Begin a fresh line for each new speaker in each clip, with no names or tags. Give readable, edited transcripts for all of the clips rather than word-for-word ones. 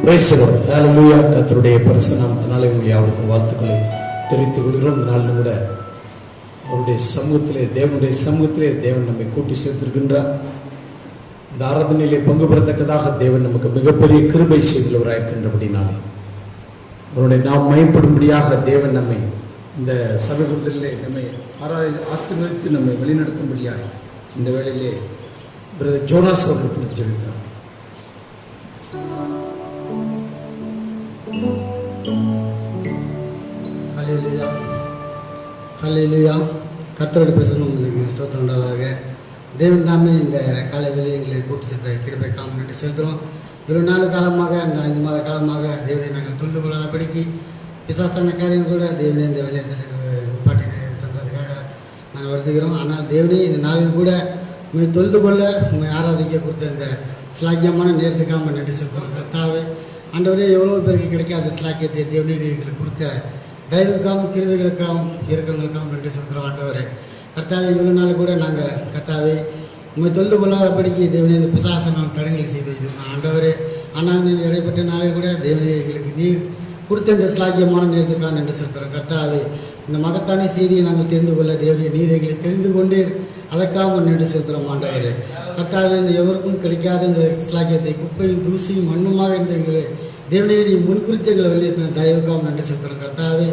கர்த்தருடைய பரிசுநாமத்தினாலே உங்களை அவருக்கு வாழ்த்துக்களை தெரிவித்துக் கொள்கிறோம். இந்த நாளில் கூட அவருடைய சமூகத்திலே தேவன் நம்மை கூட்டி சேர்த்திருக்கின்றார். இந்த ஆராதனையிலே பங்கு பெறத்தக்கதாக தேவன் நமக்கு மிகப்பெரிய கிருபை செய்துள்ளவராயிருக்கின்றபடினாலே அவருடைய நாம் மயப்படும்படியாக தேவன் நம்மை இந்த சமூகத்திலே நம்மை ஆசீர்வதித்து நம்மை வழிநடத்தும்படியாக இந்த வேளையிலே பிரதர் ஜோனாஸ் அவர்கள் பிடிச்சிருக்கிறார்.
ஹல்லேலூயா. கர்த்தருடைய பிரசன்னம் ஸ்தோத்திரம் உண்டாவதாக. தேவன் தாமே இந்த காலை வேளையை எங்களை கூட்டி சேர்த்த கிருபை காலம் நன்றி செலுத்துகிறோம். 24 காலமாக இந்த 5 மாத காலமாக தேவனை நாங்கள் தொழுது கொள்ளாதபடிக்கு பிசாசான காரியம் கூட தேவனை இந்த வெளியிடத்தில் பாட்டி தந்ததுக்காக நாங்கள் வருதுகிறோம். ஆனால் தேவனே இந்த நாளில் கூட உண்மை தொழுது கொள்ள உண்மை ஆராதிக்க கொடுத்த இந்த சிலாக்கியமான நேரத்துக்காக நன்றி செலுத்துகிறோம். கர்த்தாவே ஆண்டவரே, எவ்வளோ பேருக்கு கிடைக்காத சிலாக்கியத்தை தேவனே எங்களுக்கு கொடுத்த தயவுக்காகவும் கிருபைகளுக்காகவும் இறக்கங்களுக்காகவும் நன்றி செலுத்துகிறோம். ஆண்டவரே கர்த்தாவே, இவ்வளோ நாள் கூட நாங்கள் கர்த்தாவே உண்மை தொழுது கொள்ளாதபடிக்கு தேவனே இந்த பிசாசனால் தடங்களை செய்து வைத்திருந்தோம். ஆண்டவரே, ஆனால் நீங்கள் இடைப்பட்ட நாளில் கூட தேவனே எங்களுக்கு நீர் கொடுத்த இந்த சிலாக்கியமான நேரத்துக்காக நன்றி செலுத்துகிறோம். கர்த்தாவே, இந்த மகத்தான செய்தியை நாங்கள் தெரிந்து கொள்ள தேவனே நீர் எங்களை தெரிந்து கொண்டே அதற்காக நன்றி செலுத்துகிறோம். ஆண்டவரே கர்த்தாவே, இந்த எவருக்கும் கிடைக்காத இந்த சிலாக்கியத்தை குப்பையும் தூசியும் மண்ணுமாக இருந்த எங்களை தேவனே நீ முன்குறித்து எங்களை வெளியிடுத்தின தயவுக்காகவும் நன்றி செலுத்துகிறோம். கர்த்தாவே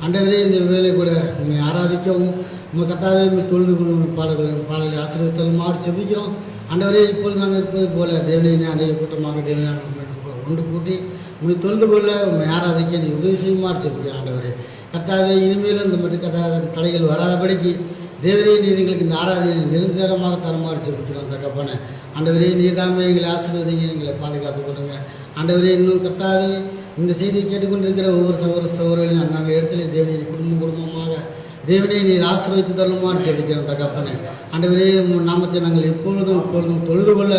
ஆண்டவரே, இந்த வேலை கூட உண்மை ஆராதிக்கவும் உங்கள் கர்த்தாவே தொழுது கொள்ளும் பாடல்களை ஆசீர்வதித்தலுமாறு செபிக்கிறோம். ஆண்டவரே, இப்பொழுது நாங்கள் இருப்பது போல தேவனே அநேக கூட்டமாக தேவனை ஒன்று கூட்டி உண்மை தொழுது கொள்ள உண்மை ஆராதிக்க நீ உதவி செய்யுமாறு செபிக்கிறோம். ஆண்டவரே கர்த்தாவே, இனிமேலும் இந்த மட்டும் தடைகள் வராதபடிக்கு தேவரே நீர் எங்களுக்கு இந்த ஆராதனை நிரந்தரமாக தரமாறு செபிக்கிறோம். தகப்பன ஆண்டவரே, நீர்தாமே எங்களை ஆசீர்வதிங்க, எங்களை பாதுகாத்துக் கொடுங்க. ஆண்டவரே, இன்னும் கர்த்தாவே இந்த செய்தியை கேட்டுக்கொண்டிருக்கிற ஒவ்வொரு சகோதரர்களையும் அங்கங்கே இடத்துல தேவனை குடும்பமாக தேவனை நீர் ஆசீர்வதித்து தருமாறு செபிக்கிறோம். தகப்பனே ஆண்டவரே, உங்கள் நாமத்தை நாங்கள் எப்பொழுதும் தொழுது கொள்ள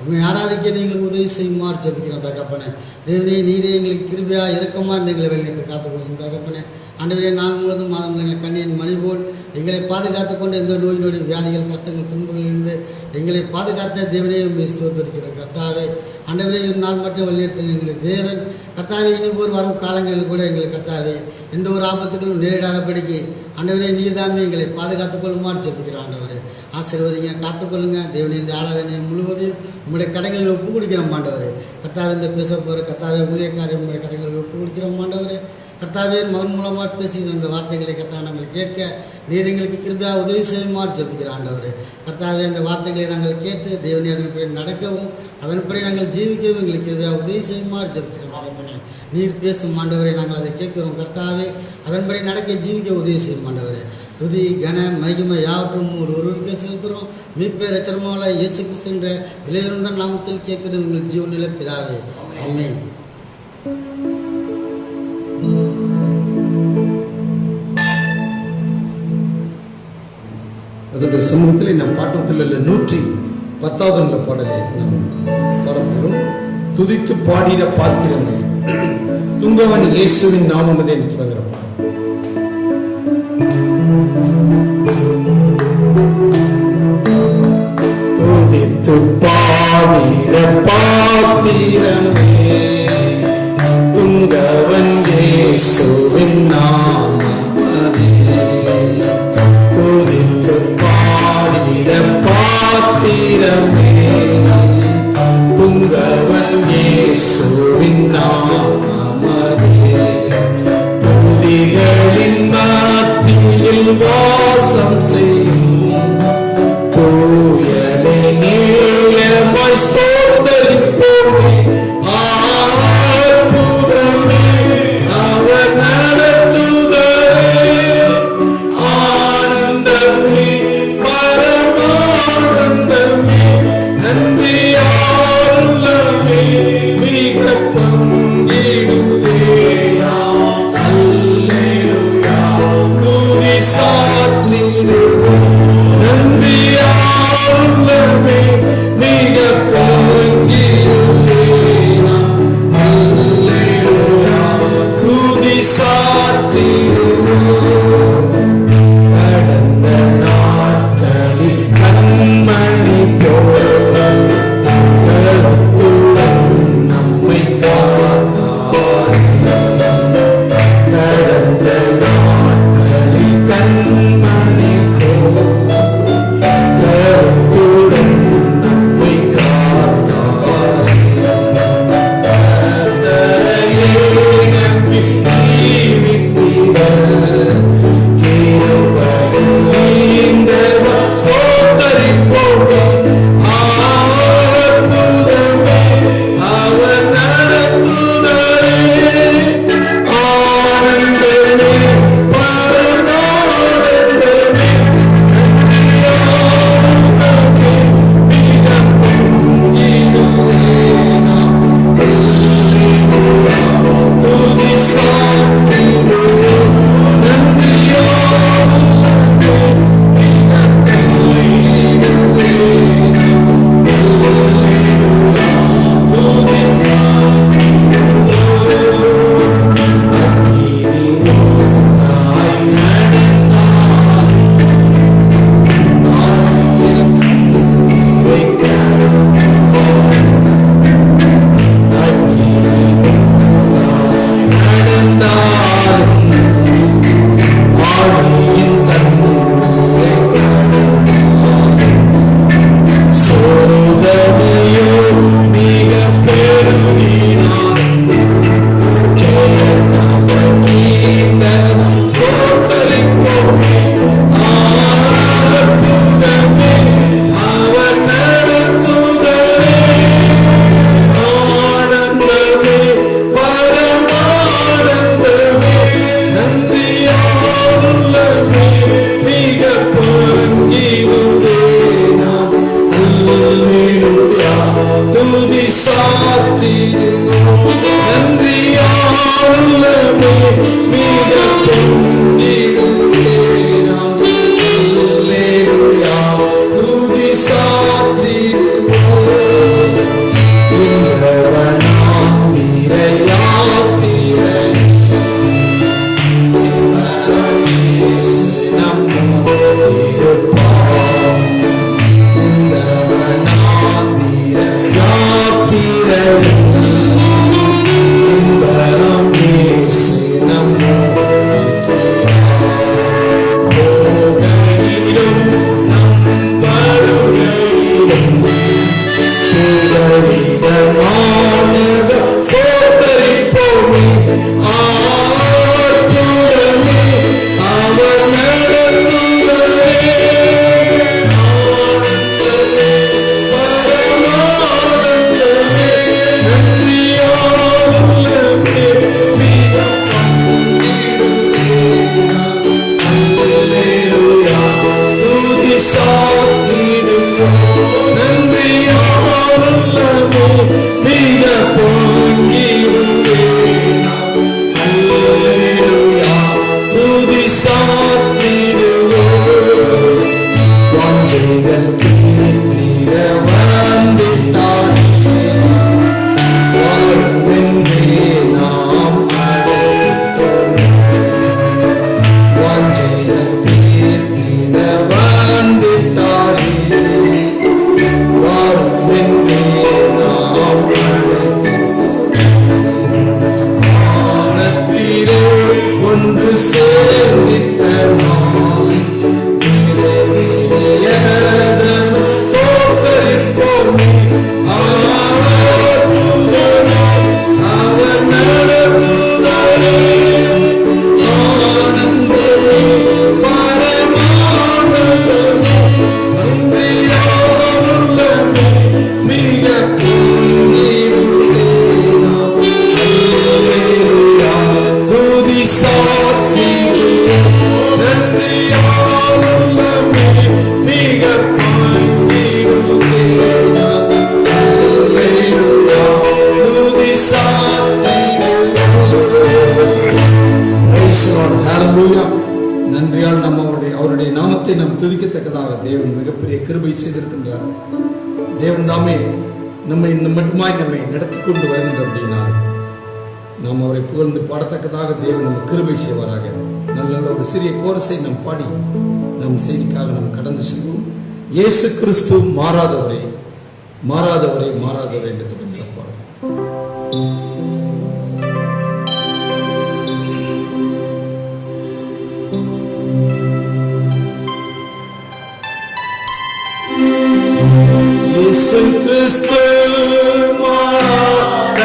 உண்மை ஆராதிக்க நீங்கள் உதவி செய்யுமாறு செபிக்கிறோம். தகப்பனே தேவனே, நீரே எங்களுக்கு கிருபையாக இறக்கமாக எங்களை வெளியிட்டு காத்துக்கொள்ளும். தகப்பனே ஆண்டவரே, நாங்கள் முழுவதும் மாதங்கள் கண்ணியின் மணி போல் எங்களை பாதுகாத்து கொண்டு எந்த நோய் நொடி வியாதிகள் கஷ்டங்கள் துன்பங்களிலிருந்து எங்களை பாதுகாத்த தேவனையும் ஸ்தோத்திரிக்கிறோம். கர்த்தாவே ஆண்டவரே, ஒரு நாள் மட்டும் வழிநடத்த எங்களுக்கு தேவன் கர்த்தாவே, இனிப்போர் வரும் காலங்களில் கூட எங்களுக்கு கர்த்தாவே எந்த ஒரு ஆபத்துகளும் நேரிடாதபடிக்கு ஆண்டவரே நீர்தாமே எங்களை பாதுகாத்துக் கொள்ளுமாறு செபிக்கிறோம். ஆண்டவரே ஆசீர்வதிங்க, காத்துக்கொள்ளுங்க. தேவனே, இந்த ஆராதனை முழுவதையும் உங்களுடைய கடைகளில் ஒப்பு கொடுக்கிறோம். ஆண்டவரே கர்த்தாவே, இந்த பேச போகிற கர்த்தாவே ஊழியக்காரர் உங்களுடைய கடைகளில் ஒப்பு கொடுக்கிறோம். ஆண்டவரே கர்த்தாவே, மகன் மூலமாக பேசுகிற அந்த வார்த்தைகளை கர்த்தா நாங்கள் கேட்க நீர் எங்களுக்கு கிருபையாக உதவி செய்யுமாறு ஜெபிக்கிறோம். ஆண்டவரே கர்த்தாவே, அந்த வார்த்தைகளை நாங்கள் கேட்டு தேவனே அதன்படி நடக்கவும் அதன்படி நாங்கள் ஜீவிக்கவும் எங்களுக்கு கிருபையாக உதவி செய்யுமாறு ஜெபிக்கிறோம். தகப்பனே, நீர் பேசும் ஆண்டவரை நாங்கள் அதை கேட்கிறோம். கர்த்தாவே, அதன்படி நடக்க ஜீவிக்க உதவி செய்யும். ஆண்டவரே துதி கன மகிமை யாவற்றும் ஒருவருக்கே செலுத்துகிறோம். மீட்பை ரட்சகருமான இயேசு கிறிஸ்து என்ற விலையுறந்த நாமத்தில் கேட்கிற உங்கள் ஜீவனிலே பிதாவே, ஆமென்.
அதனுடைய சமூகத்தில் நம் பாட்டத்தில் உள்ள 110வது பாடலை நாம் பாடப்போகிறோம். துதித்து பாடின பாத்திரமே துங்கவன் இயேசுவின் நாமமதே தொடங்குற பாடல். துதித்து பாடின பாத்திரமே துங்கவன் இயேசுவின் நாமமதே துதித்து பாடின பாத்திரமே துங்கவன் இயேசுவின் நாமமதே துதிகளின் மத்தியில் வாசம் செய்யும் தூயனே நீயமாய் ஸ்தோத்தரிப்போமே அற்புதமே அவர் நடத்துதலே ஆனந்தமே பரமானந்தமே நன்றியாருள்ளமே மிக பங்கிடுதே அல்லேலூயா துதி சாத்திடுதே சாத்திடுவோம் நன்றியாலுள்ளமே மிக பொங்கிடுவே நாம் அல்லேலூயா துதி சாத்திடுவோம் இந்தவனாம் நிறையாத்திரன் இயேசு நம்மோடு இருப்பார் இந்தவனாம் நிறையாத்திரன் இந்தவனாம் இயேசு நம்மோடு இருக்கிறார் போகையிலும் நம் வருகையிலும் புகழிடமானத சோதரிப்போமே ஆத்துடனே அவர் நடத்துதலே ஆனந்தமே பரமானந்தமே நன்றியாலுள்ளமே மிக அல்லேலூயா துதி சாத்திடுவோம் நன்றியாலுள்ளமே மிக பொங்கிடுவே அல்லேலூயா துதி சாத்திடுவோம் வாஞ்சைகள் தீர்த்திட வந்திட்டாரே வாருமென்றே நாம் அழைத்தோம் வாஞ்சைகள் தீர்த்திட வந்திட்டாரே வாருமென்றே நாம் வானத்திலே ஒன்று சேர்ந்திட்ட நாள் நிறைவேறியதன் ஸ்தோத்திரிப்போமே ஆத்துதலே அவர் நடத்துதலே ஆனந்தமே பரமானந்தமே நன்றியாலுள்ளமே மிக பொங்கிடுவே நாம் அல்லேலூயா துதி சாத்திடுவோம் நன்றியாலுள்ளமே மிக பொங்கிடுவே நாம் அல்லேலூயா துதி சாத்திடுவோம் Praise the Lord. Hallelujah. நன்றியால் நம்ம அவருடைய நாமத்தை நாம் துதிக்கத்தக்கதாக தேவன் மிகப்பெரிய கிருபை செய்திருக்கின்றார். தேவன் தாமே நம்மை இந்த மட்டுமாய் நம்மை நடத்தி கொண்டு வருகின்ற அப்படினால் நாம் அவரை புகழ்ந்து பாடத்தக்கதாக தேவன் நம்ம கிருபை செய்வாராக. நல்ல ஒரு சிறிய கோரஸை நாம் பாடி நம் செய்திக்காக நாம் கடந்து செல்வோம். இயேசு கிறிஸ்து மாறாதவரே மாறாதவரே மாறாதவரே என்று தொடங்குகிற பாடல். இயேசு கிறிஸ்து மாறாதவரே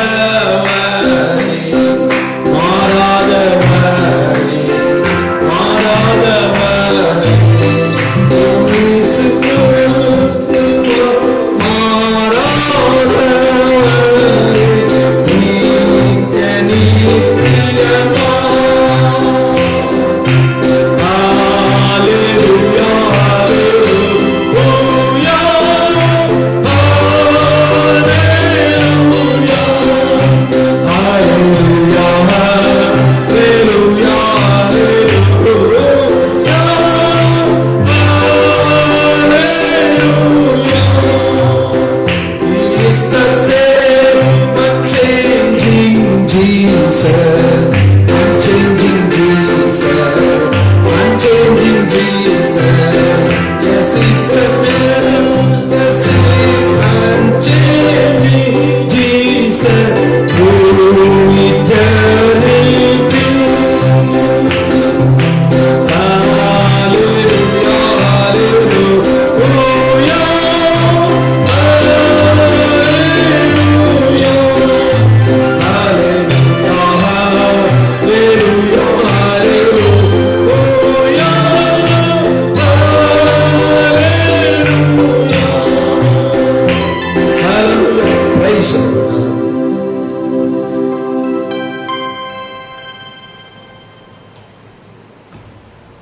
மாறாதவரே மாறாதவரே இயேசு கிறிஸ்து மாறாதவரே நித்திய நித்தியமா ஹalleluya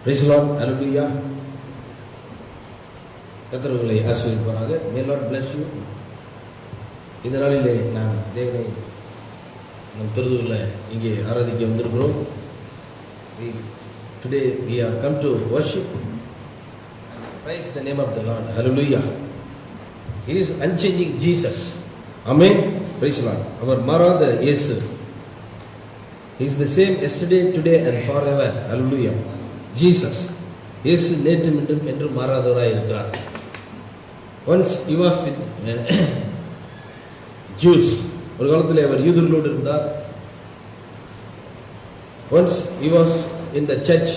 Praise the Lord. Hallelujah. கர்த்தர் உங்களை ஆசீர்வதிப்பாராக. May Lord bless you.
இந்த நாளிலே நாம் தேவனை நம் திருதுவில் இங்கே ஆராதிக்க வந்திருக்கிறோம். Today we are come to worship and praise the name of the Lord. Hallelujah. He is unchanging Jesus. Amen. Praise the Lord. Our Marada Yesu. He is the same yesterday, today and forever. Hallelujah. Jesus. Yesu நேற்று மீண்டும் என்று மாறாதவராய் இருக்கிறார். Once he was with Jews. ஒரு காலத்தில் அவர் யூதர்களோடு இருந்தார். Once he was in the church.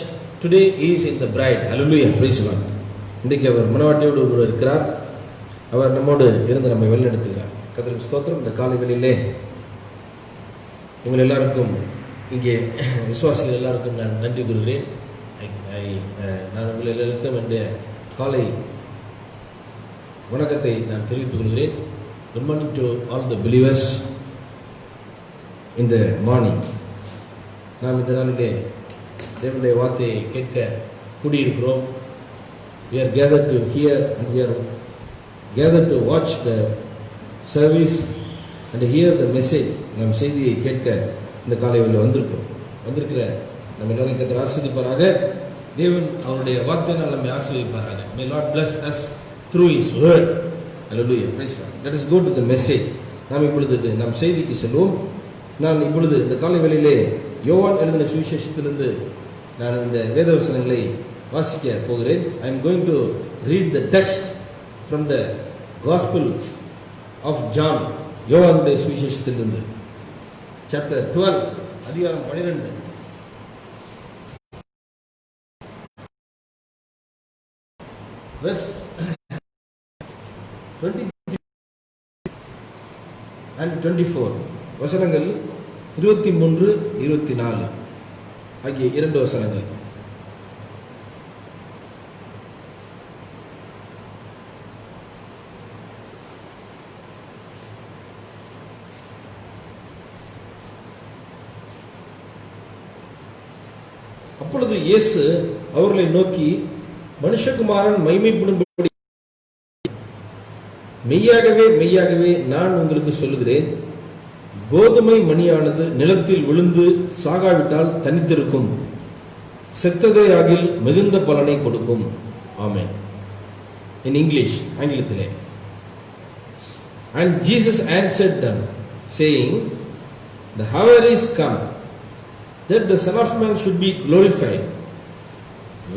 Today he is in the bride. Hallelujah. Praise the Lord. இன்றைக்கு அவர் மனவாட்டியோடு கூட இருக்கிறார். அவர் நம்மோடு இருந்து நம்மை வழிநடத்துகிறார். கர்த்தருக்கு ஸ்தோத்திரம். இந்த காலை வேளையிலே உங்கள் எல்லாருக்கும் இங்கே விசுவாசிகள் எல்லாருக்கும் நான் நன்றி கூறுகிறேன். நான் உங்கள் எல்லாருக்கும் என்னுடைய காலை வணக்கத்தை நான் தெரிவித்துக் கொள்கிறேன். Good morning to all the believers in the morning. நாம் இந்த நாளிலே தேவனுடைய வார்த்தையை கேட்க கூடியிருக்கிறோம். We are gathered to hear and we are gathered to watch the service and hear the message. நாம் செய்தியை கேட்க இந்த காலையில் வந்திருக்கிற நம்ம எல்லாரும் கர்த்தர் ஆசீர்வதிப்பாராக. தேவன் அவருடைய வார்த்தையினால் நம்மை ஆசீர்வதிப்பாராக. May Lord bless us through His word. Hallelujah. Praise God. Let us go to the message. நாம் இப்பொழுது நம் செய்திக்கு செல்வோம். நான் இப்பொழுது இந்த காலை வேளையிலே யோவான் எழுதின சுவிசேஷத்திலிருந்து நான் இந்த வேதவசனங்களை வாசிக்க போகிறேன். I am going to read the text from the Gospel of John. யோவானுடைய சுவிசேஷத்திலிருந்து chapter 12 அதிகாரம் 12 verse 23 and 24 வசனங்கள் 23 24 ஆகிய இரண்டு வசனங்கள். அப்பொழுது இயேசு அவர்களை நோக்கி, மனுஷகுமாரன் மகிமைப்படும்படி மெய்யாகவே மெய்யாகவே நான் உங்களுக்கு சொல்லுகிறேன், கோதுமை மணியானது நிலத்தில் விழுந்து சாகாவிட்டால் தனித்திருக்கும், செத்ததே ஆகில் மிகுந்த பலனை கொடுக்கும். ஆமென். In English, ஆங்கிலத்திலே. And Jesus answered them, saying, the hour is come that the Son of Man should be glorified.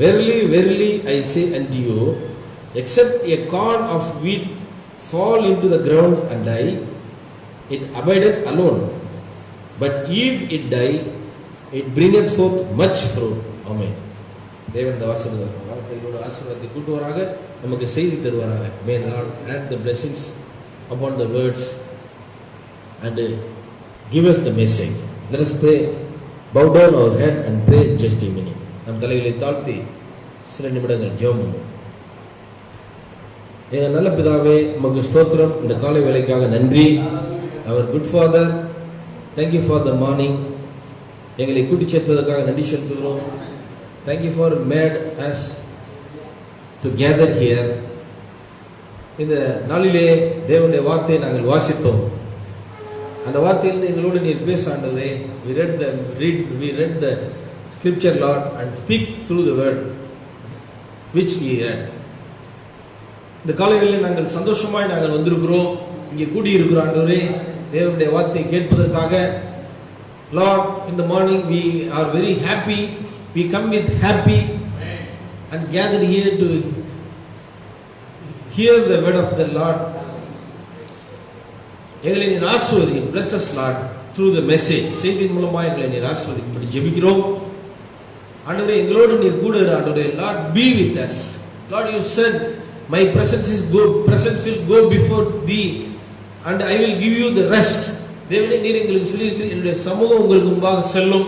Verily, verily, I say unto you, except a corn of wheat fall into the ground and die, it abideth alone. But if it die, it bringeth forth much fruit. Amen. தேவன் இந்த வாசகங்களோட ஆசீர்வாதத்தை கூட்டுவாராக, நமக்கு செய்தி தருவாராக. May Lord add the blessings upon the words and give us the message. Let us pray. Bow down our head and pray just a minute. நம் தலைகளை தாழ்த்தி சில நிமிடங்கள் ஜெபம் பண்ணுவோம். எங்கள் நல்ல பிதாவே, உமக்கு ஸ்தோத்திரம். இந்த காலை வேளைக்காக நன்றி. அவர் good father, thank you for the morning. எங்களை கூட்டி சேர்த்ததுக்காக நன்றி செலுத்துகிறோம். Thank you for made us to gather here. இந்த நாளிலே தேவனுடைய வார்த்தையை நாங்கள் வாசித்தோம். அந்த வார்த்தையிலிருந்து எங்களோடு நீர் பேச ஆண்டவரே. We read the scripture, Lord, and speak through the word which we read. இந்த காலைகளில் நாங்கள் சந்தோஷமாய் நாங்கள் வந்திருக்கிறோம், இங்கே கூடியிருக்கிறோம் ஆண்டவரே, தேவனுடைய வார்த்தையை கேட்பதற்காக. Lord, in the morning we are very happy. We come with happy and gather here to hear the word of the Lord. எங்களை நீர் ஆசீர்வதி. Bless us, Lord, through the message. செய்தியின் மூலமாக எங்களை நீர் ஆசீர்வதிக்கும்படி ஜெபிக்கிறோம் ஆண்டவரே. எங்களோடு நீர் கூட இரு ஆண்டவரே. Lord, be with us. Lord, you said my presence will go before thee and I will give you the rest. தேவனே, நீர் எங்களுக்கு சொல்லியிருக்கிறீர், என்னுடைய சமூகம் உங்களுக்கு முன்பாக செல்லும்,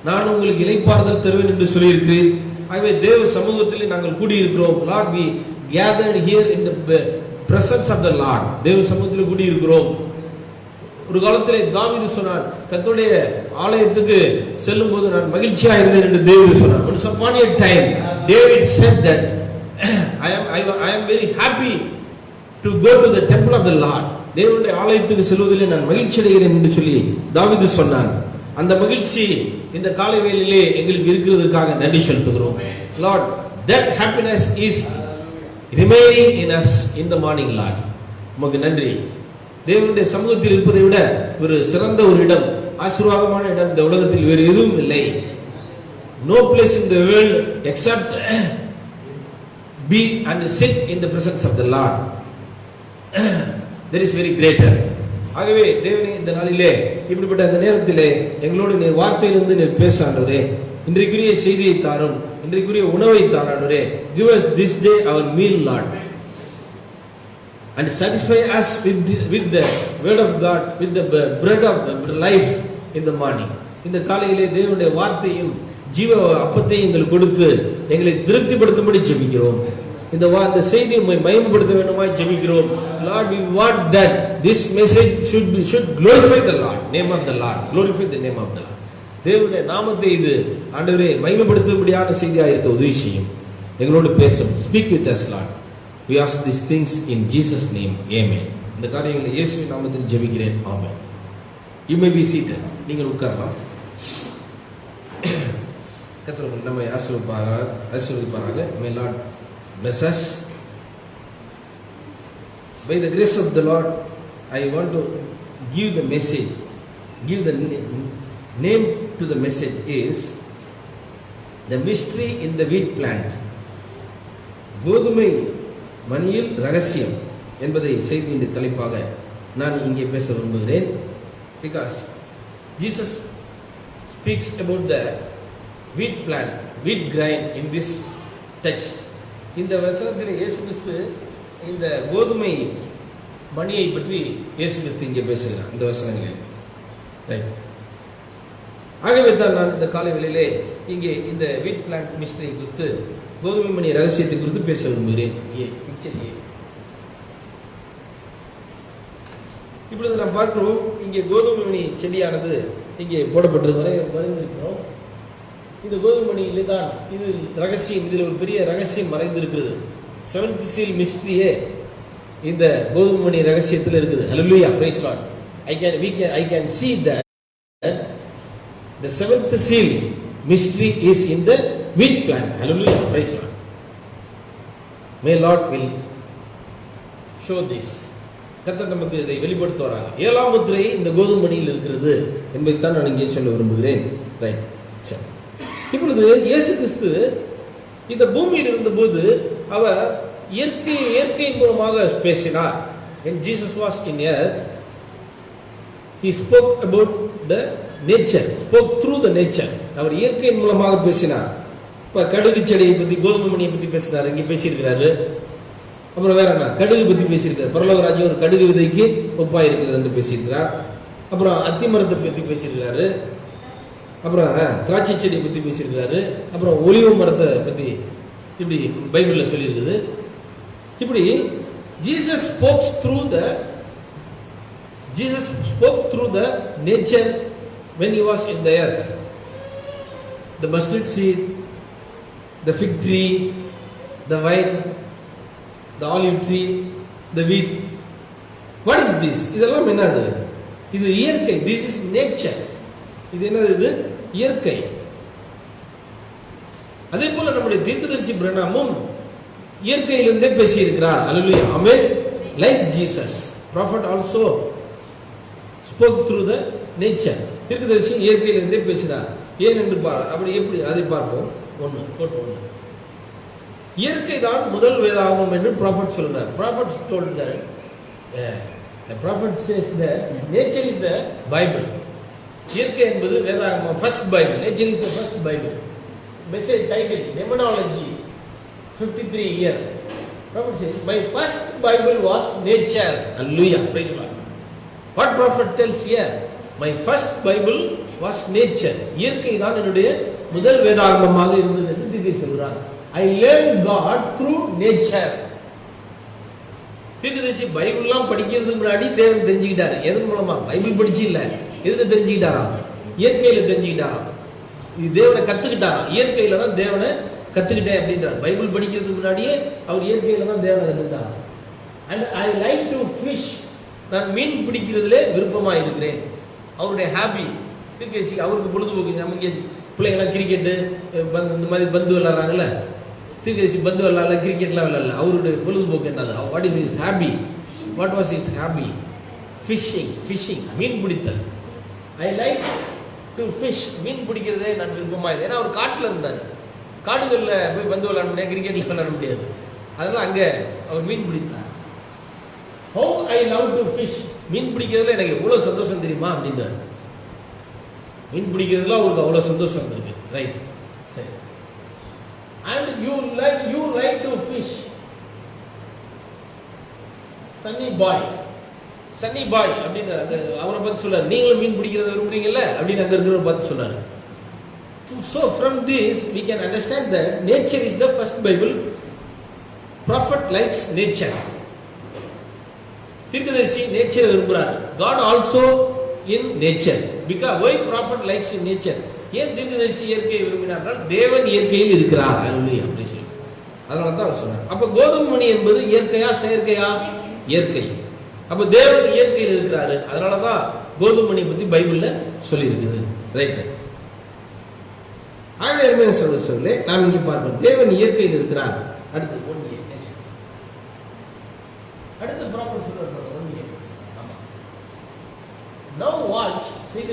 நான் உங்களுக்கு இளைப்பாறுதல் தருவேன் என்று சொல்லியிருக்கிறேன். ஆகவே தேவ சமூகத்தில் நாங்கள் கூடியிருக்கிறோம். Lord, we gathered here in the presence of the Lord. தேவ சமூகத்தில் கூடியிருக்கிறோம். ஒரு காலத்திலே தாவீது சொன்னார், கர்த்தருடைய ஆலயத்துக்கு செல்லும் போது நான் மகிழ்ச்சியா இருந்தேன் என்று தாவீது சொன்னார். Once upon a time David said that I am very happy to go to the temple of the Lord. தேவனுடைய ஆலயத்துக்கு செல்வதிலே நான் மகிழ்ச்சி அடைகிறேன் என்று சொல்லி தாவீது சொன்னான். அந்த மகிழ்ச்சி இந்த காலை வேளையிலே எங்களுக்கு இருக்கிறதுக்காக நன்றி செலுத்துகிறோம். Lord, that happiness is remaining in us in the morning, Lord. உமக்கு நன்றி. தேவனுடைய சமூகத்தில் இருப்பதை விட ஒரு சிறந்த ஒரு இடம், ஆசீர்வாதமான இடம் இந்த உலகத்தில் வேறு எதுவும் இல்லை. No place in the world except be and sit in the presence of the Lord. That is very greater. ஆகவே தேவனே, இந்த நாளிலே இப்படிப்பட்ட இந்த நேரத்திலே எங்களோடு நீர் வார்த்தையிலிருந்து நீர் பேச ஆண்டவரே. இன்றைக்குரிய செய்தியை தாரும், இன்றைக்குரிய உணவை தாரும் ஆண்டவரே. Give us this day our meal, Lord, and satisfy us with the word of God, with the bread of life in the morning. இந்த காலையிலே தேவனுடைய வார்த்தையும் ஜீவ அப்பத்தையும் எங்களுக்கு கொடுத்து எங்களை திருப்திப்படுத்தும்படி ஜெபிக்கிறோம். இந்த செய்தியை மகிமைப்படுத்த வேண்டுமாய் ஜெபிக்கிறோம். Lord, we want that this message should glorify the Lord, name of the Lord, glorify the name of the Lord. தேவனுடைய நாமத்தை இது ஆண்டவரே மகிமைப்படுத்தும்படியான செய்தியாக இருக்க உதவி செய்யும். எங்களோடு பேசும். Speak with us, Lord. We ask these things in Jesus name. Amen. இந்த காரியங்களை இயேசுவின் நாமத்தில் ஜெபிக்கிறேன். ஆமென். You may be seated. நீங்கள் உட்காரலாம். கர்த்தர் நம்மை ஆசீர்வதிப்பாராக. May Lord bless us. By the grace of the Lord, I want to give the message. Give the name to the message is the mystery in the wheat plant. கோதுமை மணியில் ரகசியம் என்பதை செய்தியின் தலைப்பாக நான் இங்கே பேச விரும்புகிறேன். Because Jesus speaks about the wheat plant, wheat grain in this text. இந்த வசனத்தில் இயேசு கிறிஸ்து இந்த கோதுமை மணியை பற்றி இயேசு கிறிஸ்து இங்கே பேசுகிறார் இந்த வசனங்களில். ரைட். ஆகவே தான் நான் இந்த காலை வேளையிலே இங்கே இந்த வீட் பிளான்ட் மிஸ்டரி குறித்து, கோதுமை மணி ரகசியத்தை குறித்து பேச விரும்புகிறேன். இப்பொழுது நாம் பார்க்கிறோம், இங்கே கோதுமை மணி செடியானது இங்கே போடப்பட்டிருக்கிறோம். இந்த கோதுமை மணியிலே தான் இது ரகசியம், இதில் ஒரு பெரிய ரகசியம் மறைந்திருக்கிறது. செவன்த் சீல் மிஸ்ட்ரியே இந்த கோதுமை மணி ரகசியத்தில் இருக்குது. Hallelujah, praise lord. I can see that the seventh seal mystery is in the wheat plant. Hallelujah, praise Lord. May Lord will show this. கர்த்தர் நமக்கு இதை வெளிப்படுத்துவாராக. ஏழாம் முத்திரை இந்த கோதுமை மணியில் இருக்கிறது என்பதைத்தான் நான் இங்கே சொல்ல விரும்புகிறேன். ரைட். சரி, இப்பொழுது இயேசு கிறிஸ்து இந்த பூமியில் இருந்தபோது அவர் இயற்கை மூலமாக பேசினார். When Jesus was in earth, he spoke about the nature, spoke through the nature. அவர் இயற்கையின் மூலமாக பேசினார். இப்போ கடுகு செடியை பற்றி, கோதுமை மணியை பற்றி பேசினார், இங்கே பேசியிருக்கிறாரு. அப்புறம் வேற என்ன, கடுகு பற்றி பேசியிருக்கிறார். பரலோக ராஜ்யம் ஒரு கடுகு விதைக்கு ஒப்பாக இருக்கிறது என்று பேசியிருக்கிறார். அப்புறம் அத்தி மரத்தை பற்றி பேசியிருக்கிறாரு. அப்புறம் திராட்சை செடியை பற்றி பேசியிருக்கிறாரு. அப்புறம் ஒலிவ மரத்தை பற்றி இப்படி பைபிளில் சொல்லியிருக்குது. இப்படி Jesus spoke through the nature when he was in the earth. The mustard seed, the fig tree, the vine, the olive tree, the wheat. What is this? இதெல்லாம் என்னது? இது இயற்கை. This is nature. இது என்னது? இது இயற்கை. அதே போல நம்முடைய தீர்க்கதரிசி பிரணாமும் இயற்கையிலிருந்தே பேசியிருக்கிறார். அல்லேலூயா, ஆமென். Like Jesus, prophet also spoke through the nature. தீர்க்கதரிசி இயற்கையிலிருந்தே பேசினார். ஏன் என்று அப்படி எப்படி அதை பார்ப்போம். ஒன்று இயற்கை தான் முதல் வேதாகமம் என்று ப்ராஃபட் சொல்றார். Prophet told that the prophet says that nature is the Bible. இயற்கை என்பது வேதாகமம், first Bible. Nature is the first Bible. Message title, Demonology, 53 year. Prophet says, my first Bible was nature. Hallelujah, praise God. What prophet tells here? My first Bible was nature. இயற்கை தான் என்னுடைய முதல் வேதாகமமாக இருந்தது என்று தீர்க்கதரிசி சொல்றார். I learned God through nature. தீர்க்கதரிசி பைபிள்லாம் படிக்கிறதுக்கு முன்னாடி தேவன் தெரிஞ்சுக்கிட்டாரு. எதன் மூலமா? பைபிள் படிச்சு இல்ல, எதுல தெரிஞ்சுக்கிட்டாரா? இயற்கையில தெரிஞ்சுக்கிட்டாரா? இது தேவனை கத்துக்கிட்டாரா? இயற்கையில தான் தேவனை கத்துக்கிட்டேன் அப்படின்றார். பைபிள் படிக்கிறதுக்கு முன்னாடியே அவர் இயற்கையில தான் தேவனை கத்துக்கிட்டாரா. And I like to fish
நான் மீன் பிடிக்கிறதுலே விருப்பமாக இருக்கிறேன். அவருடைய ஹாபி தீர்க்கதரிசி, அவருக்கு பொழுதுபோக்கு. நம்ம இங்கே பிள்ளைங்களாம் கிரிக்கெட்டு இந்த மாதிரி பந்து விளாட்றாங்கல்ல, தீர்க்கதரிசி பந்து விளாட்ல, கிரிக்கெட்லாம் விளாட்ல. அவருடைய பொழுதுபோக்கு என்னது? What is is hobby? What was is hobby? Fishing, மீன் பிடித்தல். ஐ லைக் டு ஃபிஷ், மீன் பிடிக்கிறதே நான் விருப்பமாக இது. ஏன்னா அவர் காட்டில் இருந்தார். காடுகளில் போய் பந்து விளாட முடியாது, கிரிக்கெட்டில் விளாட முடியாது. அதனால் அங்கே அவர் மீன் பிடித்தார். How I love to fish, மீன் பிடிக்கிறதுல எனக்கு எவ்வளோ சந்தோஷம் தெரியுமா அப்படின்னாரு. மீன் பிடிக்கிறதுல அவருக்கு அவ்வளோ சந்தோஷம் இருக்கு. ரைட், சரி. And you like to fish. Sunny boy அப்படின்னு அவரை பார்த்து சொல்றாரு. நீங்களும் மீன் பிடிக்கிறத விரும்புறீங்கல்ல அப்படின்னு அங்கே இருக்கிறவரை பார்த்து சொன்னார். So from this we can understand that nature is the first Bible. Prophet likes nature. தீர்க்கதரிசி நேச்சரை விரும்புகிறார். God also in nature. Because why prophet likes nature? ஏன் தீர்க்கதரிசி இயற்கையை விரும்பினார்கள்? தேவன் இயற்கையில் இருக்கிறார். அல்லேலூயா அப்படி சொல்லி அதனால தான் அவர் சொன்னார். அப்போ கோதுமை மணி என்பது இயற்கையா செயற்கையா? இயற்கை. அப்போ தேவன் இயற்கையில் இருக்கிறாரு. அதனால தான் கோதுமை மணியை பற்றி பைபிளில் சொல்லியிருக்குது. ரைட்டு. ஆகவே அருமையான சகோதரர்களே, நாம் இங்கே பார்க்கிறோம் தேவன் இயற்கையில் இருக்கிறார். அடுத்து ப்ராப்ளம் சொல்றாரு. ஆமா. Now watch, see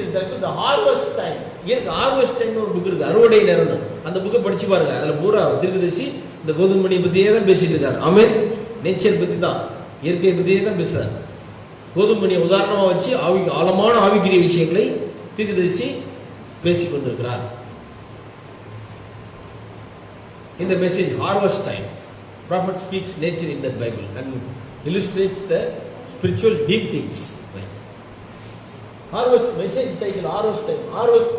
the harvest time. இயற்கை ஹார்வெஸ்ட் டைம்னு ஒரு புக் இருக்கு, அறுவடை நேரம். அந்த புக்கை படிச்சு பாருங்க. அதில் பூரா தீர்க்கதரிசி இந்த கோதுமை மணியை பற்றியே தான் பேசிட்டு இருக்காரு. ஆமென். நேச்சர் பற்றி தான், இயற்கையை பற்றியே தான் பேசுறாரு. கோதுமை மணியை உதாரணமாக வச்சு ஆழமான ஆவிக்குரிய விஷயங்களை தீர்க்கதரிசி பேசிக் கொண்டிருக்கிறார். In the message harvest time, prophet speaks nature in that Bible and illustrates the spiritual deep things. Right? Harvest message title harvest time. Harvest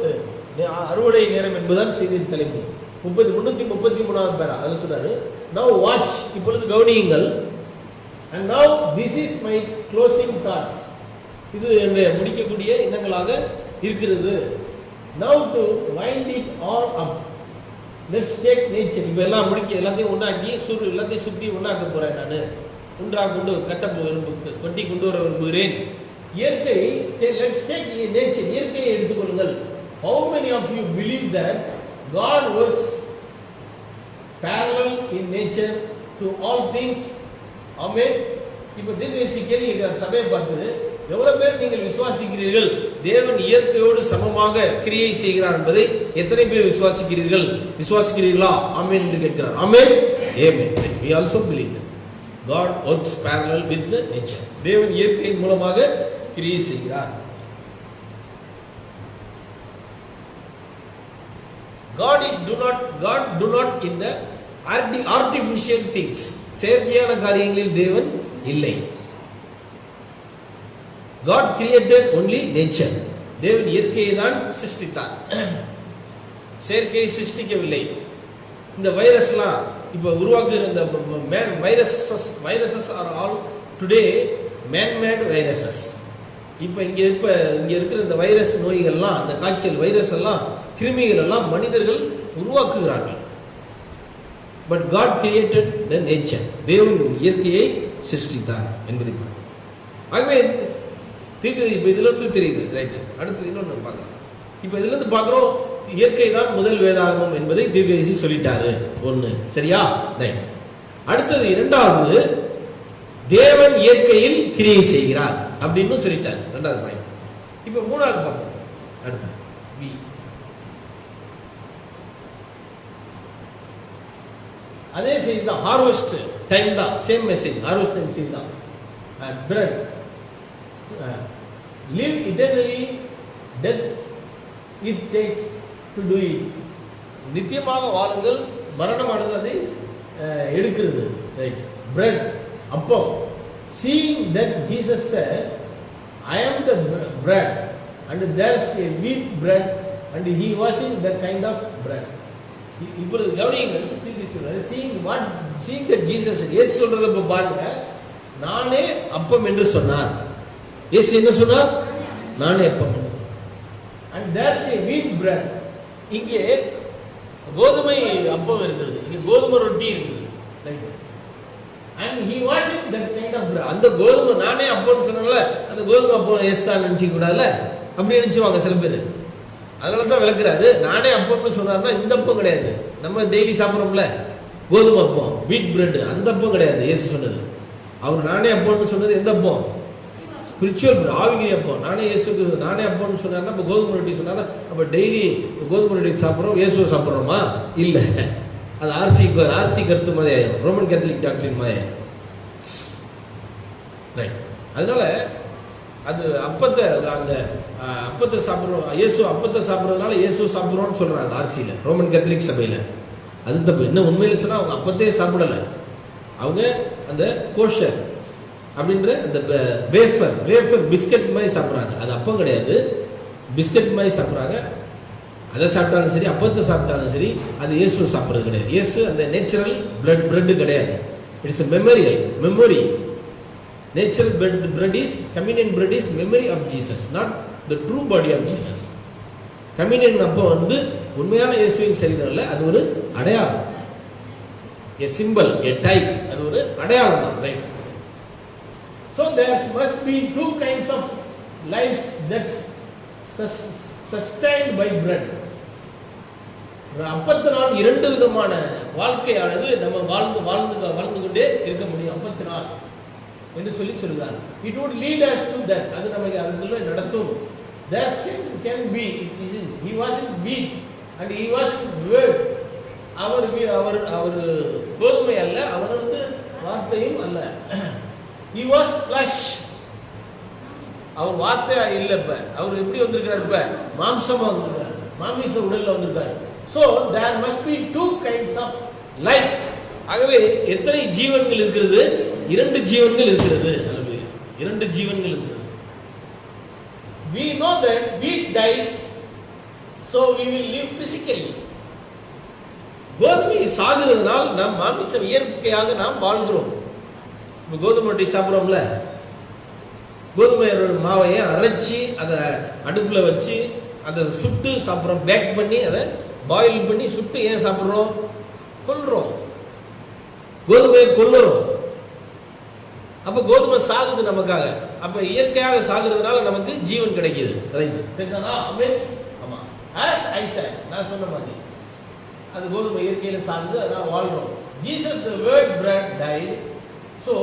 அறுவடை நேரம் என்பதுதான் செய்தியின் தலைப்பு. 333வது பேரா அதில் சொல்றாரு. Now watch, இப்பொழுது கவனியுங்கள். And now this is my closing thoughts. இது என்னுடைய முடிக்கக்கூடிய எண்ணங்களாக இருக்கிறது. Now to wind it all up. Let's take nature. இப்போ எல்லாம் முடிக்க எல்லாத்தையும் ஒன்றாக்கி எல்லாத்தையும் சுற்றி ஒன்றாக்க போகிறேன். நான் ஒன்றாக கொண்டு கொட்டி கொண்டு வர விரும்புகிறேன். இயற்கை, let's take nature. இயற்கையை எடுத்துக்கொள்ளுங்கள். How many of you believe that God works parallel in nature to all things? Amen. இப்போ தீர்க்கதரிசி கேள்வி சபையை பார்த்து எவ்வளவு பேர் நீங்கள் விசுவாசிக்கிறீர்கள் தேவன் இயற்கையோடு சமமாக கிரியை செய்கிறார் என்பதை எத்தனை பேர் விசுவாசிக்கிறீர்களா? ஆமென் என்று கேட்கிறார். ஆமென். ஆமென். We also believe that God works parallel with the nature. தேவன் இயற்கையின் மூலமாக கிரியை செய்கிறார். God do not in the artificial things. செயற்கையான காரியங்களில் தேவன் இல்லை. God created only nature. தேவன் இயற்கையை தான் சிருஷ்டித்தார், செயற்கையை சிருஷ்டிக்கவில்லை. இந்த வைரஸ்லாம் இப்போ உருவாக்குகிற இந்த viruses are all today man-made viruses. இப்போ இங்கே இருக்கிற இந்த வைரஸ் நோய்கள்லாம், இந்த காய்ச்சல் வைரஸ் எல்லாம், கிருமிகள் எல்லாம் மனிதர்கள் உருவாக்குகிறார்கள். But God created the nature. தேவன் இயற்கையை சிருஷ்டித்தார் என்பதை ஆகவே தீர்க்கதரிசி இப்போ இதிலிருந்து தெரியுது. ரைட்டு. அடுத்தது இன்னொன்று பார்க்கலாம். இப்போ இதிலிருந்து பார்க்குறோம் இயற்கை தான் முதல் வேதாகமம் என்பதை தீர்க்கதரிசி சொல்லிட்டாரு. ஒன்று சரியா? ரைட். அடுத்தது இரண்டாவது, தேவன் இயற்கையில் கிரியை செய்கிறார் அப்படின்னு சொல்லிட்டார். ரெண்டாவது பாயிண்ட். இப்போ மூணாவது பார்க்கலாம். அடுத்தது அதே செய்தி தான், ஹார்வெஸ்ட் டைம் தான், சேம் மெசேஜ். ஹார்வெஸ்ட் டைம் செய்தி தான். Bread live eternally, death it takes to do it. நித்தியமாக வாழுங்கள், மரணமானது அதை எடுக்கிறது. ரைட். பிரெட், அப்பம். seeing that Jesus said I am the bread and there's a wheat bread and he wasn't that kind of bread. இப்பொழுது கவனியுங்கள், seeing that Jesus, இயேசு சொல்றதை இப்போ பாருங்க. நானே அப்பம் என்று சொன்னார். இயேசு என்ன சொன்னார்? நானே அப்பம். and there's a wheat bread. இங்கே கோதுமை அப்பம் இருக்கிறது, இங்கே கோதுமை ரொட்டி இருக்குது. and he wasn't that kind of bread. அந்த கோதுமை நானே அப்போன்னு சொன்னால அந்த கோதுமை அப்போ ஏசுதான் நினைச்சிக்க கூடாதுல்ல, அப்படி நினைச்சுவாங்க சில பேர். அதனால தான் விளக்குறாரு, நானே அப்போன்னு சொன்னார்னா இந்த அப்பம் கிடையாது, நம்ம டெய்லி சாப்பிட்றோம்ல கோதுமை அப்பம், வீட் பிரெட், அந்த அப்பம் கிடையாது இயேசு சொன்னது. அவர் நானே அப்போன்னு சொன்னது எந்த அப்பம்? ஸ்பிரிச்சுவல் பிரெட், ஆவிகிரி அப்பம். நானே இயேசுக்கு நானே அப்போன்னு சொன்னார்னா இப்போ கோதுமை ரொட்டி சொன்னார்னா அப்போ டெய்லி கோதுமை ரொட்டி சாப்பிட்றோம், இயேசுவை சாப்பிட்றோமா? இல்லை, அது ஆர்சி கருத்து மாதிரி, ரோமன் கேத்தலிக் டாக்டரின் மாதிரி. ரைட். அதனால அது அப்பத்தை, அந்த அப்பத்தை சாப்பிட்றோம், இயேசு அப்பத்தை சாப்பிட்றதுனால இயேசு சாப்பிட்றோன்னு சொல்கிறாங்க ஆர்சியில், ரோமன் கேத்தலிக் சபையில். அது தப்பு. இன்னும் உண்மையில சொன்னால் அவங்க அப்பத்தையே சாப்பிடலை, அவங்க அந்த கோஷர் அப்படின்ற அந்த வேஃபர் பிஸ்கட் மாதிரி சாப்பிட்றாங்க. அது அப்பம் கிடையாது, பிஸ்கட் மாதிரி சாப்பிட்றாங்க. அதை சாப்பிட்டாலும் சரி, அப்பத்தை சாப்பிட்டாலும் சரி, அது இயேசு சாப்பிட்றது கிடையாது. இயேசு அந்த நேச்சுரல் பிரெட் கிடையாது. It's memory. Natural bread is, communion bread is memory of Jesus, not the true body of Jesus. Communion அப்போ வந்து உண்மையான இயேசுவின் சரீரம் இல்லை, அது ஒரு அடையாளம், a symbol, a type, அது ஒரு அடையாளம் தான். Right. So there must be two kinds of lives that's sustained by bread. அப்பத்தினால் இரண்டு விதமான வாழ்க்கையானது நம்ம வாழ்ந்து கொண்டே இருக்க முடியும் அப்பத்தினால் என்று சொல்கிறார். It would lead us to that. அது நமக்கு அதுக்குள்ள நடத்தும். There can be, he wasn't wheat and he wasn't word. அவர் கோதுமை அல்ல, அவர் வந்து வார்த்தையும் அல்ல. He was flesh. அவர் வார்த்தையா இல்லை. இப்ப அவர் எப்படி வந்திருக்கிறார்? இப்ப மாம்சமா வந்திருக்கார், மாமிச உடல்ல வந்திருக்கார். So there must be two kinds of life. ஆகவே எத்தனை ஜீவன்கள் இருக்கிறது? இரண்டு ஜீவன்கள் இருக்கிறது. இரண்டு ஜீவன்கள் இருக்கிறது. We know that wheat dies, so we will live physically. கோதுமை சாகுறதுனால் நாம் மாமிசம் இயற்கையாக நாம் வாழ்கிறோம். இப்போ கோதுமை ரொட்டி சாப்பிட்றோம்ல, கோதுமை மாவையை அரைச்சி அதை அடுப்பில் வச்சு அதை சுட்டு சாப்பிட்றோம், பேக் பண்ணி அதை பாயில் பண்ணி சுட்டு ஏன் சாப்பிட்றோம்? கொல்றோம், கோதுமையை கொல்லுறோம். அப்போ கோதுமை சாகுது நமக்காக. அப்போ இயற்கையாக சாகுறதுனால நமக்கு ஜீவன் கிடைக்குது. சரிதானா? ஆமாம். as I said, நான் சொன்ன மாதிரி அது கோதுமை இயற்கையில் சாகுது, அதான் வாழ்றோம். Jesus the word bread died, so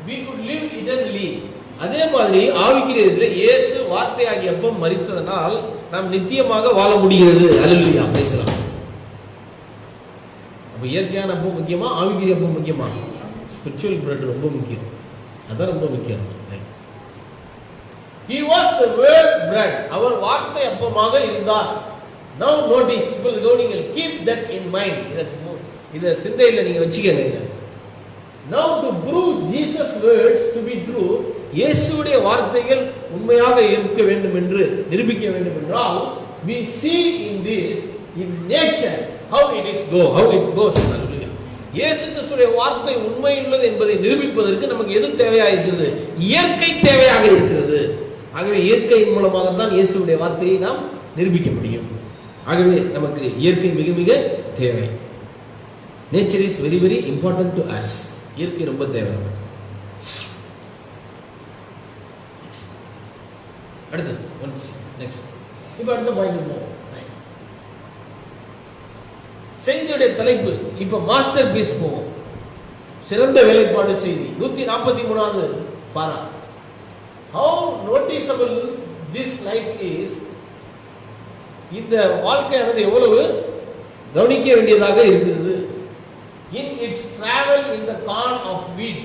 we could live eternally. அதே மாதிரி ஆவிக்குரியதுல இயேசு வார்த்தையாகி அப்பம் மரித்ததனால் நாம் நித்தியமாக வாழ முடிகிறது. அல்லேலூயா, பேசலாம். அப்ப இயற்கையான அப்பம் முக்கியமா, ஆவிக்குரிய அப்பம் முக்கியமா? ஸ்பிரிச்சுவல் பிரெட் ரொம்ப முக்கியம், அதான் ரொம்ப முக்கியம். He was the word bread. அவர் வார்த்தை அப்பமாக இருந்தார். Now notice, people கவனிங்கள், keep that in mind. இத சிந்தையில நீங்க வச்சுக்கங்க. Now to prove Jesus words to be true, இயேசுவுடைய வார்த்தைகள் உண்மையாக இருக்க வேண்டும் என்று நிரூபிக்க வேண்டும் என்றால், we see in this, in nature, how it goes. இயேசு கிறிஸ்துவின் வார்த்தை உண்மையுள்ளது என்பதை நிரூபிப்பதற்கு நமக்கு எது தேவையாக இருக்கிறது? இயற்கை தேவையாக இருக்கிறது. ஆகவே இயற்கையின் மூலமாக தான் இயேசுவுடைய வார்த்தையை நாம் நிரூபிக்க முடியும். ஆகவே நமக்கு இயற்கை மிக மிக தேவை. Nature is very very important to us. இயற்கை ரொம்ப தேவை. அடுத்தது நெக்ஸ்ட். இப்போ அடுத்த பாயிண்ட் போவோம். செய்தியுடைய தலைப்பு இப்போ மாஸ்டர் பீஸ் போவோம். சிறந்த வேலைப்பாடு செய்தி 143வது பாரா. How noticeable this life is. இந்த வாழ்க்கையானது எவ்வளவு கவனிக்க வேண்டியதாக இருக்கிறது. In its travel in the corn of wheat,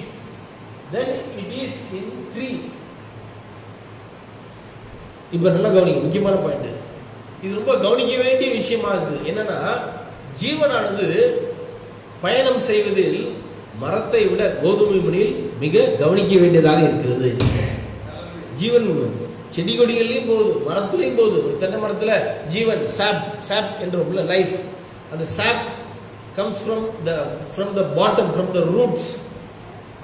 then it is in tree. இப்போ நல்லா கவனிங்க, முக்கியமான பாயிண்ட் இது, ரொம்ப கவனிக்க வேண்டிய விஷயமா இருக்குது. என்னன்னா, ஜீவனானது பயணம் செய்வதில் மரத்தை விட கோதுமை மணியில் மிக கவனிக்க வேண்டியதாக இருக்கிறது. ஜீவன் செடி கொடிகள்லையும் போகுது, மரத்துலையும் போகுது. ஒரு தென்னை மரத்தில் ஜீவன் சாப் என்ற உள்ள லைஃப், அந்த சாப் comes from the bottom, from the roots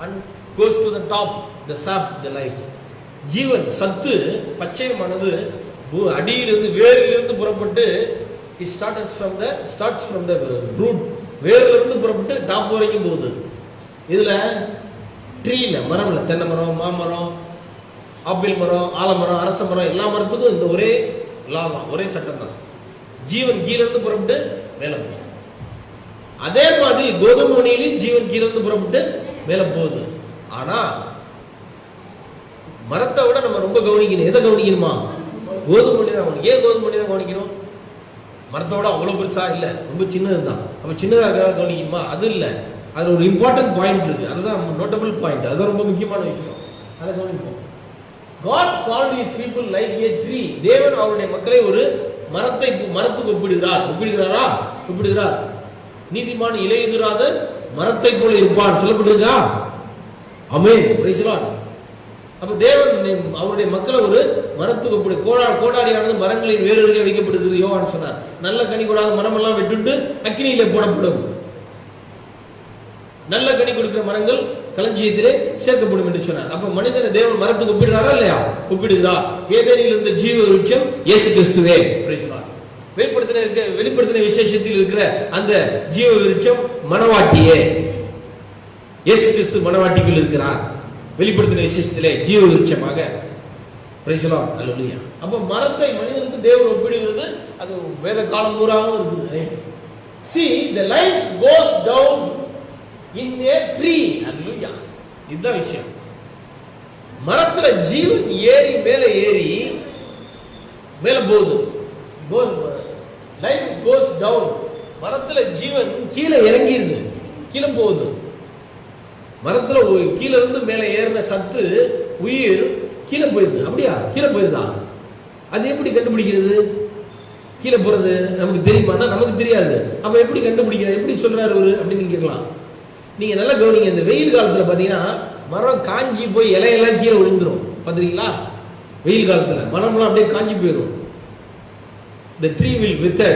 and goes to the top, the sap, the life. ஜீவன் சத்து பச்சையமானது அடியிலிருந்து வேரிலிருந்து புறப்பட்டு it starts from the root, வேரிலிருந்து புறப்பட்டு டாப் வரைக்கும் போகுது. இதுல ட்ரீல, மரம்ல, தென்னை மரம், மாமரம், ஆப்பிள் மரம், ஆலமரம், அரச மரம், எல்லா மரத்துக்கும் இந்த ஒரே லா தான், ஒரே சட்டம் தான். ஜீவன் கீழே இருந்து புறப்பட்டு மேலே போகும். அதே மாதிரி கோதுமை மணியிலையும் ஜீவன் கீழே இருந்து புறப்பட்டு மேலே போகுது. ஆனா மரத்தை விட நம்ம ரொம்ப கவனிக்கணும். எதை கவனிக்கணுமா? கோதுமை மணி தான். ஏன் கோதுமை மணி தான் கவனிக்கணும்? மரத்தோட அவ்வளோ பெருசா இல்லை, ரொம்ப சின்னது தான். அப்போ சின்னதாக இருக்கிறால கவனிக்கணுமா? அது இல்லை. அதில் ஒரு இம்பார்ட்டன்ட் பாயிண்ட் இருக்கு. அதுதான் நோட்டபிள் பாயிண்ட். அதுதான் ரொம்ப முக்கியமான விஷயம். அதை கவனிப்போம். God called his people like a tree. தேவன் அவருடைய மக்களை ஒரு மரத்துக்கு ஒப்பிடுகிறாரா? ஒப்பிடுகிறார். நீதிமான் இலையுதிராத மரத்தை போல இருப்பான் சொல்லப்பட்டிருக்கா? ஆமென், பிரைஸ் தி லார்ட். அப்ப தேவன் அவருடைய மக்களை ஒரு மரத்துக்கு ஒப்பிடு. கோடாரியானது மரங்களின் வேறுகளில் வைக்கப்படுகிறது யோவான் சொன்னார். நல்ல கனி கொடாத மரம் எல்லாம் வெட்டுண்டு அக்கினியிலே போடப்படும். நல்ல கனி கொடுக்கிற மரங்கள் களஞ்சியத்திலே சேர்க்கப்படும் என்று சொன்னார். அப்ப மனிதனை தேவன் மரத்துக்கு ஒப்பிடுறாரா இல்லையா? ஒப்பிடுகிறார். ஏதேனில் இருந்த ஜீவ விருட்சம் இயேசு கிறிஸ்துவே. வெளிப்படுத்தின விசேஷத்தில் இருக்கிற அந்த ஜீவ விருட்சம் மனவாட்டியே. இயேசு கிறிஸ்து மனவாட்டிக்குள் இருக்கிறார். வெளிப்படுத்தின விசேஷத்திலே ஜீவ விருட்சமாக. பிரைஸ் தி லார்ட், ஹல்லேலூயா. அப்ப மரத்தை மனிதனுக்கு தேவன் ஒப்பிடுகிறது. அது வேத காலம் பூராவும் இருக்குது. See, the life goes down in a tree. ஹல்லேலூயா. இதுதான் விஷயம். மரத்துல ஜீவன் மேலே ஏறி மேலே போகுது. Life goes down. மரத்துல ஜீவன் கீழே இறங்கிடுது, கீழே போகுது. மரத்துல கீழே இருந்து மேலே ஏறின சத்து உயிர் கீழே போயிருது. அப்படியா? கீழே போயிருதா? அது எப்படி கண்டுபிடிக்கிறது? கீழே போறது நமக்கு தெரியுமானா நமக்கு தெரியாது. அப்ப எப்படி கண்டுபிடிக்கிறது? எப்படி சொல்றாரு அவரு அப்படின்னு கேட்கலாம். நீங்க நல்லா கவனிங்க. இந்த வெயில் காலத்துல பாத்தீங்கன்னா மரம் காஞ்சி போய் இலையெல்லாம் கீழே விழுந்துரும். பாத்தீங்களா? வெயில் காலத்துல மரம்லாம் அப்படியே காஞ்சி போயிடும். The tree will wither.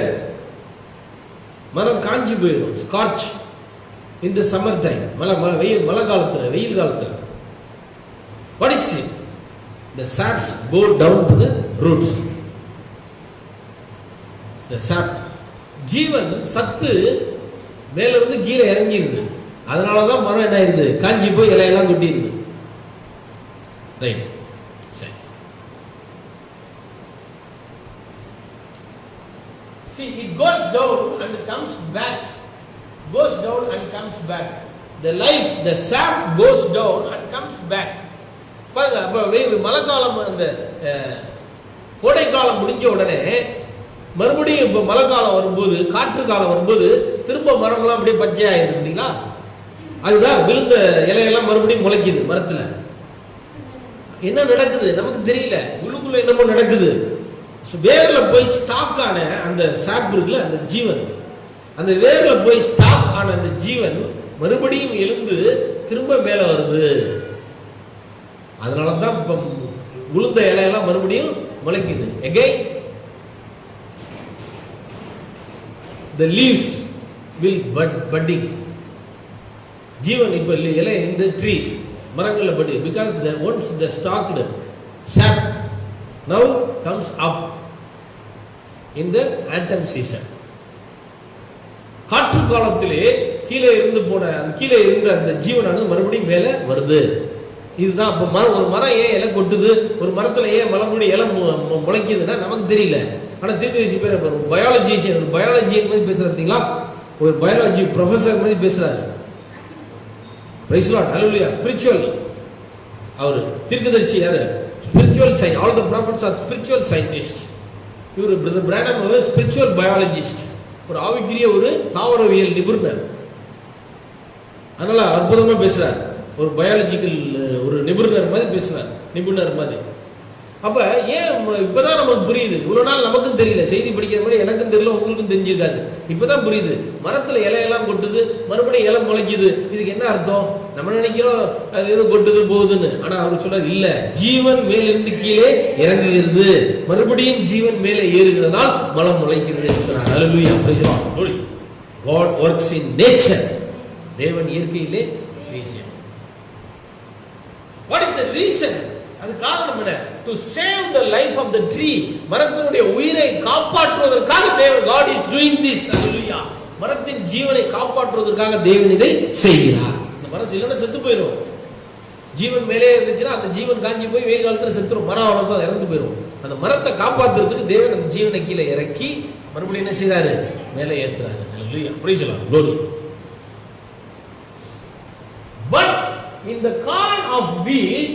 மரம் காஞ்சி போயிடும். Scorch in the summer time. மழை காலத்துல, வெயில் காலத்துல. What is it? The saps go down to the roots. The sap. ஜீவன் சத்து மேல இருந்து கீழே இறங்கிடுது. அதனாலதான் மரம் என்ன ஆயிருது? காஞ்சி போய் இலையெல்லாம் கொட்டிடுது. Right. See, it goes down and comes back. Goes down and comes back. The life, the sap goes down and comes back. பாருங்க, அப்ப மழைக்காலம், அந்த கோடை காலம் முடிஞ்ச உடனே மறுபடியும் இப்ப மழை காலம் வரும்போது, காற்று காலம் வரும்போது திரும்ப மரம்லாம் அப்படியே பச்சையாயிருக்கு. இல்லைங்களா? அதுதான் விழுந்த இலையெல்லாம் மறுபடியும் முளைக்குது மரத்துல. என்ன நடக்குது நமக்கு தெரியல. உள்ளுக்குள்ள என்னமோ நடக்குது. வேர்ல போய் ஸ்டாக் ஆன அந்த சாப் இருக்குல்ல, அந்த ஜீவன், அந்த வேர்ல போய் ஸ்டாக் ஆன அந்த ஜீவன் மறுபடியும் எழுந்து திரும்ப மேல வருது. அதனாலதான் இப்ப விழுந்த இலையெல்லாம் மறுபடியும் முளைக்குது. Again the leaves will budding. ஜீவன் இப்ப இலை இந்த ட்ரீஸ் மரங்கள்ல படி, because the once the stalked sap now comes up in the autumn season. காற்று காலத்திலே கீழே இருந்து போன கீழே இருந்த அந்த ஜீவனானது மறுபடியும் மேலே வருது. இதுதான் அப்ப ஒரு மரம் ஏன் இலை கொட்டுது, ஒரு மரத்துல ஏன் மலமுடி இலை முளைக்குதுன்னா நமக்கு தெரியல. ஆனா தீர்க்கதரிசி பேர் பயாலஜியன் மாதிரி பேசுறீங்களா? ஒரு பயாலஜி ப்ரொஃபசர் மாதிரி பேசுறாரு. Praise the lord, hallelujah. Spiritual அவர் தீர்க்கதரிசி யாரு? Spiritual science. All the prophets are spiritual scientist. இவர் பிரதர் பிரானம் ஒரு ஸ்பிரிச்சுவல் பயாலஜிஸ்ட், ஒரு ஆவிக்குரிய ஒரு தாவரவியல் நிபுணர். அதனால அற்புதமா பேசுறார். ஒரு பயாலஜிக்கல் ஒரு நிபுணர் மாதிரி பேசுறார், நிபுணர் மாதிரி. அப்ப ஏன் இப்பதான் நமக்கு புரியுது. இவ்வளவு நாள் நமக்கும் தெரியல. செய்தி படிக்கிற மாதிரி எனக்கும் தெரியல, உங்களுக்கும் தெரிஞ்சிருக்காது. இப்பதான் புரியுது. மரத்துல இலையெல்லாம் கொட்டுது, மறுபடியும் இலை முளைக்குது. இதுக்கு என்ன அர்த்தம்? நம்ம நினைக்கிறோம் அது ஏதோ கொட்டுது போகுதுன்னு. ஆனா அவர் சொல்றாரு, இல்ல, ஜீவன் மேலிருந்து கீழே இறங்குகிறது, மறுபடியும் ஜீவன் மேலே ஏறுகிறதால் மலம் முளைக்கிறது என்று சொன்னார். Hallelujah, praise the lord. God works in nature. தேவன் இயற்கையிலே reason. What is the reason? அது காரணம் என்ன? To save the life of the tree. மரத்தினுடைய உயிரை காப்பாற்றுவதற்காக தேவன், God is doing this. Hallelujah. மரத்தின் ஜீவனை காப்பாற்றுவதற்காக தேவன் இதை செய்கிறார். இந்த மரம் இல்லைன்னா செத்து போயிடும். ஜீவன் மேலே இருந்துச்சுன்னா அந்த ஜீவன் காஞ்சி போய் வெயில் காலத்துல செத்துரும், மரம் அவ்வளவுதான் இறந்து போயிடும். அந்த மரத்தை காப்பாத்துறதுக்கு தேவன் அந்த ஜீவனை கீழே இறக்கி மறுபடியும் என்ன செய்றாரு, மேலே ஏத்துறாரு. Hallelujah, praise the lord, glory. But in the corn of wheat,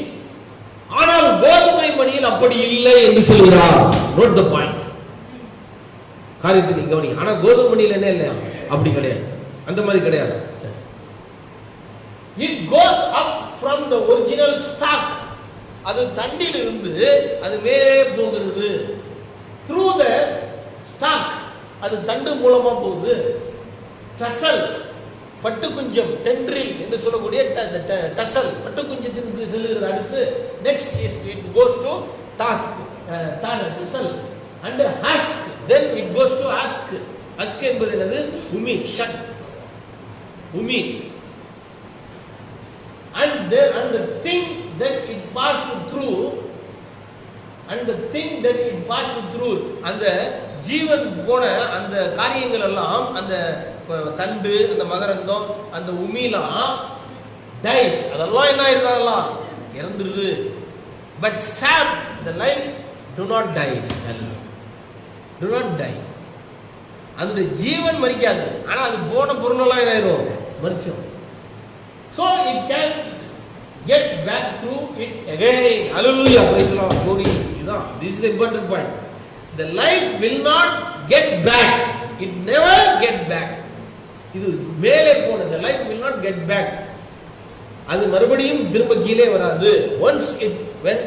ஆனால் கோதுமை மணியில் அப்படி இல்லை என்று சொல்கிறார். Note the point. காரியத்தை நீங்க கவனிங்க. ஆனா கோதுமை மணியில் என்ன இல்லையா, அப்படி கிடையாது, அந்த மாதிரி கிடையாது. It goes up from the original stalk. அது தண்டில் இருந்து அது மேலே போகிறது. Through the stalk, அது தண்டு மூலமா போகுது. டசல், பட்டு குஞ்சம், டென்ட்ரில் என்று சொல்லக்கூடிய டசல், பட்டு குஞ்சத்திற்கு செல்லுகிறது. அடுத்து next is it goes to task, tassel and husk. Then it goes to husk. Husk என்பது என்னது, உமி, ஷட், உமி. And the thing that it passed through, and the thing that it passed through, அந்த ஜீவன் போன அந்த காரியங்கள் எல்லாம், அந்த தண்டு, அந்த மகரந்தம், அந்த உமிலாம் டைஸ், அதெல்லாம் என்ன ஆயிருந்தாலாம், இறந்துருது. பட் சாப், the life do not dies, do not die. அதோட ஜீவன் மரிக்காது, ஆனா அது போன பொருளெல்லாம் என்ன ஆயிரும், மரிச்சிடும். So it can get back through it again. Hallelujah, praise the Lord, glory. This is the important point. The life will not get back. It never get back. இது மேலே போன the life will not get back. அது மறுபடியும் திரும்ப கீழே வராது. Once it went,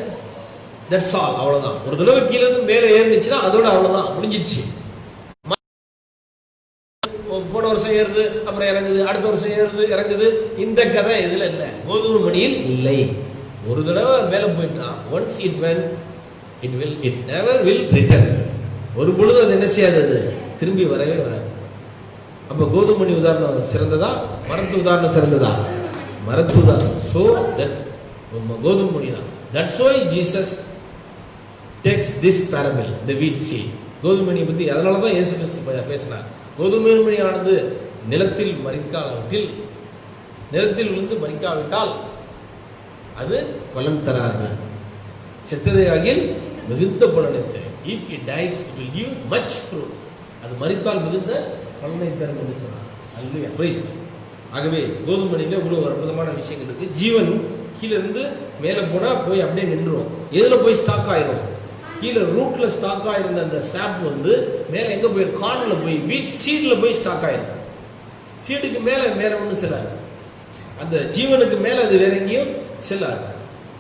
that's all, அவ்வளவுதான். ஒரு தடவை கீழே இருந்து மேலே ஏறிச்சுன்னா அதோட அவ்வளவுதான், முடிஞ்சிருச்சு. போன வருஷம் ஏறுது, அப்புறம் இறங்குது, அடுத்த வருஷம் ஏறுது, இறங்குது. இந்த கதை இதுல இல்ல, கோதுமை மணியில் இல்லை. ஒரு தடவை மேலே போயிட்டா, once it went, it never will return. ஒரு பொழுது அது என்ன செய்யாது, அது திரும்பி வரவே வராது. அப்ப கோதுமை மணி உதாரணம் சிறந்ததா, மரத்து உதாரணம் சிறந்ததா? மரத்து உதாரணம். So that's கோதுமை மணி தான். That's why Jesus takes this parable, the wheat seed. கோதுமை மணியை பத்தி அதனால தான் இயேசு கிறிஸ்து பேசினார். கோதுமை மணியானது நிலத்தில் மரிக்காவிட்டால், நிலத்தில் விழுந்து மரிக்காவிட்டால் அது பலன் தராது. செத்ததையாகில் மிகுந்த பலனை தரும். If it dies, it will give much fruit. அது மரித்தால் மிகுந்த பலனை தரும் என்று சொன்னார். அல்லேலூயா, பிரைஸ். ஆகவே கோதுமை மணியில ஒரு அற்புதமான விஷயங்கள் இருக்கு. ஜீவன் கீழே இருந்து மேலே போனா போய் அப்படியே நின்றுடும். எதுல போய் ஸ்டாக் ஆயிரும், கீழே ரூட்ல ஸ்டாக் ஆயிருந்த அந்த சாப் வந்து மேலே எங்க போய், கார்ன்ல போய், வீட் சீட்ல போய் ஸ்டாக் ஆயிரும். சீடுக்கு மேலே வேற ஒன்றும் செல்லாது, அந்த ஜீவனுக்கு மேலே அது வேற எங்கேயும் செல்லாது.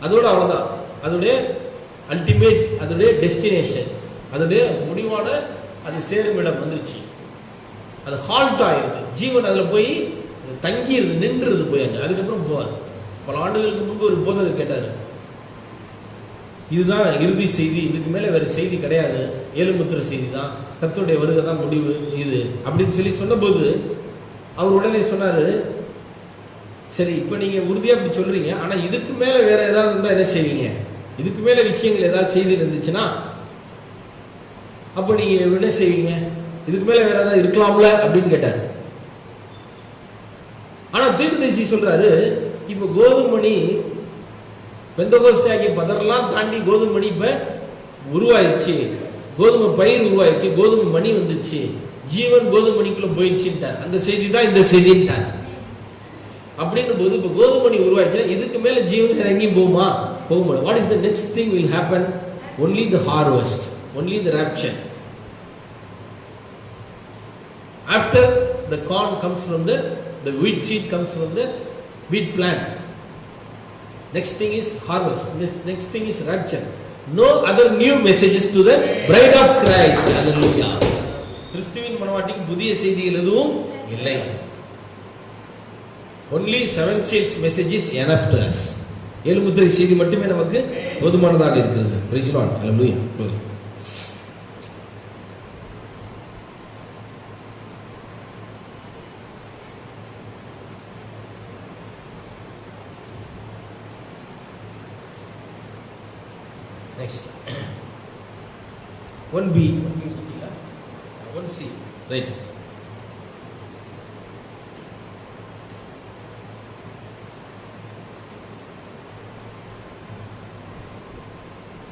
அதோட அவ்வளவுதான், அதோடைய அல்டிமேட், அதோடைய டெஸ்டினேஷன், அதோடைய முடிவான அது சேரும் இடம் வந்துருச்சு. அது ஹால்ட் ஆயிருது, ஜீவன் அதில் போய் தங்கிடுது, நின்றுது போய் அங்கே. அதுக்கப்புறம் போவார். பல ஆண்டுகளுக்கு முன்பு ஒரு போதகர் கேட்டார், இதுதான் இறுதி செய்தி, இதுக்கு மேலே வேற செய்தி கிடையாது, ஏழுமுத்திர செய்தி தான், கர்த்தருடைய வருகை தான் முடிவு இது அப்படின்னு சொல்லி சொன்னபோது அவர் உடனே சொன்னாரு, சரி இப்போ நீங்க உறுதியா அப்படி சொல்றீங்க, ஆனா இதுக்கு மேல வேற ஏதாவது இருந்தா என்ன செய்வீங்க, இதுக்கு மேல விஷயங்கள் ஏதாவது செய்தி இருந்துச்சுன்னா அப்ப நீங்க என்ன செய்வீங்க, இதுக்கு மேல வேற ஏதாவது இருக்கலாம்ல அப்படின்னு கேட்டார். ஆனா தீர்க்கதரிசி சொல்றாரு, இப்ப கோதுமை மணி பெந்தகோஸ்தே பதரெல்லாம் தாண்டி கோதுமை மணி இப்ப உருவாயிடுச்சு, கோதுமை பயிர் உருவாயிடுச்சு, கோதுமை மணி வந்துச்சு, ஜீவன் கோதுமை மணிக்குள்ள போயிடுச்சுட்டார். அந்த செய்தி தான் இந்த செய்திட்டார். அப்படின்னும் போது இப்ப கோதுமை மணி உருவாயிடுச்சுன்னா இதுக்கு மேல ஜீவன் இறங்கியும் போகுமா, போக முடியும். What is the next thing will happen? Only the harvest, only the rapture. After the corn comes from the wheat seed comes from the wheat plant. Next thing is harvest. Next thing is rapture. No other new messages to the bride of Christ. Hallelujah. கிறிஸ்துவின் மணவாட்டிக்கு புதிய செய்திகள் எதுவும் இல்லை. Only 7 seals message is enough to us. ஏழு முத்திரை செய்தி மட்டுமே நமக்கு போதுமானதாக இருக்கிறது. Praise the Lord. Hallelujah. Glory. Next. 1B. 1C. Right.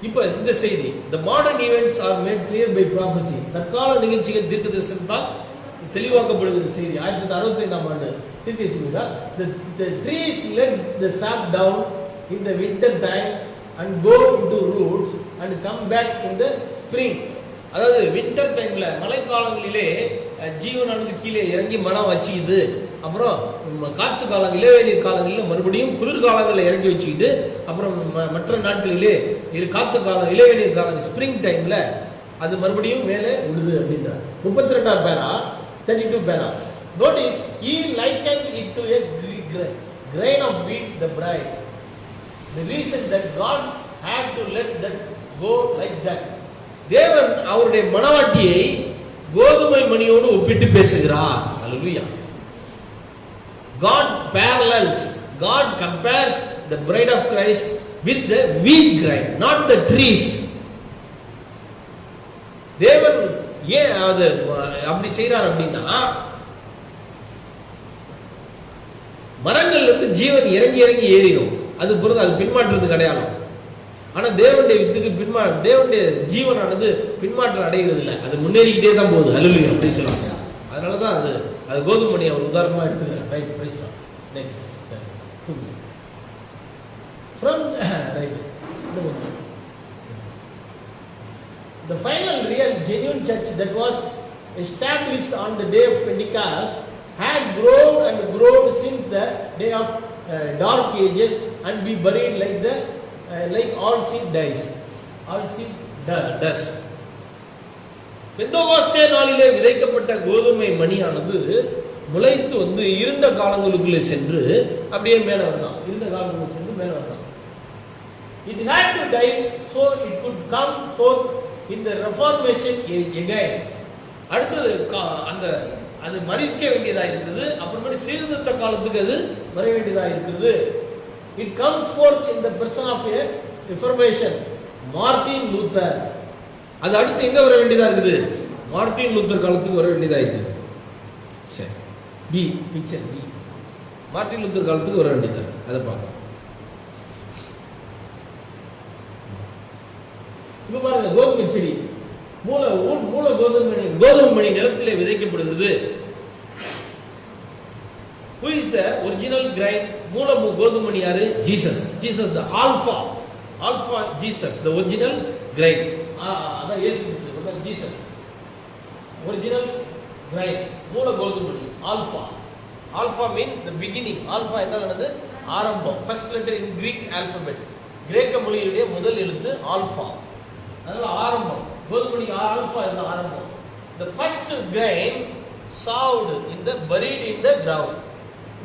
இப்போ இந்த செய்தி, the modern events are made clear by prophecy. தற்கால நிகழ்ச்சிகள் தீர்க்க தரிசனத்தால் தெளிவாக்கப்படுகிற செய்தி. 1965 ஆண்டு தீர்க்கதரிசியா, the trees let the sap down in the winter time and go into roots and come back in the spring. அதாவது winter டைம்ல மழைக்காலங்களிலே ஜீவனானது கீழே இறங்கி மனம் வச்சுக்குது. அப்புறம் காற்று காலம் இளவேநீர் காலங்களில் மறுபடியும் குளிர்காலங்களில் இறங்கி வச்சுக்கிட்டு, அப்புறம் மற்ற நாட்களிலே இது காற்று காலம் இளவேநீர் காலம் ஸ்ப்ரிங் டைம்ல அது மறுபடியும் மேலே விடுது அப்படின்றார். 32 பேரா 32 பேரா. Notice, he likened it to a grain of wheat, the bride. The reason that God had to let that go like that. தேவன் அவருடைய மனவாட்டியை கோதுமை மணியோடு ஒப்பிட்டு பேசுகிறார். ஹல்லேலூயா. God parallels, God compares the bride of Christ with the wheat grain, not the trees. தேவன் ஏன் அது அப்படி செய்றார் அப்படின்னா, மரங்கள்ல இருந்து ஜீவன் இறங்கி இறங்கி ஏறிடும். அது பொறுத்து அது பின்மாற்றுறது கிடையாது. ஆனா தேவனுடைய வித்துக்கு தேவனுடைய ஜீவனானது பின்மாற்றம் அடைகிறது இல்லை, அது முன்னேறிக்கிட்டே தான் போகுது. ஹல்லேலூயா அப்படி சொல்லுவாங்க. அதனாலதான் அது கோதுமணி அவர் உதாரணமா எடுத்துக்கிறார். Right, praise lord. From right, the final real genuine church that was established on the day of Pentecost had grown and grown since the day of dark ages and be buried like all seed dies. All seed does. Pentecost நாளிலே விதைக்கப்பட்ட கோதுமை மணியானது முளைத்து வந்து இருண்ட காலங்களுக்குள்ளே சென்று அப்படியே மேலே வந்தான். இருண்ட காலங்களுக்கு சென்று மேலே வந்தான். It had to die so it could come forth in the Reformation age again. அடுத்தது அந்த அது மறிக்க வேண்டியதாக இருக்கிறது. அப்புறமேட்டு சீர்திருத்த காலத்துக்கு அது வர வேண்டியதாக இருக்கிறது. It comes forth in the person of a Reformation, Martin Luther. அது அடுத்து எங்க வர வேண்டியதா இருக்குது? மார்ட்டின் லூத்தர் காலத்துக்கு வர வேண்டியதா இருக்குது. சரி, பி பிக்சர் பி மார்ட்டின் லூத்தர் காலத்துக்கு வர வேண்டியதா, அதை பார்க்கலாம். இப்ப பாருங்க, கோதுமை செடி மூல கோதுமை மணி நிலத்திலே விதைக்கப்படுகிறது. Who is the original grain? மூல கோதுமணி யாரு? Jesus. Jesus the alpha Jesus, the original grain. அதான் இயேசு கிறிஸ்து, அதான் ஜீசஸ். ஒரிஜினல் கிரைன், மூல கோதுமணி, alpha means the beginning. Alpha என்னது? ஆரம்பம். First letter in Greek alphabet, கிரேக்க மொழியுடைய முதல் எழுத்து ஆல்பா. அதனால ஆரம்பம். கோதுமணி ஆல்பா என்ற ஆரம்பம். The first grain sowed in the buried in the ground.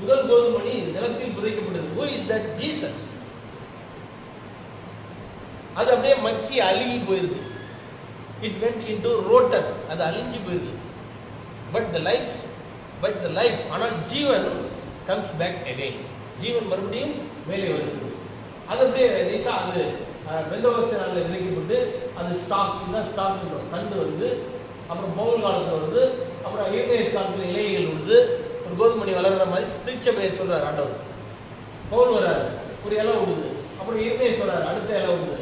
முதல் கோதுமணி நிலத்தில் புதைக்கப்பட்டது. Who is that? Jesus. அது அப்படியே மக்கி அழுகி போயிருக்கு. It went into rotten, அது அழிஞ்சு போயிருக்கு. But the life, ஆனால் ஜீவன் comes back again. ஜீவன் மறுபடியும் மேலே வருகிறது. அது அப்படியே நைசா அது பெந்தோகோஸ்தே நாளில் விதைக்கப்பட்டு அது ஸ்டாக், இதுதான் ஸ்டாக், தண்டு வருது. அப்புறம் பவுல் காலத்தில் வருது. அப்புறம் ஈர்னேஸ் காலத்தில் இலைகள் வருது. ஒரு கோதுமணி வளர்கிற மாதிரி திருச்சபையை சொல்றாரு ஆண்டவர். பவுல் வராரு, ஒரு இலை விடுது. அப்புறம் ஈர்னேஸ் வராரு, அடுத்த இலை விடுது.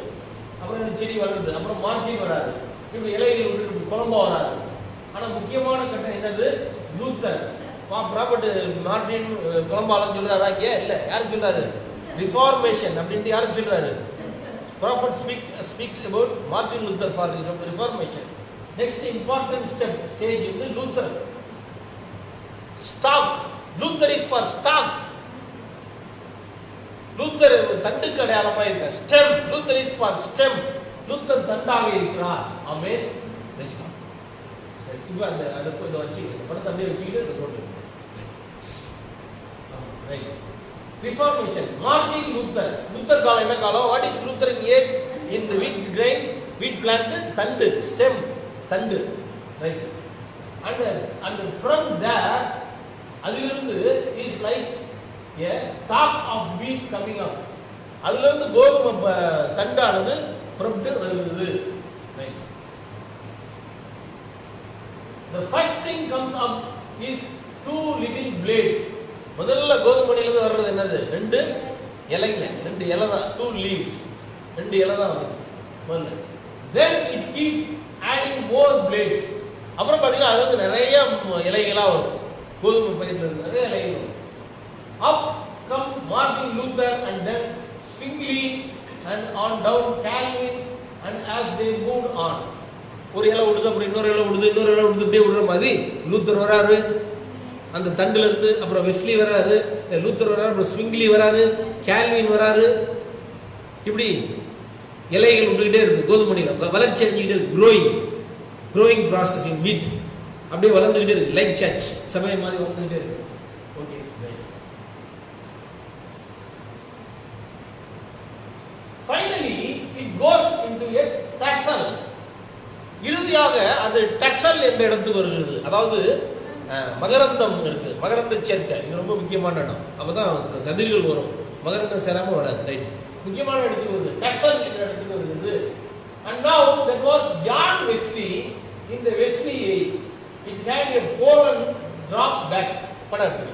அப்புறம் செடி வளருது. அப்புறம் மார்ட்டின் வராரு, இப்படி இலைகள் விட்டு குழம்பா வராரு. ஆனால் முக்கியமான கட்டம் என்னது? லூத்தர். ப்ராப்பர்ட் மார்ட்டின் குழம்பாலும் சொல்றாரா? இங்கே இல்லை. யாரும் சொல்றாரு? ரிஃபார்மேஷன் அப்படின்ட்டு யாரும் சொல்றாரு? Prophet speaks about Martin Luther for Reformation. Next important stage is Luther. Stock. Luther is for stock. Luther தண்டுக்கு அடையாளமா இருக்க. Stem. Luther is for stem. Luther தண்டாக இருக்கிறார். ஆமென். சரி, இப்போ அதை இதை வச்சுக்கிட்டு படத்தை அப்படியே வச்சுக்கிட்டு போட்டு right. Reformation, Martin Luther. Luther காலம் என்ன காலம்? What is Luther in age? In the wheat grain, வீட் பிளான்ட், தண்டு, ஸ்டெம், தண்டு, ரைட். அண்ட் ஃப்ரம் தேர், அதிலிருந்து is like a stalk of wheat coming up. அதிலிருந்து கோதுமை தண்டானது புறப்பட்டு வருகிறது. Right. The first thing comes up is two little blades. முதல்ல கோதுமணியிலிருந்து வர்றது என்னது? ரெண்டு இலைங்க, ரெண்டு இலை தான். 2 leaves, ரெண்டு இலை தான் வருது. then it keeps adding more blades. அப்புறம் பாத்தீங்கன்னா அது வந்து நிறைய இலைகளா வரும். கோதுமை பயிர்ல இருந்து நிறைய இலைகள் வரும். Up come Martin Luther and then Zwingli and on down Calvin, and as they moved on, ஒரு இலை விடுது அப்புறம் இன்னொரு இலை விடுது, இன்னொரு இலை விடுது, இப்படியே விடுற மாதிரி லூத்தர் வராரு அந்த தண்டுல இருந்து, அப்புறம் வெஸ்லி வராரு, லூத்தர் வராரு, அப்புறம் ஸ்விங்லி வராரு, கால்வின் வராரு. இப்படி இலைகள் விட்டுக்கிட்டே இருக்கு. கோதுமணியில வளர்ச்சி அடைஞ்சிக்கிட்டே இருக்கு. க்ரோயிங் ப்ராசஸ் இன் வீட் அப்படியே வளர்ந்துகிட்டே இருக்கு. லைக் சர்ச் சபை மாதிரி வளர்ந்துகிட்டே இருக்கு. Okay, finally it goes into a tassel. இறுதியாக அது டசல் என்ற இடத்துக்கு வருகிறது. அதாவது மகரந்தம் இருக்கு, மகரந்த சேர்க்கை. இது ரொம்ப முக்கியமான இடம். அப்பதான் கதிர்கள் வரும், மகரந்தம் சேராம வராது. ரைட், முக்கியமான இடத்துக்கு வருது, டசல் என்ற இடத்துக்கு வருகிறது. And now that was John Wesley in the Wesley age. It had a pollen drop back. படத்துல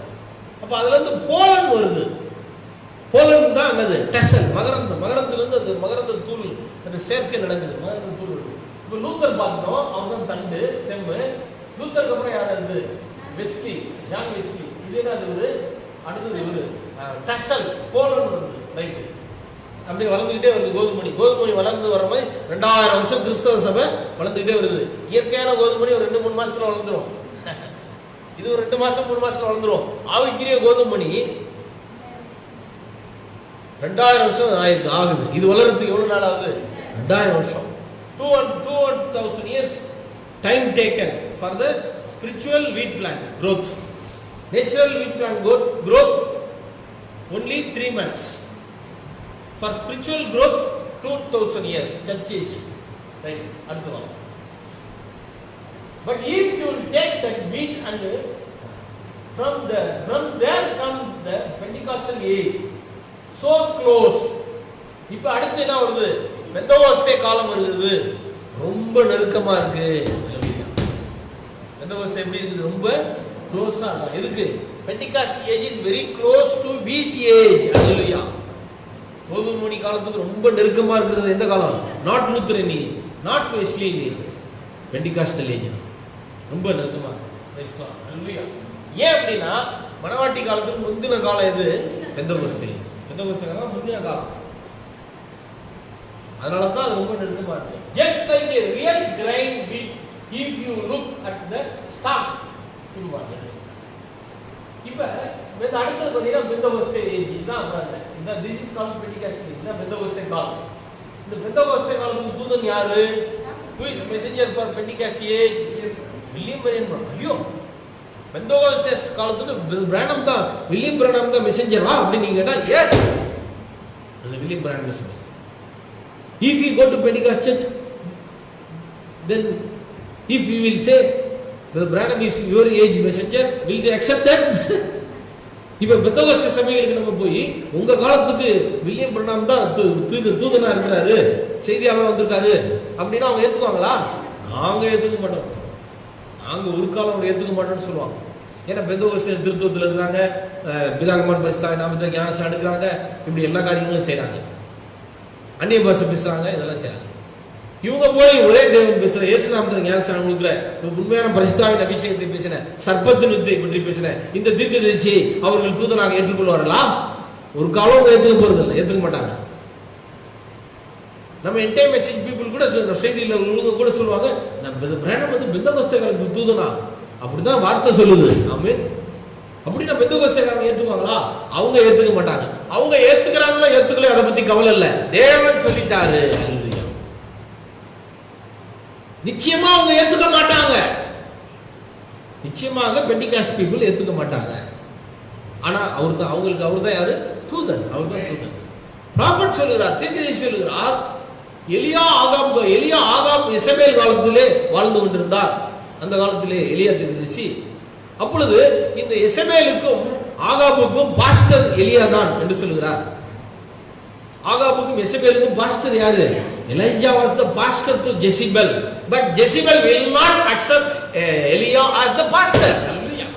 அப்ப அதுல இருந்து போலன் வருது. போலன் தான் என்னது? டசல், மகரந்தம். மகரந்தத்துல இருந்து அந்த மகரந்த தூள் அந்த சேர்க்கை நடக்குது, மகரந்த தூள் வருது. இப்ப லூத்தர் பார்த்தோம், அவங்க தான் தண்டு ஸ்டெம். லூத்தருக்கு அப்புறம் யார் இருந்து? Wesley, John Wesley. இது என்னது? ஒரு அடுத்தது ஒரு டசல், போலன் வருது. ரைட், அப்படி வளர்ந்துகிட்டே வருது. கோதுமணி வளர்ந்து வர மாதிரி 2000 வருஷம் கிறிஸ்தவ சபை வளர்ந்துகிட்டே வருது. இயற்கையான கோதுமணி ஒரு 2-3 மாசத்துல வளர்ந்துரும். இது ஒரு 2 மாசம் 3 மாசத்துல வளர்ந்துரும். ஆவிக்குரிய கோதுமணி 2000 வருஷம் ஆகுது. இது வளர்றதுக்கு எவ்வளவு நாள் ஆகுது? 2000 வருஷம். 2,000 years time taken for the spiritual wheat plant growth. Natural wheat plant growth only 3 months. For spiritual growth 2,000 years. Church age. Right, அடுத்து வாங்க. But if you take that wheat and from there comes the Pentecostal age, so close. இப்ப அடுத்து என்ன வருது? பெந்தகோஸ்தே காலம் வருது. ரொம்ப நெருக்கமா இருக்கு. பெந்தகோஸ்தே எப்படி இருக்குது? ரொம்ப க்ளோஸா இருக்கு. எதுக்கு? Pentecost age is very close to wheat age. Hallelujah. கோதுமணி காலத்துக்கு ரொம்ப நெருக்கமா இருக்கிறது எந்த காலம்? Not Lutheran age, not Wesleyan age, Pentecostal age. ரொம்ப நெருக்கமா. ஏன் அப்படின்னா மணவாட்டி காலத்துக்கு முந்தின காலம் எது? பெந்தகோஸ்தே ஏஜ். பெந்தகோஸ்தே காலம் முந்தின காலம். அதனால தான் அது ரொம்ப நெருக்கமா இருக்கு. Just like a real grain wheat if you look at the stalk. இப்ப அடுத்தது பார்த்தீங்கன்னா பெந்தகோஸ்தே ஏஜ் தான். இந்த this is called Pentecostal age. இந்த பெந்தகோஸ்தே காலம். இந்த பெந்தகோஸ்தே காலத்துக்கு தூதன் யாரு? Who is messenger for Pentecostal age? William Branham. ஐயோ, பெந்தகோஸ்தே காலத்துக்கு பிரானம் தான், வில்லியம் பிரானம் தான் மெசஞ்சரா அப்படின்னு நீங்க கேட்டா எஸ், அது William Branham messenger. If you go to Pentecost church, then if you will say the Branham is your age messenger, will they accept that? இப்ப பெந்தகோஸ்தே சபைகளுக்கு நம்ம போய் உங்க காலத்துக்கு வில்லியம் பிரானம் தான் தூதனா இருக்கிறாரு, செய்தியாளர் வந்திருக்காரு அப்படின்னா அவங்க ஏத்துக்குவாங்களா? நாங்க ஏத்துக்க மாட்டோம். நாங்க ஒரு காலம் ஏத்துக்க மாட்டோம்னு சொல்லுவாங்க. ஏன்னா பெந்தகோஸ்தே திருத்துவத்தில் இருக்கிறாங்க, பிதாகமன் பரிசுத்த நாமத்தில் ஞானஸ்நானம் எடுக்கிறாங்க, இப்படி எல்லா காரியங்களும் செய்யறாங்க, அந்நிய பாஷை பேசுறாங்க, இதெல்லாம் செய்யறாங்க. இவங்க போய் ஒரே தேவன் பேசுற, இயேசு நாமத்தில் ஞானஸ்நானம் கொடுக்குற, உண்மையான பரிசுத்தாவின் அபிஷேகத்தை பேசின, சர்ப்பத்தின் வித்தை பற்றி பேசின இந்த தீர்க்கதரிசியை அவர்கள் தூதனாக ஏற்றுக்கொள்வார்களா? ஒரு காலம் ஏற்றுக்க போறதில்லை, ஏற்றுக்க மாட்டாங்க. நம்ம என்டையர் மெசேஜ் பீப்புள் கூட செய்தியில் கூட சொல்லுவாங்க, பிரானம் வந்து பெந்தகோஸ்தே காலத்துக்கு தூதனா, அப்படிதான் வார்த்தை சொல்லுது. ஆமென். அப்படின்னா பெந்தகோஸ்தேக்காரங்க ஏத்துக்குவாங்களா? அவங்க ஏத்துக்க மாட்டாங்க. அவங்க ஏத்துக்கிறாங்களோ ஏத்துக்கல அதை பத்தி கவலை இல்லை, தேவன் சொல்லிட்டாரு. நிச்சயமா அவங்க ஏத்துக்க மாட்டாங்க. நிச்சயமாக பெண்டிகாஸ்ட் பீப்புள் ஏத்துக்க மாட்டாங்க. ஆனா அவங்களுக்கு அவர்தான் யாரு? தூதன். அவர்தான் தூதன். ப்ராஃபட் சொல்லுகிறார், தீர்க்கதரிசி சொல்லுகிறார், எலியா ஆகாப் இசபேல் காலத்திலே வாழ்ந்து கொண்டிருந்தார். அந்த காலத்திலே எலியா தீர்க்கதரிசி. அப்பொழுது இந்த இசபேலுக்கும் ஆகாபுக்கும் பாஸ்டர் எலியா தான் என்று சொல்லுகிறார். ஆகாபுக்கும் இசபேலுக்கும் பாஸ்டர் யாரு? Elijah was the pastor to Jezebel, but Jezebel will not accept Elijah as the pastor. Hallelujah.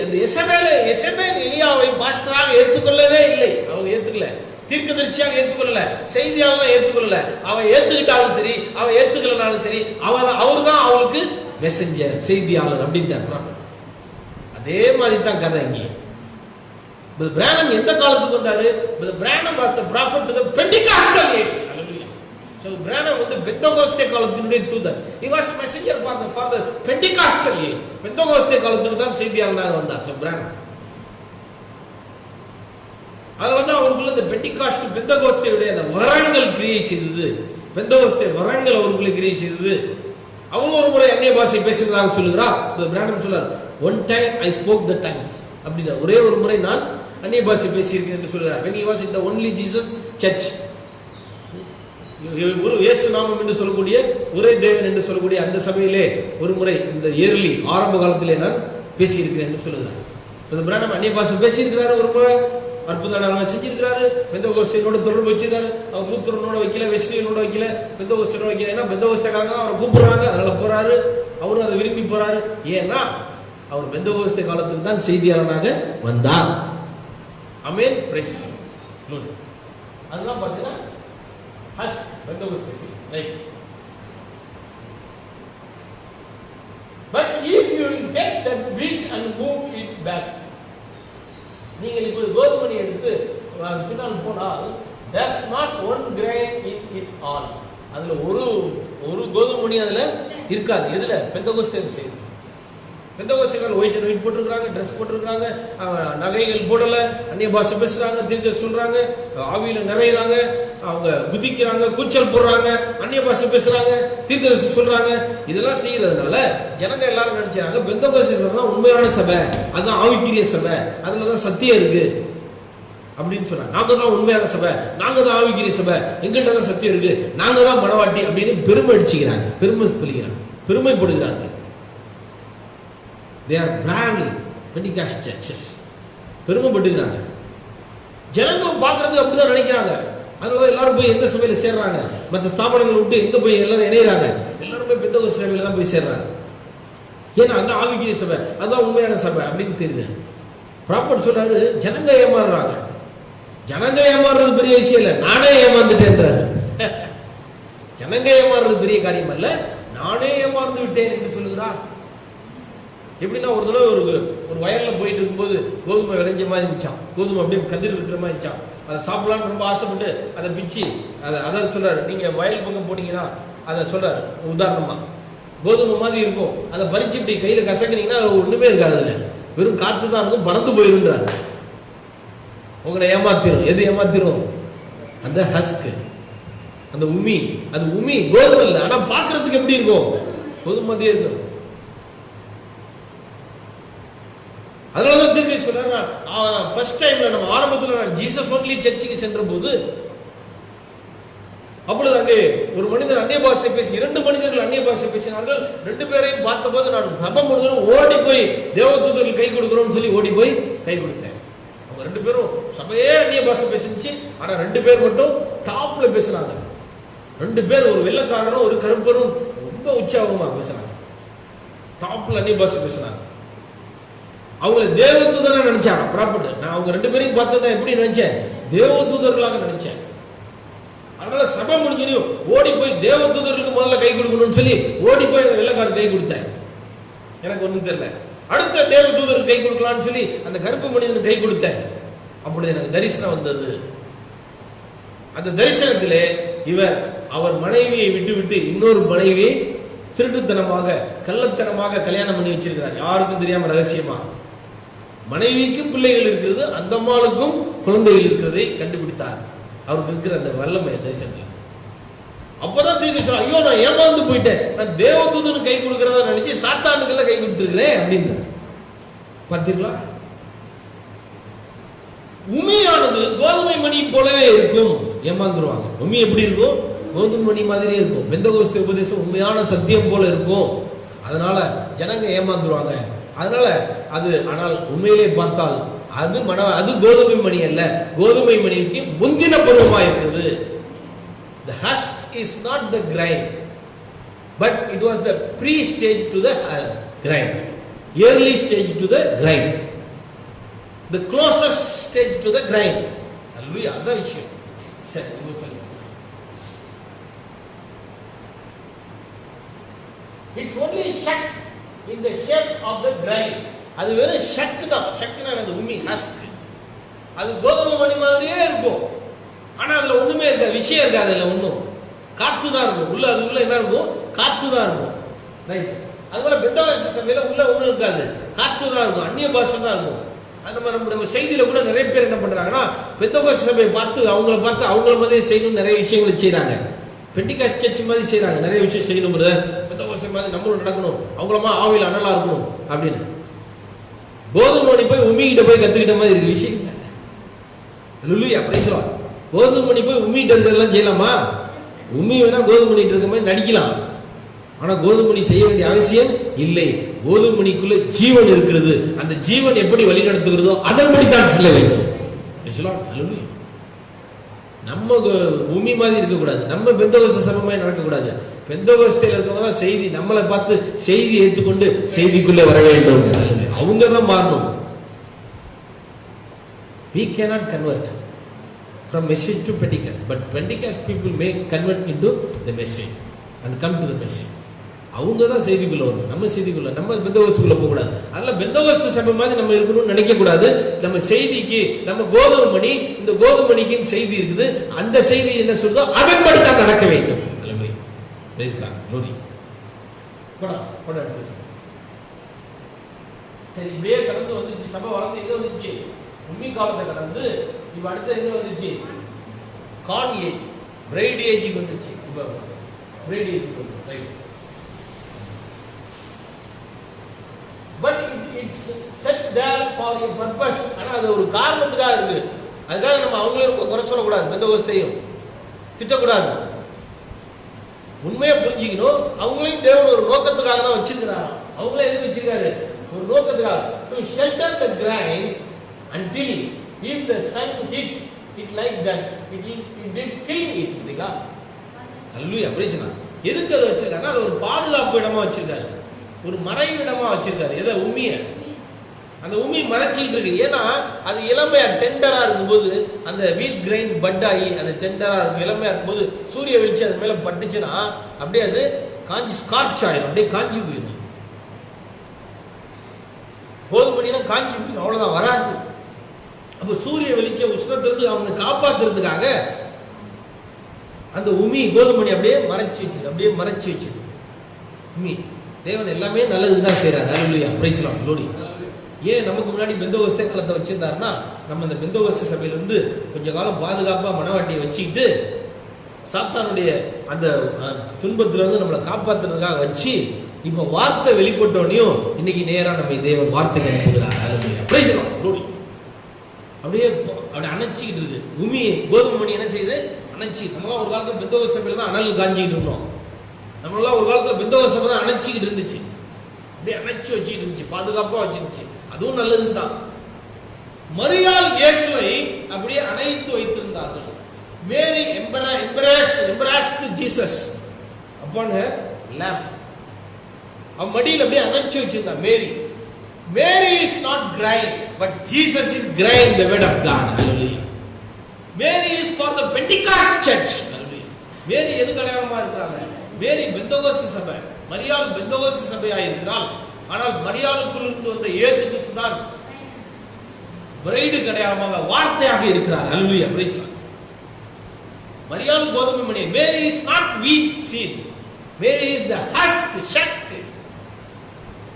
அந்த இசபேல் எலியாவை பாஸ்டராக ஏற்றுக்கொள்ளவே இல்லை. அவங்க ஏற்றுக்கல. தீர்க்கதரிசியாக ஏற்றுக்கொள்ளல, செய்தியாளர் ஏற்றுக்கொள்ளல. அவன் ஏத்துக்கிட்டாலும் சரி, அவன் ஏத்துக்கலனாலும் சரி, அவர் தான் அவளுக்கு மெசஞ்சர், செய்தியாளர் அப்படின்ட்டார். அதே மாதிரி தான் கதை இங்கே. பிரானம் எந்த காலத்துக்கு வந்தாரு? பிரானம் was the prophet to the Pentecostal age. Hallelujah. So பிரானம் வந்து பெந்தகோஸ்தே காலத்தினுடைய தூதர். He was messenger for the Pentecostal age. Pentecost காலத்துக்கு தான் செய்தியாளராக வந்தார். So பிரானம் அது வந்து அவருக்குள்ள இந்த பெண்டிகாஸ்ட் பெந்தகோஸ்தேயுடைய அந்த வரங்கள் கிரியை செய்தது. பெந்தகோஸ்தே வரங்கள் அவருக்குள்ள கிரியை செய்தது. அவரும் ஒரு முறை அந்நிய பாஷை பேசுகிறதாக சொல்லுகிறார். பிரானம் சொல்றார், one time I spoke the tongues அப்படின்னா ஒரே ஒரு முறை நான் அந்நிய பாஷை பேசியிருக்கேன் என்று சொல்கிறார். when he was in the only Jesus church, இயேசு நாமம் என்று சொல்லக்கூடிய ஒரே தேவன் என்று சொல்லக்கூடிய அந்த சபையிலே ஒரு முறை இந்த ஏர்லி ஆரம்ப காலத்திலே நான் பேசியிருக்கிறேன் என்று சொல்லுகிறார். பிரானம் அந்நிய பாஷை பேசியிருக்கிறாரு, ஒரு முறை அற்புதமான செஞ்சிருக்கிறாரு. பெந்தகோஸ்தேயோட தொடர்பு வச்சிருக்காரு. அவர் லூத்தரனோட வைக்கல, வெஸ்லியனோட வைக்கல, பெந்தகோஸ்தேயோட வைக்கல. ஏன்னா பெந்தகோஸ்தேக்காரங்க அவரை கூப்பிடுறாங்க, அதனால போறாரு. அவரும் அதை விரும்பி போறாரு. ஏன்னா அவர் பெந்தகோஸ்தே காலத்துக்கு தான் செய்தியாளனாக வந்தார். ஆமென், பிரைஸ் தி லார்ட். அதெல்லாம் பார்த்தீங்கன்னா has Pentecost right. But if you will get that wheat and move it back, நீங்கள் இப்போ கோதுமை எடுத்து பின்னால் போனால் there's not one grain in it all. அதுல ஒரு கோதுமை அதுல இருக்காது. எதுல? பெந்தகோஸ்தே செய்தி. பெந்தகோஸ்தேக்காரர் ஒயிட் அண்ட் ஒயிட் போட்டிருக்காங்க, ட்ரெஸ் போட்டிருக்காங்க, நகைகள் போடல, அந்நிய பாஷை பேசுறாங்க, தீர்க்க சொல்றாங்க, ஆவியில நிறையிறாங்க, அவங்க குதிக்கிறாங்க, கூச்சல் போடுறாங்க, அந்நிய பாஷை பேசுறாங்க, தீர்க்க சொல்றாங்க. இதெல்லாம் செய்யறதுனால ஜனங்க எல்லாரும் நினைச்சாங்க பெந்தகோஸ்தே சபை தான் உண்மையான சபை, அதுதான் ஆவிக்குரிய சபை, அதுலதான் சத்தியம் இருக்கு அப்படின்னு சொன்னாங்க. நாங்க தான் உண்மையான சபை, நாங்க தான் ஆவிக்குரிய சபை, எங்கள்கிட்ட தான் சத்தியம் இருக்கு, நாங்க தான் மனவாட்டி அப்படின்னு பெருமை அடிச்சுக்கிறாங்க, பெருமை சொல்லிக்கிறாங்க, பெருமைப்படுகிறார்கள். They are bravely Pentecostal churches. பெருமைப்பட்டுக்கிறாங்க. ஜனங்களும் பார்க்கறதுக்கு அப்படிதான் நினைக்கிறாங்க. அதனால எல்லாரும் போய் எந்த சபையில சேர்றாங்க? மற்ற ஸ்தாபனங்களை விட்டு எங்க போய் எல்லாரும் இணையறாங்க? எல்லாரும் போய் பெந்தகோஸ்தே சபையில தான் போய் சேர்றாங்க. ஏன்னா அந்த ஆவிக்குரிய சபை, அதுதான் உண்மையான சபை அப்படின்னு தெரியுது. ப்ராப்பர்ட் சொல்றாரு, ஜனங்க ஏமாறுறாங்க. ஜனங்க ஏமாறுறது பெரிய விஷயம் இல்லை, நானே ஏமாந்துட்டேன்றாரு. ஜனங்க ஏமாறுறது பெரிய காரியம் அல்ல, நானே ஏமாந்து விட்டேன் என்று சொல்லுகிறார். எப்படின்னா ஒரு தடவை ஒரு வயல்ல போயிட்டு இருக்கும்போது கோதுமை விளைஞ்ச மாதிரி இருந்துச்சான். கோதுமை அப்படியே கதிர் இருக்கிற மாதிரி இருந்துச்சான். அதை சாப்பிடலான்னு ரொம்ப ஆசைப்பட்டு அதை பிச்சு அதான் சொல்றாரு, நீங்க வயல் பக்கம் போனீங்கன்னா அதை சொல்றாரு உதாரணமா, கோதுமை மாதிரி இருக்கும், அதை பறிச்சு இப்படி கையில கசக்கினீங்கன்னா ஒண்ணுமே இருக்காது, அதுல வெறும் காத்து தான் இருக்கும், பறந்து போயிருன்றாரு. உங்களை ஏமாத்திரும். எது ஏமாத்திரும்? அந்த ஹஸ்க், அந்த உமி. அது உமி, கோதுமை இல்லை, ஆனா பாக்குறதுக்கு எப்படி இருக்கும்? கோதுமை மாதிரியே இருக்கும். அதனாலதான் திரும்பி சொல்றாரு, ஃபர்ஸ்ட் டைம்ல நம்ம ஆரம்பத்துல நான் ஜீசஸ் ஒன்லி சர்ச்சுக்கு சென்ற போது அப்பொழுது அங்கே ஒரு மனிதர் அந்நிய பாஷை பேசி, 2 மனிதர்கள் அந்நிய பாஷை பேசினார்கள். 2 பேரையும் பார்த்தபோது நான் ஜெபம் பண்ணுறோம், ஓடி போய் தேவதூதர்கள் கை கொடுக்கிறோம்னு சொல்லி ஓடி போய் கை கொடுத்தேன். அவங்க 2 பேரும் சபையே அந்நிய பாஷை பேசிச்சு. ஆனா 2 பேர் மட்டும் டாப்ல பேசினாங்க. 2 பேர், ஒரு வெள்ளைக்காரரும் ஒரு கருப்பரும் ரொம்ப உற்சாகமா பேசினாங்க, டாப்ல அந்நிய பாஷை பேசினாங்க. அவங்களை தேவதூதனா நினைச்சாங்க ப்ராப்பர்ட். நான் அவங்க 2 பேரையும் பார்த்தா எப்படி நினைச்சேன்? தேவதூதர்களாக நினைச்சேன். அதனால சபை முடிஞ்சதையும் ஓடி போய் தேவதூதர்களுக்கு முதல்ல கை கொடுக்கணும்னு சொல்லி ஓடி போய் அந்த வெள்ளைக்காரர் கை கொடுத்தேன். எனக்கு ஒன்றும் தெரியல. அடுத்த தேவதூதருக்கு கை கொடுக்கலாம்னு சொல்லி அந்த கருப்பு மனிதனுக்கு கை கொடுத்தேன். அப்படி எனக்கு தரிசனம் வந்தது. அந்த தரிசனத்திலே இவர் அவர் மனைவியை விட்டு இன்னொரு மனைவியை திருட்டுத்தனமாக கள்ளத்தனமாக கல்யாணம் பண்ணி வச்சிருக்கிறார். யாருக்கும் தெரியாம ரகசியமா. மனைவிக்கும் பிள்ளைகள் இருக்கிறது, அந்த அம்மாளுக்கும் குழந்தைகள் இருக்கிறதை கண்டுபிடித்தார். அவருக்கு இருக்கிற அந்த வல்லமை தரிசனத்தில். அப்பதான் திரும்பி சொல்ல, ஐயோ நான் ஏமாந்து போயிட்டேன், நான் தேவதூதனுக்கு கை கொடுக்கறதா நினைச்சு சாத்தானுக்கெல்லாம் கை கொடுத்துருக்கிறேன் அப்படின்னு. பார்த்தீங்களா? உண்மையானது கோதுமை மணி போலவே இருக்கும். ஏமாந்துருவாங்க. உண்மை எப்படி இருக்கும்? கோதுமை மணி மாதிரியே இருக்கும். பெந்தகோஸ்தே உபதேசம் உண்மையான சத்தியம் போல இருக்கும். அதனால ஜனங்க ஏமாந்துருவாங்க. அதனால அது, ஆனால் உண்மையிலே பார்த்தால் அது கோதுமை மணி அல்ல, கோதுமை மணிக்கு முந்தின பருவமாக இருக்கிறது. The husk is not the grain, but it was the pre-stage to the grain, early stage to the grain, the closest stage to the grain. Hallelujah. That's the விஷயம். சரி, நீங்க சொல்லுங்க. It's only shuck in the shape of the grain. அது வெறும் ஷக் தான். ஷக்னா அது உம்மி, husk. அது கோதுமை மணி மாதிரியே இருக்கும். ஆனா அதுல ஒண்ணுமே இருக்காது, விஷயம் இருக்காது. அதுல ஒண்ணும் காத்து தான் இருக்கும். உள்ள அது உள்ள என்ன இருக்கும்? காத்து தான் இருக்கும். ரைட். அதுபோல பெந்தகோஸ்தே சபையில உள்ள ஒண்ணும் இருக்காது, காத்து தான் இருக்கும், அந்நிய பாஷை தான் இருக்கும். அது நம்ம செய்தியில கூட நிறைய பேர் என்ன பண்றாங்கன்னா, பெந்தகோஸ்தே சபையை பார்த்து அவங்கள மாதிரியே செய்யணும் நிறைய விஷயங்களை செய்யறாங்க. பெண்டிகாஸ்ட் சர்ச் மாதிரி செய்யறாங்க, நிறைய விஷயம் செய்யணும். பெந்தகோஸ்தே மாதிரி நம்மளும் நடக்கணும், அவங்களமா ஆவியில் அனலா இருக்கணும் அப்படின்னு. கோதுமணி போய் உமிகிட்ட போய் கத்துக்கிட்ட மாதிரி இருக்கு விஷயம். லுலுயா பிரைஸ்லாம். கோதுமணி போய் உமிகிட்ட இருக்கிறதெல்லாம் செய்யலாமா? உமி வேணா கோதுமணிட்டு இருக்க மாதிரி நடிக்கலாம், ஆனா கோதுமணி செய்ய வேண்டிய அவசியம் இல்லை. கோதுமணிக்குள்ள ஜீவன் இருக்கிறது, அந்த ஜீவன் எப்படி வழி நடத்துகிறதோ அதன்படி தான் செல்ல வேண்டும். நம்ம உமி மாதிரி இருக்கக்கூடாது, நம்ம பெந்தகோஸ்தே சபை மாதிரி நடக்கக்கூடாது. பெந்தகோஸ்தேல இருக்கவங்க தான் செய்தி நம்மளை பார்த்து செய்தி ஏற்றுக்கொண்டு செய்திக்குள்ளே வர வேண்டும், அவங்க தான் மாறணும். We cannot convert from message to Pentecost, but Pentecost people may convert into the message and come to the message. அவங்க தான் செய்திக்குள்ள வரணும், நம்ம செய்திக்குள்ள. நம்ம பெந்தகோஸ்துக்குள்ள போக கூடாது. அதனால பெந்தகோஸ்தே சபை மாதிரி நம்ம இருக்கணும்னு நினைக்க கூடாது. நம்ம செய்திக்கு நம்ம கோதுமணி, இந்த கோதுமணிக்கு செய்தி இருக்குது, அந்த செய்தி என்ன சொல்றதோ அதன்படி தான் நடக்க வேண்டும். சரி, இப்படியே கடந்து வந்துச்சு சபை, வளர்ந்து எங்க வந்துச்சு? உம்மி காலத்தை கடந்து இப்ப அடுத்து எங்க வந்துச்சு? கான் ஏஜ், பிரைட் ஏஜுக்கு வந்துச்சு. இப்ப பிரைட் ஏஜுக்கு வந்து right. But it's set there for a purpose. ஆனா அது ஒரு காரணத்துக்காக இருக்கு. அதுக்காக நம்ம அவங்களையும் குறை சொல்லக்கூடாது, பெந்தகோஸ்தேயும் திட்டக்கூடாது. உண்மையை புரிஞ்சுக்கணும். அவங்களையும் தேவன் ஒரு நோக்கத்துக்காக தான் வச்சிருக்கிறாங்க. அவங்களே எதுக்கு வச்சிருக்காரு? ஒரு நோக்கத்துக்காக. To shelter the grain until if the sun hits it like that it will kill it. இதுக்கா அல்லேலூயா பிரேசனா. எதுக்கு அதை வச்சிருக்காருன்னா, அது ஒரு பாதுகாப்பு இடமா வச்சிருக்காரு, ஒரு மறைவிடமா வச்சிருக்காரு. எதை? உம்மிய. அந்த உம்மி மறைச்சிட்டு இருக்கு. ஏன்னா அது இளமையா டெண்டரா இருக்கும்போது, அந்த வீட் கிரைன் பட் ஆகி அது டெண்டரா இருக்கும், இளமையா இருக்கும்போது சூரிய வெளிச்சம் அது மேல பட்டுச்சுன்னா அப்படியே அது காஞ்சி ஸ்கார்ச் ஆயிடும், அப்படியே காஞ்சி போயிடும். கோதுமணினா காஞ்சி போயிடும், அவ்வளவுதான், வராது. அப்போ சூரிய வெளிச்சம் உஷ்ணத்திலிருந்து அவங்க காப்பாத்துறதுக்காக அந்த உமி கோதுமணி அப்படியே மறைச்சு வச்சுது, அப்படியே மறைச்சு வச்சுது உமி. தேவன் எல்லாமே நல்லதுக்கு தான் செய்யறாரு. அல்லேலூயா பிரைஸ் தி லார்ட் க்ளோரி. ஏன் நமக்கு முன்னாடி பெந்தகோஸ்தே காலத்தை வச்சிருந்தாருன்னா, நம்ம இந்த பெந்தகோஸ்தே சபையில இருந்து கொஞ்ச காலம் பாதுகாப்பா மனவாட்டியை வச்சுக்கிட்டு சாத்தானுடைய அந்த துன்பத்துல இருந்து நம்மளை காப்பாத்துறதுக்காக வச்சு, இப்ப வார்த்தை வெளிப்பட்டோனையும் இன்னைக்கு நேரா நம்ம தேவன் வார்த்தைக்கு அனுப்புகிறார். அல்லேலூயா பிரைஸ் தி லார்ட் க்ளோரி. அப்படியே அணைச்சிக்கிட்டு இருக்கு உமி. கோதுமை மணி என்ன செய்யுது? அணைச்சி. நம்மளாம் ஒரு காலத்துல பெந்தகோஸ்தே சபையில தான் அனல் காஞ்சிக்கிட்டு இருந்தோம். நம்மளாம் ஒரு காலத்துல பெந்தகோஸ்தே சபை தான் அணைச்சிக்கிட்டு இருந்துச்சு, அப்படியே அணைச்சி வச்சுக்கிட்டு இருந்துச்சு, பாதுகாப்பா வச்சிருந்துச்சு. அதுவும் நல்லதுதான். மரியாள் இயேசுவை அப்படியே அணைத்து வைத்திருந்தார்கள். மேரி embraced Jesus upon her lap. அவ மடியில் அப்படியே அணைச்சு வச்சிருந்தா மேரி. Mary is not grain, but Jesus is grain, the word of God. Hallelujah. Mary is for the Pentecost church. Hallelujah. மேரி எது அடையாளமா இருக்காங்க? மேரி பெந்தகோஸ்தே சபை, மரியாள் பெந்தகோஸ்தே சபையா இருக்கிறாள். ஆனால் மரியாளுக்குள் இருந்து வந்த இயேசு கிறிஸ்து தான் பிரைடு அடையாளமாக வார்த்தையாக இருக்கிறார். Hallelujah praise the lord. மரியாள் கோதுமை மணி. Mary is not wheat seed, Mary is the husk shuck,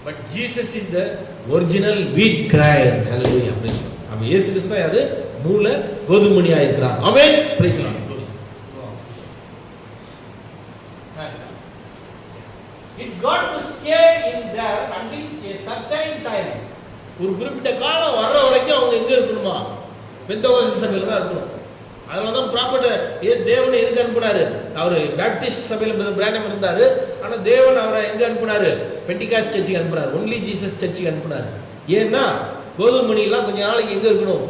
but Jesus is the original wheat grain. Hallelujah praise the Lord. அப்ப இயேசு கிறிஸ்து அது மூல கோதுமை மணியா இருக்கிறார். Amen praise the Lord. It got to stay in there until a certain time. ஒரு குறிப்பிட்ட காலம் வர்ற வரைக்கும் அவங்க எங்க இருக்கணுமா? பெந்தகோஸ்தே சபையில தான் இருக்கணும். அதனால தான் ப்ராப்பர்ட் தேவன் எதுக்கு அனுப்புனாரு? அவர் பேப்டிஸ்ட் சபையில பிராண்டம் இருந்தாரு, ஆனா தேவன் அவரை எங்க அனுப்புனாரு? பெண்டிகாஸ்ட் சர்ச்சுக்கு அனுப்புனாரு, ஒன்லி ஜீசஸ் சர்ச்சுக்கு அனுப்புனாரு. ஏன்னா கோதுமணி எல்லாம் கொஞ்ச நாளைக்கு எங்க இருக்கணும்?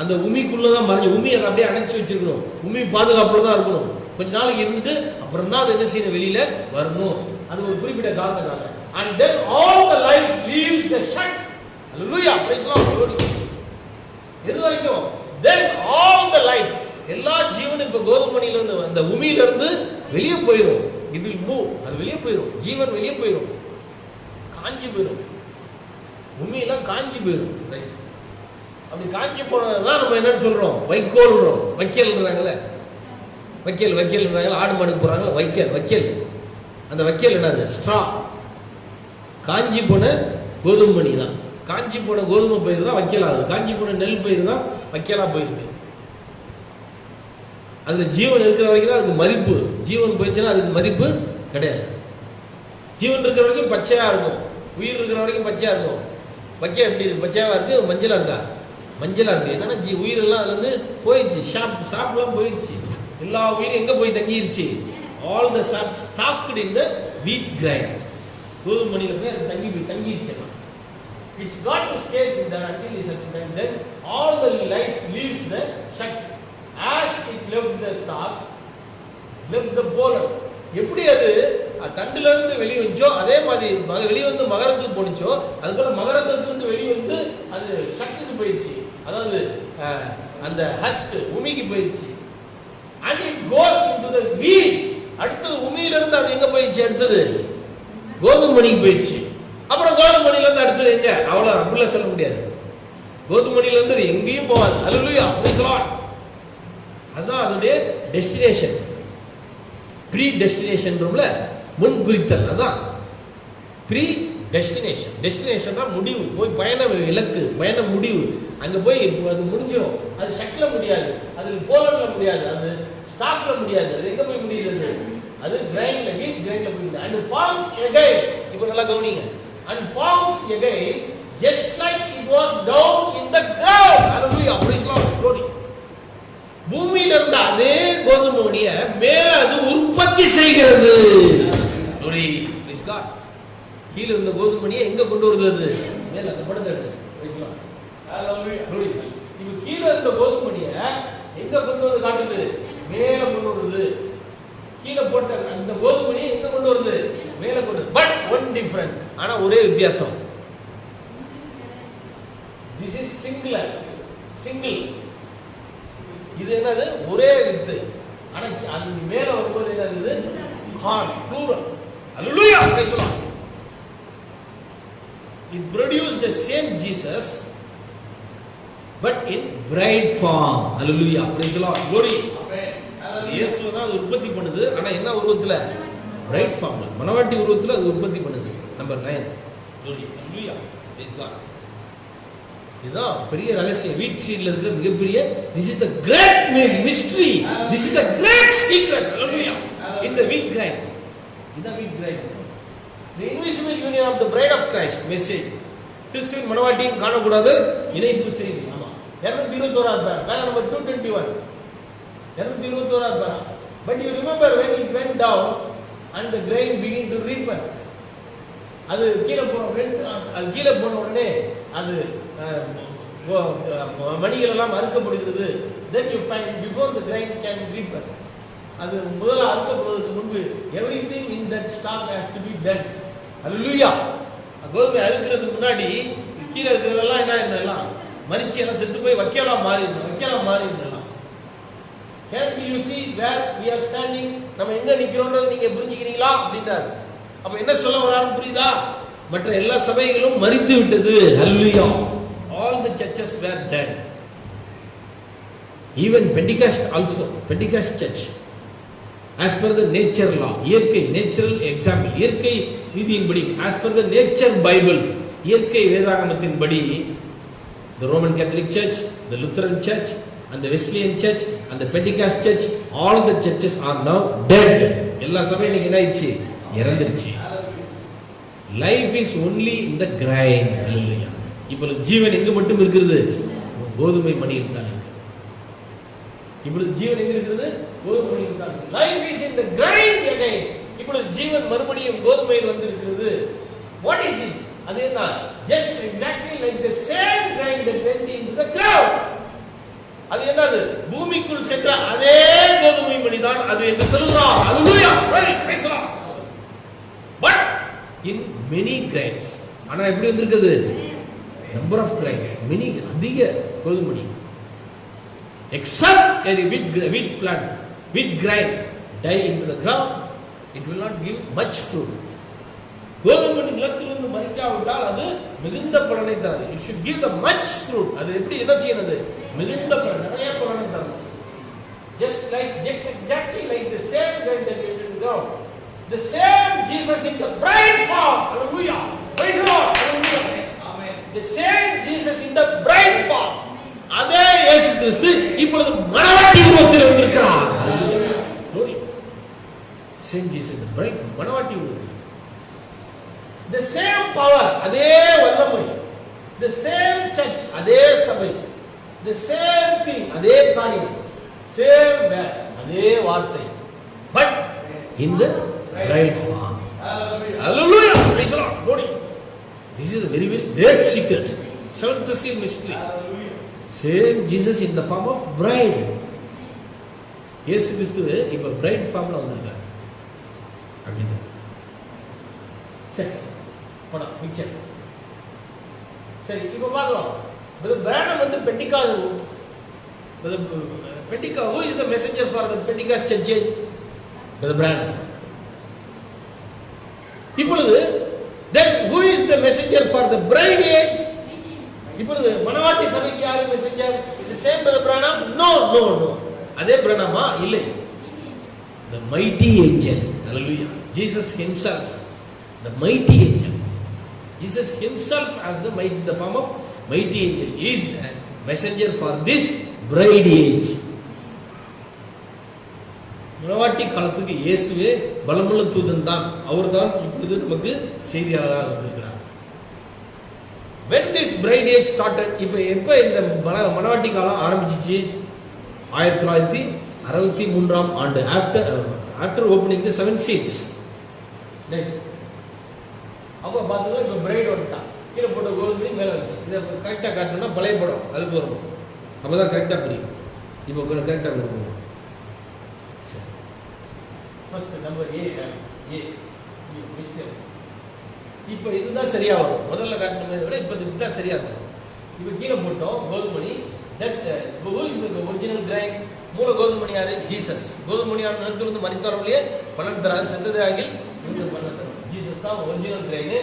அந்த உமிக்குள்ளதான் மறைஞ்சு, உமி அதை அப்படியே அணைச்சு வச்சிருக்கணும், உமி பாதுகாப்புல தான் இருக்கணும். கொஞ்ச நாளைக்கு இருந்துட்டு அப்புறம் தான் அது என்ன செய்யணும்? வெளியில வரணும். அது ஒரு குறிப்பிட்ட காரணத்துக்காக. And then all the life leaves the shack. Hallelujah praise the Lord. எது வரைக்கும்? Then all the life எல்லா ஜீவனும் இப்ப கோதுமை மணியில இருந்து அந்த உமியில இருந்து வெளியே போயிடும். It will move. அது வெளியே போயிடும். ஜீவன் வெளியே போயிடும். காஞ்சி போயிடும். உமியெல்லாம் காஞ்சி போயிடும். அப்படி காஞ்சி போனதான் நம்ம என்னன்னு சொல்றோம்? வைக்கோல்றோம். வைக்கல்ன்றாங்கல்ல, வைக்கல்ன்றாங்கல்ல. ஆடு மாடுக்கு போறாங்கல்ல, வைக்கல். அந்த வைக்கல் என்னது? ஸ்ட்ரா. காஞ்சி போன கோதுமை மணி தான். காஞ்சி போன கோதுமை பயிர் தான் வைக்கல் ஆகுது. காஞ்சி போன நெல் பயிர் தான் வைக்கலா போயிருக்கு. அதுல ஜீவன் இருக்கிற வரைக்கும் தான் அதுக்கு மதிப்பு. ஜீவன் போயிடுச்சுன்னா அதுக்கு மதிப்பு கிடையாது. ஜீவன் இருக்கிற வரைக்கும் பச்சையா இருக்கும். உயிர் இருக்கிற வரைக்கும் பச்சையா இருக்கும். வைக்க எப்படி இருக்கு? பச்சையாவா இருக்கு, மஞ்சளா இருக்கா? மஞ்சளா இருக்கு. என்னன்னா உயிர் எல்லாம் அதுல இருந்து போயிடுச்சு. சாப்லாம் போயிடுச்சு. எல்லா உயிரும் எங்க போய் தங்கிருச்சு? ஆல் த சாப் ஸ்டாக்டு இன் த வீட் கிரைண்ட். கோதுமை மணியில போய் அது தங்கிருச்சு. It's got to stay in there until a certain time. Then all the life leaves the sack. As it left the stalk, left the pollen. எப்படி அது தண்டுல இருந்து வெளியே வந்துச்சோ அதே மாதிரி வெளியே வந்து மகரத்துக்கு போனுச்சோ, அதுபோல மகரத்துக்கு இருந்து வெளியே வந்து அது சக்குக்கு போயிடுச்சு. அதாவது அந்த ஹஸ்க் உமிக்கு போயிடுச்சு. And it goes into the wheat. அடுத்தது உமியில இருந்து அது எங்க போயிடுச்சு? அடுத்தது கோதுமை மணிக்கு போயிடுச்சு. அப்புறம் கோதுமை மணில இருந்து அடுத்தது எங்க? அவ்வளவு அப்படிலாம் சொல்ல முடியாது. கோதுமை மணில இருந்து எங்கேயும் போகாது. அல்லேலூயா, பிரைஸ் தி லார்ட். அதான் அதோட டெஸ்டினேஷன். ப்ரீ டெஸ்டினேஷன் ரூம்ல முன் குறித்தல். அதான் ப்ரீ டெஸ்டினேஷன். டெஸ்டினேஷன்னா முடிவு. போய் பயண இலக்கு, பயண முடிவு. அங்க போய் அது முடிஞ்சிடும். அது ஷக்ல முடியாது, அது போலன்ல முடியாது, அது ஸ்டாக்ல முடியாது. அது எங்க போய் முடியுது? அது கிரைண்ட்ல, வீட் கிரைண்ட்ல போய் and forms again. இப்போ நல்லா கவனிங்க. And forms again just like it was down in the ground. Hallelujah, praise the Lord, glory. பூமியில இருந்த அதே கோதுமை மணிய மேல அது உற்பத்தி செய்கிறது. glory, praise God. கீழ இருந்த கோதுமை மணியை எங்க கொண்டு வருது? அது மேல அந்த படத்தை எடுத்து. praise God, hallelujah, glory. இப்போ கீழ இருந்த கோதுமை மணிய எங்க கொண்டு வந்து காட்டுது? மேல கொண்டு வருது. கீழ போட்ட அந்த கோதுமை மணியை எங்க கொண்டு வருது? மேல கொண்டு. But one different. ஆனா ஒரே வித்தியாசம். This is singular. சிங்கிள். இது என்னது? ஒரே வித்து. ஆனா அது மேல வரும்போது என்னது? Corn, plural. Hallelujah, praise the Lord. It produced the same Jesus but in bride form. Hallelujah, praise the Lord, glory. Amen. இயேசு தான் அது உற்பத்தி பண்ணுது. ஆனா என்ன உருவத்துல? பிரைட் ஃபார்ம்ல, மணவாட்டி உருவத்துல அது உற்பத்தி பண்ணுது. Number 9. glory, hallelujah, praise God. இதுதான் பெரிய ரகசியம். வீட் சீட்ல இருக்கிற மிகப்பெரிய this is the great mystery. This is the great secret. Hallelujah. In the wheat grind. இதுதான் wheat grind. The invisible union of the bride of Christ message. கிறிஸ்துவின் மணவாட்டியும் காணக்கூடாது இணைப்பு செய்தி. ஆமா, 221 பேர். பேரா நம்பர் 221. 221 பேரா. But you remember when it went down and the grain began to ripen. அது கீழே போன உடனே அது மணிகள் எல்லாம் அறுக்கப்படுகிறது. Then you find before the grain can ripen. அது முதல்ல அறுக்கப்படுவதற்கு முன்பு everything in that stock has to be done. Hallelujah. கோதுமை அறுக்கிறதுக்கு முன்னாடி கீழே இருக்கிறதெல்லாம் என்னெல்லாம் மரிச்சு எல்லாம் செத்து போய் வைக்கலாம் மாறிடலாம். Can you see where we are standing? நம்ம எங்க நிக்கிறோம்ன்றதை நீங்க புரிஞ்சுக்கிறீங்களா அப்படின்றார். அப்ப என்ன சொல்ல வராருன்னு புரியுதா? மற்ற எல்லா சபைகளும் மரித்து விட்டது. Hallelujah. All the churches were dead. Even Pentecost also, Pentecost church, as per the nature law, இயற்கை, natural example, இயற்கை விதியின்படி, as per the nature Bible, இயற்கை வேதாகமத்தின்படி, the Roman Catholic Church, the Lutheran Church, and the Wesleyan Church, and the Pentecost Church, all the churches are now dead. எல்லா சபையும் என்ன ஆயிடுச்சு? இறந்துருச்சு. Life is only in the grind. Hallelujah. இப்பொழுது ஜீவன் எங்க மட்டும் இருக்கிறது? கோதுமை மணியில் தான் இருக்கு. இப்பொழுது ஜீவன் எங்க இருக்கிறது? கோதுமை மணியில் தான் இருக்கு. Life is in the grind again. இப்பொழுது ஜீவன் மறுபடியும் கோதுமையில் வந்து இருக்கிறது. What is it? அது என்ன? Just exactly like the same grain that went into the ground. அது என்னது? பூமிக்குள் சென்ற அதே கோதுமை மணி தான் அது என்று சொல்கிறார். Hallelujah. Right. Praise God. But in many grains. ஆனா எப்படி வந்திருக்குது? Number of grains, many, அதிக கோதுமை. Except a wheat plant, wheat grain die into the ground, it will not give much fruit. கோதுமை நிலத்திலிருந்து மறிக்காவிட்டால் அது மிகுந்த பலனை தராது. It should give the much fruit. அது எப்படி என்ன செய்யறது? மிகுந்த பலன், நிறைய பலனை தரும். Just exactly like the same grain that we did ground. The same Jesus in the bride form. Hallelujah. Praise the Lord. Hallelujah. Amen. The same Jesus in the bride form. அதே இயேசு கிறிஸ்து இப்பொழுது மணவாட்டி உருவத்தில் வந்திருக்கிறார். Same Jesus in the bride form. மணவாட்டி உருவத்தில். The same power, அதே வல்லமை. The same church, அதே சபை. The same thing, அதே காரியம். Same word, அதே வார்த்தை. But in the bride form. Hallelujah. Praise the Lord. Glory. This is a very, very great secret. Seventh seal mystery. Same Jesus in the form of bride. இயேசு கிறிஸ்து இப்ப bride formல வந்திருக்கார். அப்படினா சரி போடா பிக்சர். சரி இப்போ பார்க்கலாம். பிரானம் வந்து Pentecost who is the messenger for the Pentecost church age? Brother Branham. இப்பொழுது then who is the messenger for the bride age? இப்பொழுது மணவாட்டி சபைக்கு யாரு மெசஞ்சர்? இது சேம் Brother Branham? No. அதே பிரானமா? இல்லை. The mighty angel. Hallelujah. Jesus himself, the mighty angel. Jesus himself as the form of mighty angel is the messenger for this bride age. மணவாட்டி காலத்துக்கு இயேசுவே பலமுள்ள தூதன் தான். அவர்தான் இப்பொழுது நமக்கு செய்தியாளராக வந்திருக்கிறார். When this bride age started, எப்ப இந்த மணவாட்டி காலம் ஆரம்பிச்சிச்சு? 1963 ஆண்டு, after opening the 7 seals. அப்ப பாத்தீங்கன்னா இப்ப பிரைட் வந்துட்டா, கீழே போட்ட கோல்மணி மேல வச்சு இதை கரெக்டா காட்டணும்னா பழைய படம் அதுக்கு வரும், அப்பதான் கரெக்டா புரியும். இப்போ கரெக்டா கொடுக்கணும். ஃபர்ஸ்ட் நம்பர் ஏ இப்போ இதுதான் சரியா வரும். முதல்ல காட்டினதை விட இப்போ இதுதான் சரியா இருக்கும். இப்போ கீழே போட்டோம் கோதுமணி. That who is the original grain? மூல கோதுமணி யாரு? ஜீசஸ். கோதுமணியான நிலத்திலிருந்து மரித்தவர்களே பலன் தராது, செத்ததே ஆகில் இருந்து பலன் தரும். ஜீசஸ் தான் ஒரிஜினல் கிரைன்.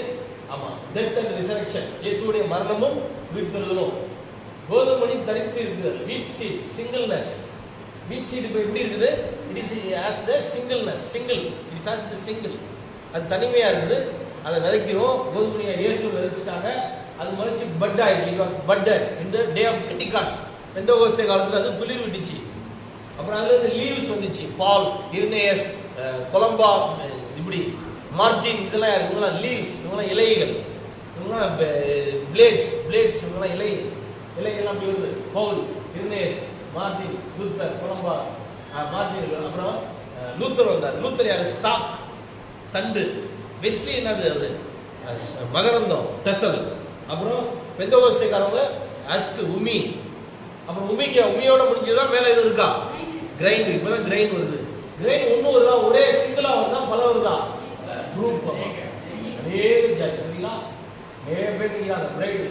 ஆமா, டெத் அண்ட் ரிசரக்ஷன், இயேசுவுடைய மரணமும் உயிர்த்தெழுதலும். கோதுமணி தரித்து இருக்குது. வீட் சீட் சிங்கிள்னஸ். வீட் சீட் இப்போ எப்படி இருக்குது? It is as the singleness. Single, it is as the single. அது தனிமையா இருக்குது. அதை விதைக்கிறோம். கோதுமணியை இயேசு விதைச்சிட்டாங்க. அது மறைச்சு பட் ஆயிடுச்சு. It was putted in the day of Pentecost. பெந்தகோஸ்தே காலத்தில் அது துளிர் விட்டுச்சு. அப்புறம் அதுல இருந்து லீவ்ஸ் வந்துச்சு. பால், இர்னேயஸ், கொலம்பா, இப்படி மார்டின், இதெல்லாம் யாரு? இவங்கெல்லாம் லீவ்ஸ், இவங்கெல்லாம் இலைகள், இவங்கெல்லாம் பிளேட்ஸ், இவங்கெல்லாம் இலைகள்லாம் அப்படி வருது. Paul, Irenaeus, Martin, Luther, Columba, Martin, அப்புறம் லூத்தர் வந்தார். லூத்தர் யாரு? ஸ்டாக், தண்டு. வெஸ்லி என்னது? அது மகரந்தம், டெசல். அப்புறம் பெந்தகோஸ்தேக்காரவங்க அஸ்க், உமி. அப்புறம் உமியோட முடிஞ்சதுதான் மேல இது இருக்கா? கிரைன். இப்பதான் கிரைன் வருது. கிரைன் ஒண்ணு வருதா? ஒரே சிங்கிளா வருதா? பல வருதா? குரூப். அதே ஜாதிங்களா பிரைடு.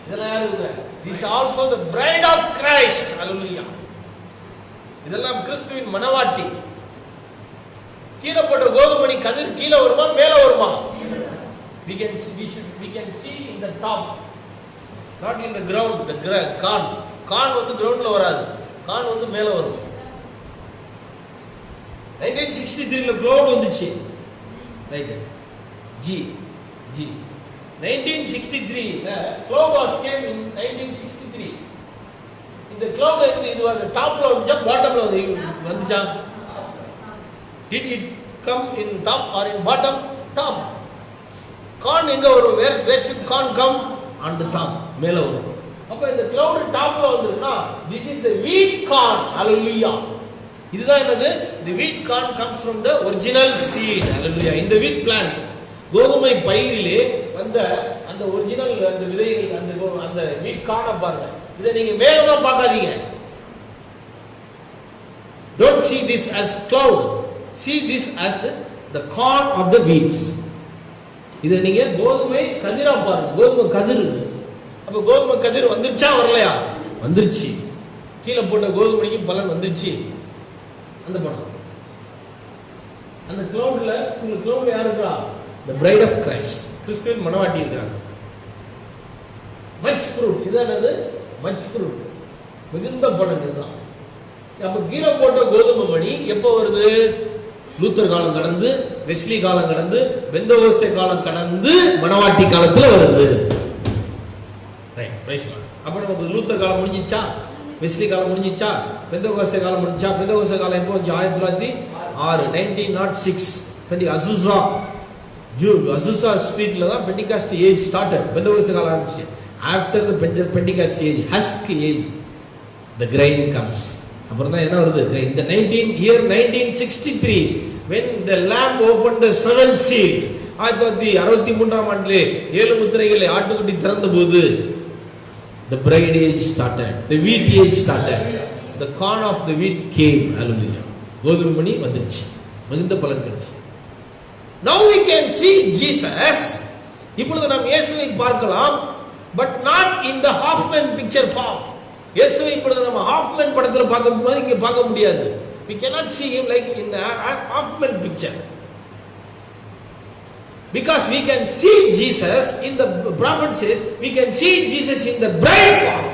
இதெல்லாம் யாருங்க? This also the bride of Christ. Hallelujah. இதெல்லாம் கிறிஸ்துவின் மணவாட்டி. கீழே போட்ட கோதுமணி கதிர் கீழே வருமா மேல வருமா? we can see in the top, not in the ground. The corn வந்து கிரவுண்ட்ல வராது. கான் வந்து மேல வரும். 1963ல க்ளவுட் வந்துச்சு. ரைட். ஜி 1963ல க்ளவுட் வாஸ் கேம் இன் 1963. இந்த க்ளவுட் வந்து இது வந்து டாப்ல வந்துச்சா பாட்டம்ல வந்துச்சா? Did it come in top or in bottom? Top. Corn எங்க வரும்? Where should corn come? On the top, மேல வரும். அப்ப இந்த cloud டாப்ல வந்திருக்குனா this is the wheat corn. Hallelujah. இதுதான் என்னது? The wheat corn comes from the original seed. Hallelujah. இந்த wheat plant, கோதுமை பயிரிலே வந்த அந்த ஒரிஜினல் அந்த விதைகள், அந்த wheat corn பாருங்க. இதை நீங்க மேலமா பார்க்காதீங்க. Don't see this as cloud. See this as the corn of the wheats. இதை நீங்க கோதுமை கதிரா பாருங்க. கோதுமை கதிர். அப்ப கோதுமை கதிர் வந்துருச்சா வரலையா? வந்துருச்சு. கீழே போட்ட கோதுமணிக்கு பலன் வந்துச்சு. அந்த படம் அந்த கிளவுட்ல யார் இருக்கா? The bride of Christ, கிறிஸ்துவின் மணவாட்டி இருக்காங்க. மச் ஃப்ரூட், இதானது மச் ஃப்ரூட், மிகுந்த பலன் இதுதான். அப்ப கீழே போட்ட கோதுமை மணி எப்போ வருது? லூத்தர் காலம் கடந்து, வெஸ்லி காலம் கடந்து, பெந்தகோஸ்தே காலம் கடந்து, மணவாட்டி காலத்துல வருது. அப்ப நமக்கு லூத்தர் காலம் முடிஞ்சிச்சா, வெஸ்லி காலம் முடிஞ்சிச்சா, பெந்தகோஸ்தே காலம் முடிஞ்சா? பெந்தகோஸ்தே காலம் எப்போ வந்துச்சு? 1906, 1906 அசுசா ஸ்ட்ரீட்ல தான் பெண்டிகாஸ்ட் ஏஜ் ஸ்டார்டட். பெந்தகோஸ்தே காலம் ஆரம்பிச்சு. After the Pentecost age, husk age, the grain comes. அப்புறம் தான் என்ன வருது? இந்த 1963 when the lamb opened the 7 seals, 1963ஆம் ஆண்டிலே 7 முத்திரைகளை ஆட்டுக்குட்டி திறந்த போது the bride age started, the wheat age started, the corn of the wheat came. Hallelujah. கோதுமை மணி வந்துருச்சு, மிகுந்த பலன் கிடைச்சு. Now we can see Jesus. இப்பொழுது நாம் இயேசுவை பார்க்கலாம், but not in the Hoffman picture form. இயேசுவை இப்பொழுது நம்ம ஹாஃப்மேன் படத்துல பார்க்கும்போது இங்க பார்க்க முடியாது. We cannot see him like in the Hoffman picture, because we can see Jesus in the prophet says we can see Jesus in the bride form.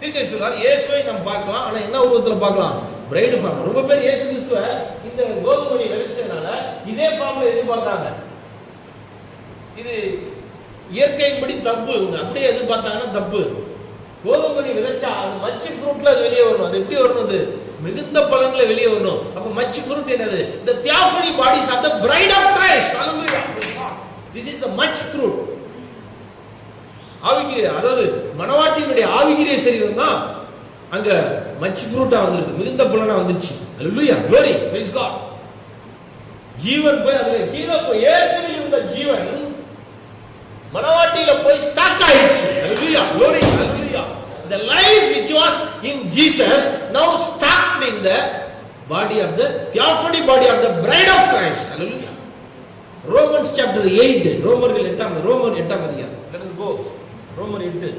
திருக்கை சொல்றார் இயேசுவை நாம் பார்க்கலாம், ஆனா என்ன உருவத்துல பார்க்கலாம்? Bride form. ரொம்ப பேர் இயேசு கிறிஸ்துவை இந்த கோதுமை விளைச்சனால இதே ஃபார்ம்ல எதிர்பார்க்கறாங்க. இது இயற்கையின்படி தப்பு. அப்படியே எதிர்பார்த்தாங்கன்னா தப்பு. கோதுமை விதைச்சா அது மச் ஃப்ரூட்ல அது வெளியே வரணும். அது எப்படி வரணும்? அது மிகுந்த பலன்ல வெளியே வரணும். அப்ப மச் ஃப்ரூட் என்னது? the theophany bodies of the bride of Christ. Hallelujah. This is the much fruit. ஆவிக்குரிய, அதாவது மணவாட்டியினுடைய ஆவிக்குரிய சரீரம் தான் அங்க மச் ஃப்ரூட்டா வந்திருக்கு, மிகுந்த பலனா வந்துச்சு. Hallelujah. Glory. Praise God. ஜீவன் போய் அதுல கீழே போய் இயேசுவில் இருந்த ஜீவன் மணவாட்டியில போய் ஸ்டாக் ஆயிடுச்சு. Hallelujah. Glory. Hallelujah. The life which was in Jesus now stuck in the body of the theophany body of the bride of Christ. Hallelujah. Romans chapter 8, ரோமர்கள் 8ஆம் அதிகாரம். Let us go. ரோமர் 8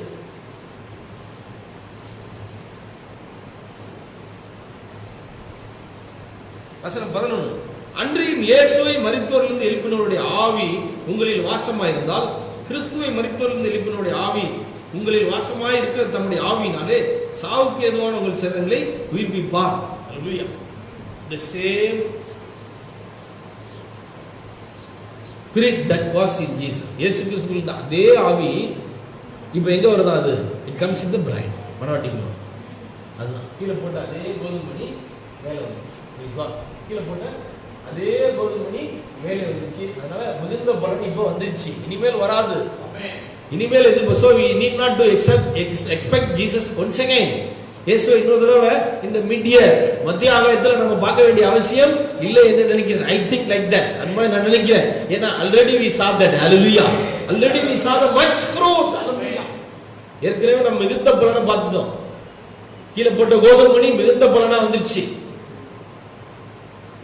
வசனம் 11. அன்றியும் இயேசுவை மரித்தோரிலிருந்து எழுப்பினவருடைய ஆவி உங்களில் வாசமாயிருந்தால், கிறிஸ்துவை மரித்தோரிலிருந்து எழுப்பினவருடைய ஆவி உங்களில் வாசமாய் இருக்கிற தம்முடைய ஆவியினாலே சாவுக்கு ஏதுவான உங்கள் சரீரங்களை உயிர்ப்பிப்பார். Hallelujah. The same spirit that was in Jesus. இயேசு கிறிஸ்துவின் அதே ஆவி இப்போ எங்க வருதா? அது it comes in the bride, மணவாட்டிக்கு. அதுதான் கீழே போட்ட அதே கோதுமணி மேலே வந்துச்சு. கீழே போட்ட அதே கோதுமணி மேலே வந்துச்சு. அதனால மிகுந்த பலன் இப்போ வந்துச்சு, இனிமேல் வராது. இனிமேல் எதிர்ப்பு. So we need not to expect Jesus once again. இயேசுவை இன்னொரு தடவை இந்த மத்திய ஆகாயத்தில் நம்ம பார்க்க வேண்டிய அவசியம் இல்லை என்று நினைக்கிறேன். I think like that. அது மாதிரி நான் நினைக்கிறேன். ஏன்னா already we saw that. Hallelujah. Already we saw the much fruit. Hallelujah. ஏற்கனவே நம்ம மிகுந்த பலனை பார்த்துட்டோம். கீழே போட்ட கோதுமணி மிகுந்த பலனா வந்துச்சு.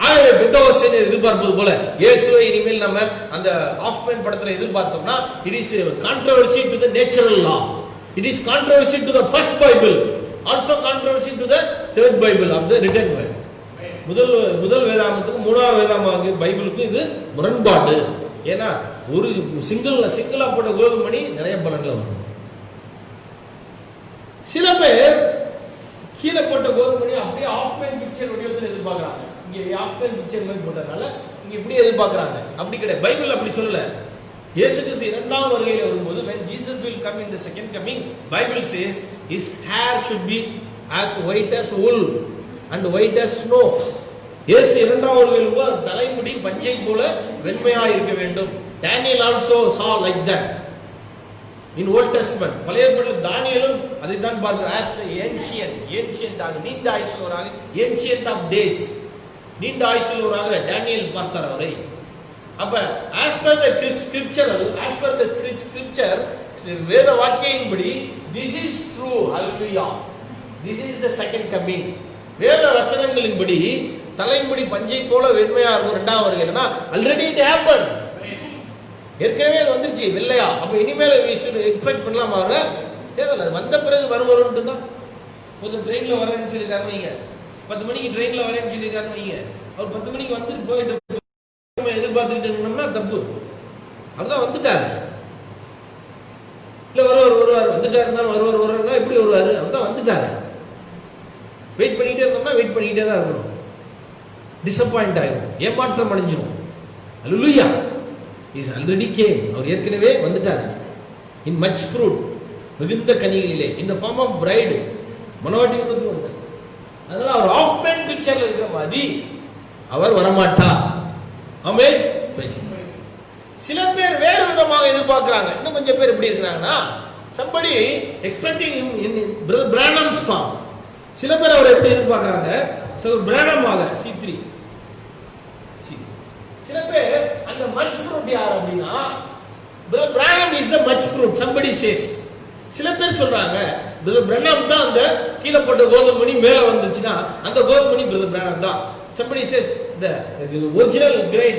ஆகவே பெந்தகோஸ்தே எதிர்பார்ப்பது போல இயேசுவை இனிமேல் நம்ம அந்த ஹாஃப்மேன் படத்துல எதிர்பார்த்தோம்னா, it is controversy to the natural law. It is controversy to the first Bible, also controversy to the third Bible of the written word. முதல் வேதாகமத்துக்கும் மூணாவது வேதாகம பைபிளுக்கும் இது முரண்பாடு. ஏன்னா ஒரு சிங்கிளா போட்ட கோதுமணி நிறைய பலன்ல வரும். சில பேர் கீழே போட்ட கோதுமணி அப்படியே ஹாஃப்மேன் பிக்சர் வடிவத்தில் எதிர்பார்க்கறாங்க. இங்க ஹாஃப்மேன் பிக்சர் மாதிரி போட்டனால இங்க இப்படி எதிர்பார்க்கறாங்க. அப்படி கிடையாது. பைபிள் அப்படி சொல்லல. இயேசு கிறிஸ்து இரண்டாம் வருகையில வரும்போது when Jesus will come in the second coming, Bible says his hair should be as white as wool and white as snow. இயேசு இரண்டாம் வருகையில வரும்போது தலைமுடி பஞ்சை போல வெண்மையா இருக்க வேண்டும். Daniel also saw like that in Old Testament. பழைய ஏற்பாட்டில் தானியேலும் அதை தான் பார்க்கிறார். as the ancient ஆக நீண்ட ஆயுசுள்ளவராக, ancient of days, நீண்ட ஆயுசுள்ளவராக டேனியேல் பார்த்தார் அவரை. அப்ப as per the scripture வேத வாக்கியத்தின்படி this is true. Hallelujah. This is the second coming. வேத வசனங்களின்படி தலைமுடி பஞ்சை போல வெண்மையா இருக்கும் இரண்டாம் வருகையிலனா already it happened. ஏற்கனவே அது வந்துருச்சு வெள்ளையா. அப்ப இனிமேல் எக்ஸ்பெக்ட் பண்ணலாமா? தேவையில்லை. வந்த பிறகு வருவருன்ட்டு தான் ஒரு ட்ரெயினில் வரேன்னு சொல்லியிருக்காரு வைங்க, 10 மணிக்கு ட்ரெயினில் வரேன்னு சொல்லியிருக்காருன்னு வைங்க, அவர் 10 மணிக்கு வந்துட்டு போயிட்டு எதிர்பார்த்துக்கிட்டு இருந்தோம்னா தப்பு. அதுதான் வந்துட்டாரு. இல்லை வருவார் வந்துட்டாரு இருந்தாலும் வருவார்னா எப்படி வருவார்? அதுதான் வந்துட்டாரு. வெயிட் பண்ணிக்கிட்டே இருந்தோம்னா வெயிட் பண்ணிக்கிட்டே தான் இருக்கணும். டிசப்பாயிண்ட் ஆகிடும், ஏமாற்றம் அடைஞ்சிடும். அல்லேலூயா, இஸ் ஆல்ரெடி கேம். அவர் ஏற்கனவே வந்துட்டார். இன் மச் ஃப்ரூட், மிகுந்த கனிகளிலே, இந்த ஃபார்ம் ஆஃப் பிரைடு, மனவாட்டி ரூபத்தில் வந்தார். அதனால அவர் ஆஃப் மேன் பிக்சர்ல இருக்கிற மாதிரி அவர் வரமாட்டார். ஆமென். சில பேர் வேறு விதமாக எதிர்பார்க்கிறாங்க. இன்னும் கொஞ்சம் பேர் எப்படி இருக்கிறாங்கன்னா, somebody expecting in Brother Branham's form. சில பேர் அவர் எப்படி எதிர்பார்க்கிறாங்க? பிரானமாக C3. சில பேர் அந்த மச் ஃப்ரூட் யார் அப்படின்னா, Brother Branham is the much fruit, somebody says. சில பேர் சொல்றாங்க Brother Branham தான் அந்த கீழே போட்ட கோதுமணி மேல வந்துச்சுன்னா அந்த கோதுமணி Brother Branham தான். Somebody says the original grain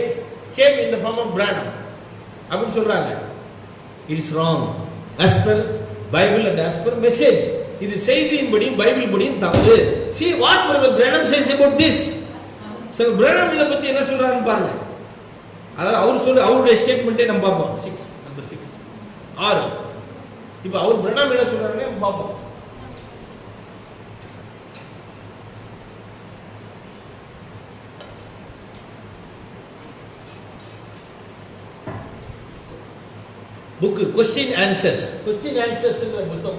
came in the form of Branham அப்படின்னு சொல்றாங்க. It is wrong as per Bible and as per message. இது செய்தியின்படியும் பைபிள் படியும் தவறு. See what Brother Branham says about this. So Branham இத பத்தி என்ன சொல்றாருன்னு பாருங்க. அதாவது அவர் சொல்ற அவருடைய ஸ்டேட்மென்ட்டே நம்ம பார்ப்போம். 6 நம்பர் 6 6. இப்போ அவர் Branham என்ன சொல்றாருன்னு நம்ம பார்ப்போம். புக் கொஸ்டின் ஆன்சர்ஸ் ங்கற புத்தகம்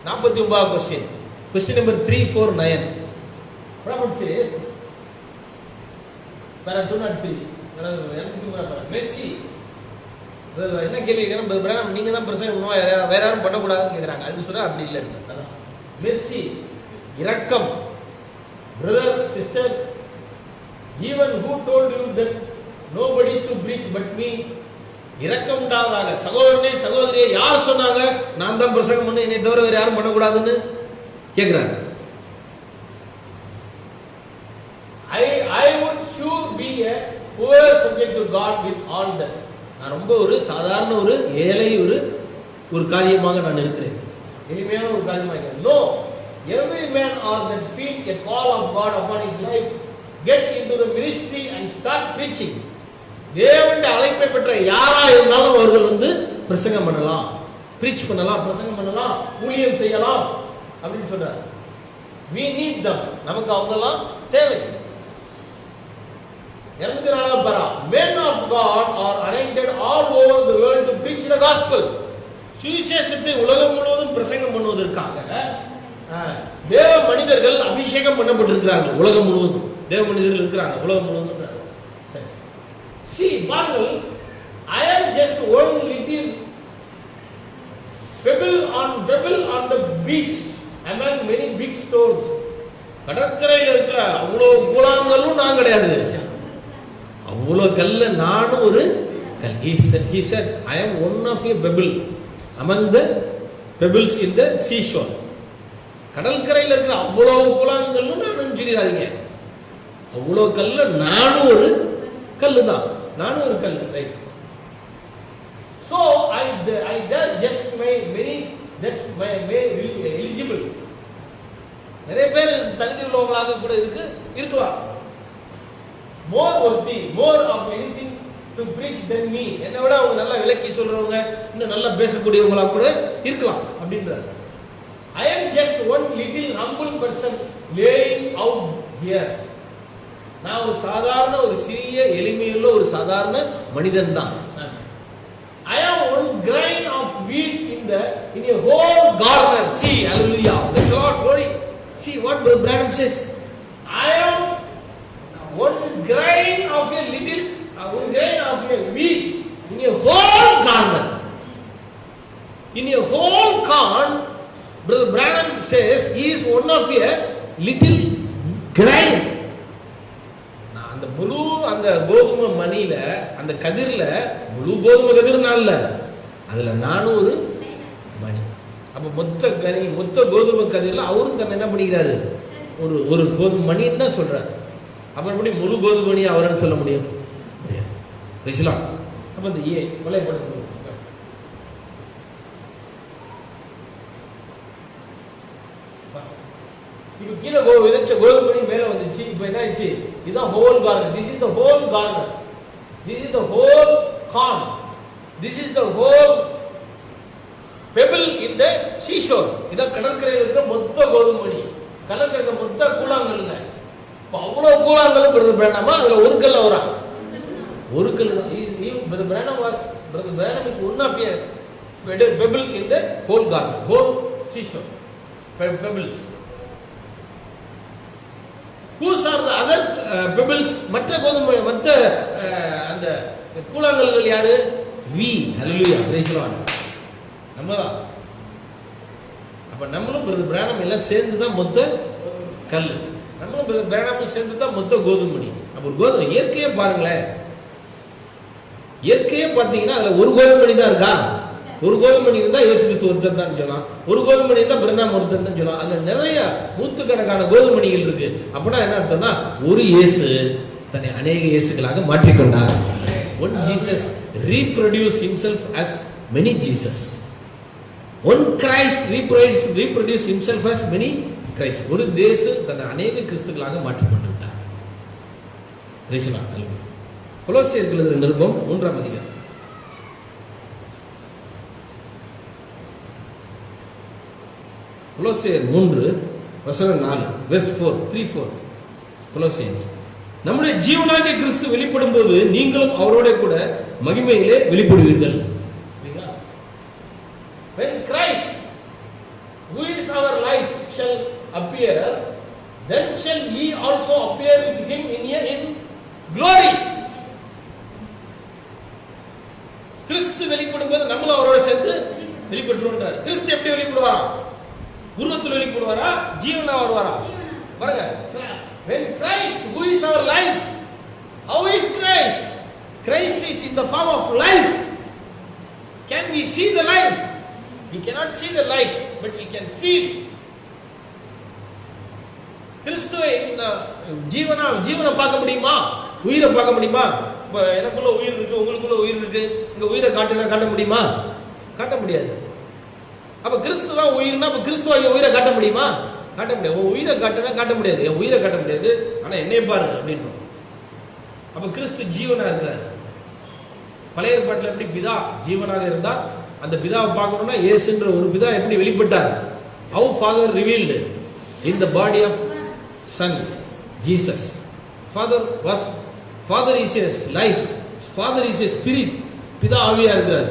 349 question. Question number 349. Prophet says para 203 Mercy. என்ன கேள்வி கேக்குறாங்க? Branham நீங்க தான் பிரசங்கம் பண்ணணும், வேற யாரும் பண்ண கூடாதுன்னு கேக்குறாங்க. அது சொல்ற அப்படி இல்ல. மெர்சி, இரக்கம். Brother, sister, even who told you that nobody is to preach but me. இரக்கம் உண்டாவதாக. சகோதரனே சகோதரியே, யார் சொன்னாங்க நான் தான் பிரசங்கம் பண்ண, என்னை தவிர வேற யாரும் பண்ணக்கூடாதுன்னு கேட்கிறாங்க. I would sure be a poor subject to God with all that. நான் ரொம்ப ஒரு சாதாரண ஒரு ஏழை ஒரு காரியமாக நான் இருக்கிறேன், எளிமையான ஒரு காரியமாக இருக்கிறேன். No, every man or that feel a call of God upon his life get into the ministry and start preaching. தேவனுடைய அழைப்பை பெற்ற யாரா இருந்தாலும் அவர்கள் பிரசங்கம் பண்ணலாம், பிரீச் பண்ணலாம், பிரசங்கம் பண்ணலாம், ஊழியம் செய்யலாம் அப்படின்னு சொல்றாரு. we need them. நமக்கு அவங்கெல்லாம் தேவை. 204 பரா. men of God are anointed all over the world to preach the gospel. சுவிசேஷத்தை உலகம் முழுவதும் பிரசங்கம் பண்ணுவதற்காக தேவ மனிதர்கள் அபிஷேகம் பண்ணப்பட்டிருக்கிறார்கள். உலகம் முழுவதும் தேவ மனிதர்கள் இருக்கிறாங்க, உலகம் முழுவதும். See, Bible, I am just one little pebble on the beach among many big stones. கடற்கரையில் இருக்கிற அவ்வளோ கூழாங்கல்லும் நான் கிடையாது, அவ்வளோ கல்ல நானும் ஒரு கல். He said, I am one of a pebble among the pebbles in the seashore. கடற்கரையில் இருக்கிற அவ்வளோ கூழாங்கல்லும் நானும் சொல்லிடாதீங்க, அவ்வளோ கல்ல நானும் ஒரு கல்லு தான், நானும் ஒரு கல். Right. So I just many that's my eligible. நிறைய பேர் தகுதி உள்ளவங்களாக கூட இருக்கலாம். more worthy, more of anything to preach than me. என்னை விட அவங்க நல்லா விளக்கி சொல்றவங்க, இன்னும் நல்லா பேசக்கூடியவங்களா கூட இருக்கலாம் அப்படின்றார். I am just one little humble person laying out here. நான் ஒரு சாதாரண ஒரு சிறிய எளிமையுள்ள ஒரு சாதாரண மனிதன் தான். I am one grain of wheat in a whole garner. See, hallelujah, that's Lord glory. See what Brother Branham says. I am one grain of a wheat in a whole garner. In a whole corn, Brother Branham says he is one of a little grain. முழு அந்த கோதுமை மணியில, அந்த கதிரில, முழு கோதுமை கதிர்னா இல்ல, அதுல நானும் ஒரு மணி. அப்ப மொத்த கோதுமை கதிரில அவரும் தன்னை என்ன பண்ணிக்கிறாரு, ஒரு கோதுமை மணின்னு தான் சொல்றாரு. அப்புறம் எப்படி முழு கோதுமை மணி அவரன்னு சொல்ல முடியும்? முடியாது. அப்ப இந்த கொலைப்படுத்த கீழே விதைச்ச கோதுமை மேல வந்துச்சு. இப்போ என்ன ஆயிடுச்சு? இதுதான் whole corner. This is the whole corner. This is the whole corn. This is the whole pebble in the seashore. இதான் கடற்கரையில் இருக்கிற மொத்த கோதுமணி, கடற்கரையில் மொத்த கூழாங்கல்லுங்க. இப்போ அவ்வளோ கூழாங்கல்லும் பிரதர் பிரானமா அதில் ஒரு கல்ல வரா, ஒரு கல் தான். Brother Branham was brother Branham is one of a pebble in the whole garden, whole seashore pebbles. Whose are the other pebbles? மற்ற கோதுமை மற்ற அந்த கூழாங்கல்கள் யாரு? we. Hallelujah, praise the Lord. நம்ம தான். அப்ப நம்மளும் பிரதர் பிரானம் எல்லாம் சேர்ந்து தான் மொத்த கல். நம்மளும் பிரதர் பிரானமும் சேர்ந்து தான் மொத்த கோதுமணி. அப்ப ஒரு கோதுமை இயற்கையே பாருங்களேன், இயற்கையே பார்த்தீங்கன்னா அதுல ஒரு கோதுமணி தான் இருக்கா? ஒரு கோதுமணி இருந்தா இயேசு கிறிஸ்து ஒருத்தர் தான் சொல்லலாம், ஒரு கோதுமணி இருந்தா பிரணாம் ஒருத்தர் தான் சொல்லலாம். அதுல நிறைய நூற்றுக்கணக்கான கோதுமணிகள் இருக்கு. அப்படின்னா என்ன அர்த்தம்னா, ஒரு இயேசு தன்னை அநேக இயேசுகளாக மாற்றிக்கொண்டார். One Jesus reproduced himself as many Jesus. One Christ reproduced himself as many Christ. ஒரு இயேசு தன்னை அநேக கிறிஸ்துக்களாக மாற்றிக்கொண்டு விட்டார். கொலோசியர்கள் எழுதின நிருபம் 3ஆம் அதிகாரம். கொலோசியர் 3 வசனம் 4 verse 3-4. கொலோசியன்ஸ். நம்முடைய ஜீவனாகிய கிறிஸ்து வெளிப்படும் போது நீங்களும் அவரோட கூட மகிமையிலே வெளிப்படுவீர்கள். When Christ, who is our life, shall appear, then shall ye also appear with him in glory. கிறிஸ்து வெளிப்படும் போது நம்மளும் அவரோட சேர்ந்து வெளிப்படுறோம்ன்றார். கிறிஸ்து எப்படி வெளிப்படுவாரா? உருவத்தில் வெளிப்படுவாரா? ஜீவனா வருவாரா? பாருங்க, when Christ, who is our life, how is Christ? Christ is in the form of life. Can we see the life? We cannot see the life, but we can feel. கிறிஸ்துவை ஜீவனை பார்க்க முடியுமா? உயிரை பார்க்க முடியுமா? இப்போ எனக்குள்ள உயிர் இருக்கு, உங்களுக்குள்ள உயிர் இருக்கு. இங்க உயிரை காட்ட முடியுமா? காட்ட முடியாது. அப்ப கிறிஸ்து தான் உயிர்னா, அப்ப கிறிஸ்துவ உயிரை காட்ட முடியுமா? காட்ட முடியாது. உன் உயிரை காட்ட முடியாது, என் உயிரை காட்ட முடியாது. ஆனா என்னைய பாரு அப்படின்றோம். அப்ப கிறிஸ்து ஜீவனா இருக்கிறார். பழைய ஏற்பாட்டில் எப்படி பிதா ஜீவனாக இருந்தார், அந்த பிதாவை பார்க்கணும்னா இயேசுன்ற ஒரு பிதா எப்படி வெளிப்பட்டார்? How Father revealed in the body of Son Jesus. Father is his life. Father is his spirit. பிதா ஆவியா இருக்கிறார்,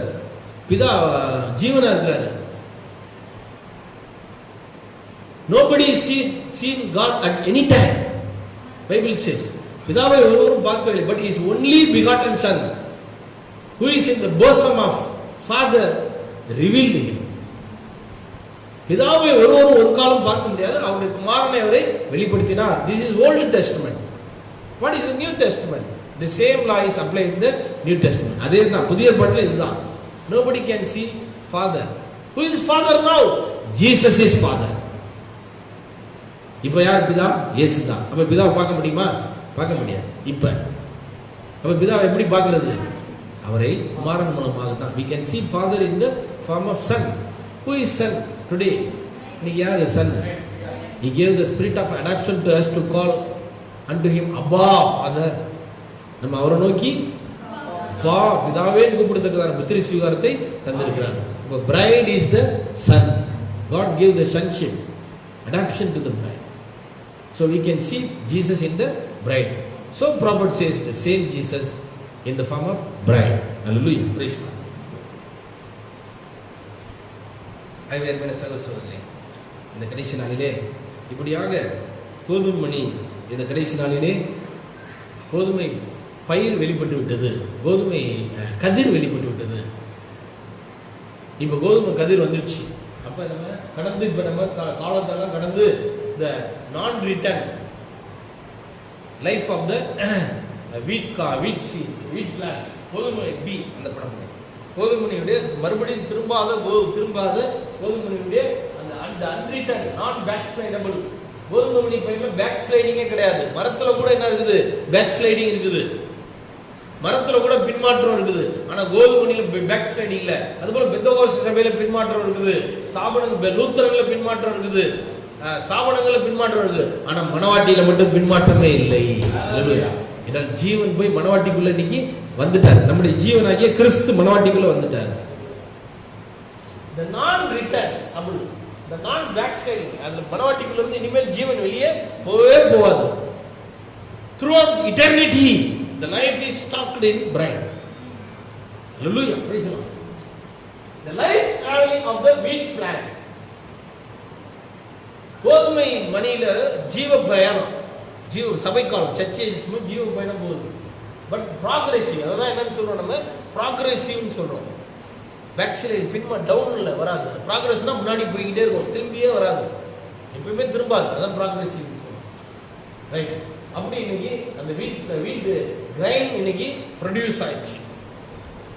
பிதா ஜீவனா இருக்கிறார். Nobody is seen God at any time. Bible says பிதாவை ஒருவரும் பார்க்கவில்லை, but his only begotten Son, who is in the bosom of Father, revealed him. பிதாவை ஒருவரும் ஒரு காலம் பார்க்க முடியாது, அவருடைய குமாரனை அவரை வெளிப்படுத்தினார். This is Old Testament. What is the New Testament? The same law is applied in the New Testament. அதே தான் புதிய ஏற்பாட்டில் இதுதான். Nobody can see Father. Who is Father now? Jesus is Father. இப்போ யார் பிதா? இயேசு தான். அப்ப பிதாவை பார்க்க முடியுமா? பார்க்க முடியாது. அப்ப பிதாவை எப்படி பார்க்கிறது? அவரை குமாரன் மூலமாக தான். We can see Father in the form of Son. Who is Son today? இன்னைக்கு யார் Son? He gave the spirit of adoption to us to call unto him Abba Father. நம்ம அவரை நோக்கி பா பிதாவே கூப்பிடுறதுக்கான புத்திர சுவீகாரத்தை தந்திருக்கிறார். இப்போ bride is the Son. God gave the sonship, adoption to the bride. So we can see Jesus in the bride. So prophet says the same Jesus in the form of bride. Hallelujah, praise God. ஐவேர்மன சகோதரர்களே, இந்த கடைசி நாளிலே இப்படியாக கோதுமை இந்த கடைசி நாளிலே கோதுமை பயிர் வெளிப்பட்டு விட்டது, கோதுமை கதிர் வெளிப்பட்டு விட்டது. இப்போ கோதுமை கதிர் வந்துருச்சு. அப்போ நம்ம கடந்து இப்போ நம்ம காலத்தெல்லாம் கடந்து இந்த நான் ரிட்டர்ன் லைஃப் ஆஃப் த வீட் பிளான் கோதுமை பி அந்த படம் கோதுமணியுடைய மறுபடியும் திரும்பாத கோதுமணியுடைய அந்த அன்ரிட்டன் நான் பேக் ஸ்லைடபிள் கோதுமணி பயிரில் பேக் ஸ்லைடிங்கே கிடையாது. மரத்துல கூட என்ன இருக்குது? பேக் ஸ்லைடிங் இருக்குது. மரத்துல கூட பின்மாற்றம் இருக்குது. ஆனா கோதுமணியில பேக் ஸ்லைடிங் இல்ல. அதுபோல பெந்தகோஸ்து சபையில பின்மாற்றம் இருக்குது, ஸ்தாபன லூத்தரன்ல பின்மாற்றம் இருக்குது. ஸ்தாபனங்களை பின்மாற்றம் இருக்கு, ஆனா மனவாட்டியில மட்டும் பின்மாற்றமே இல்லை. அல்லேலூயா. ஏன்னா ஜீவன் போய் மனவாட்டிக்குள்ள இன்னைக்கு வந்துட்டார். நம்முடைய ஜீவனாகிய கிறிஸ்து மனவாட்டிக்குள்ள வந்துட்டார். the non return அப்படி the non backsliding, அந்த மனவாட்டிக்குள்ள இருந்து இனிமேல் ஜீவன் வெளியே போவே போகாது. throughout eternity the life is stocked in bride. Hallelujah, praise the Lord. The life traveling of the wheat plant, கோதுமை மணியில ஜீவ பிரயாணம், ஜீவ சபை காலம், சர்ச்சஸ் ஜீவ பயணம் போகுது. பட் ப்ராக்ரெசிவ், அதான் என்னன்னு சொல்றோம், நம்ம ப்ராக்ரெசிவ்னு சொல்றோம். பேக்ஸ்லைட் பின்மா டவுன்ல வராது. ப்ராக்ரஸ்னா முன்னாடி போய்கிட்டே இருக்கும், திரும்பியே வராது, எப்பயுமே திரும்பாது. அதான் ப்ராக்ரெசிவ் சொல்றோம். ரைட். அப்படி இன்னைக்கு அந்த வீட் கிரைன் இன்னைக்கு ப்ரொடியூஸ் ஆயிடுச்சு.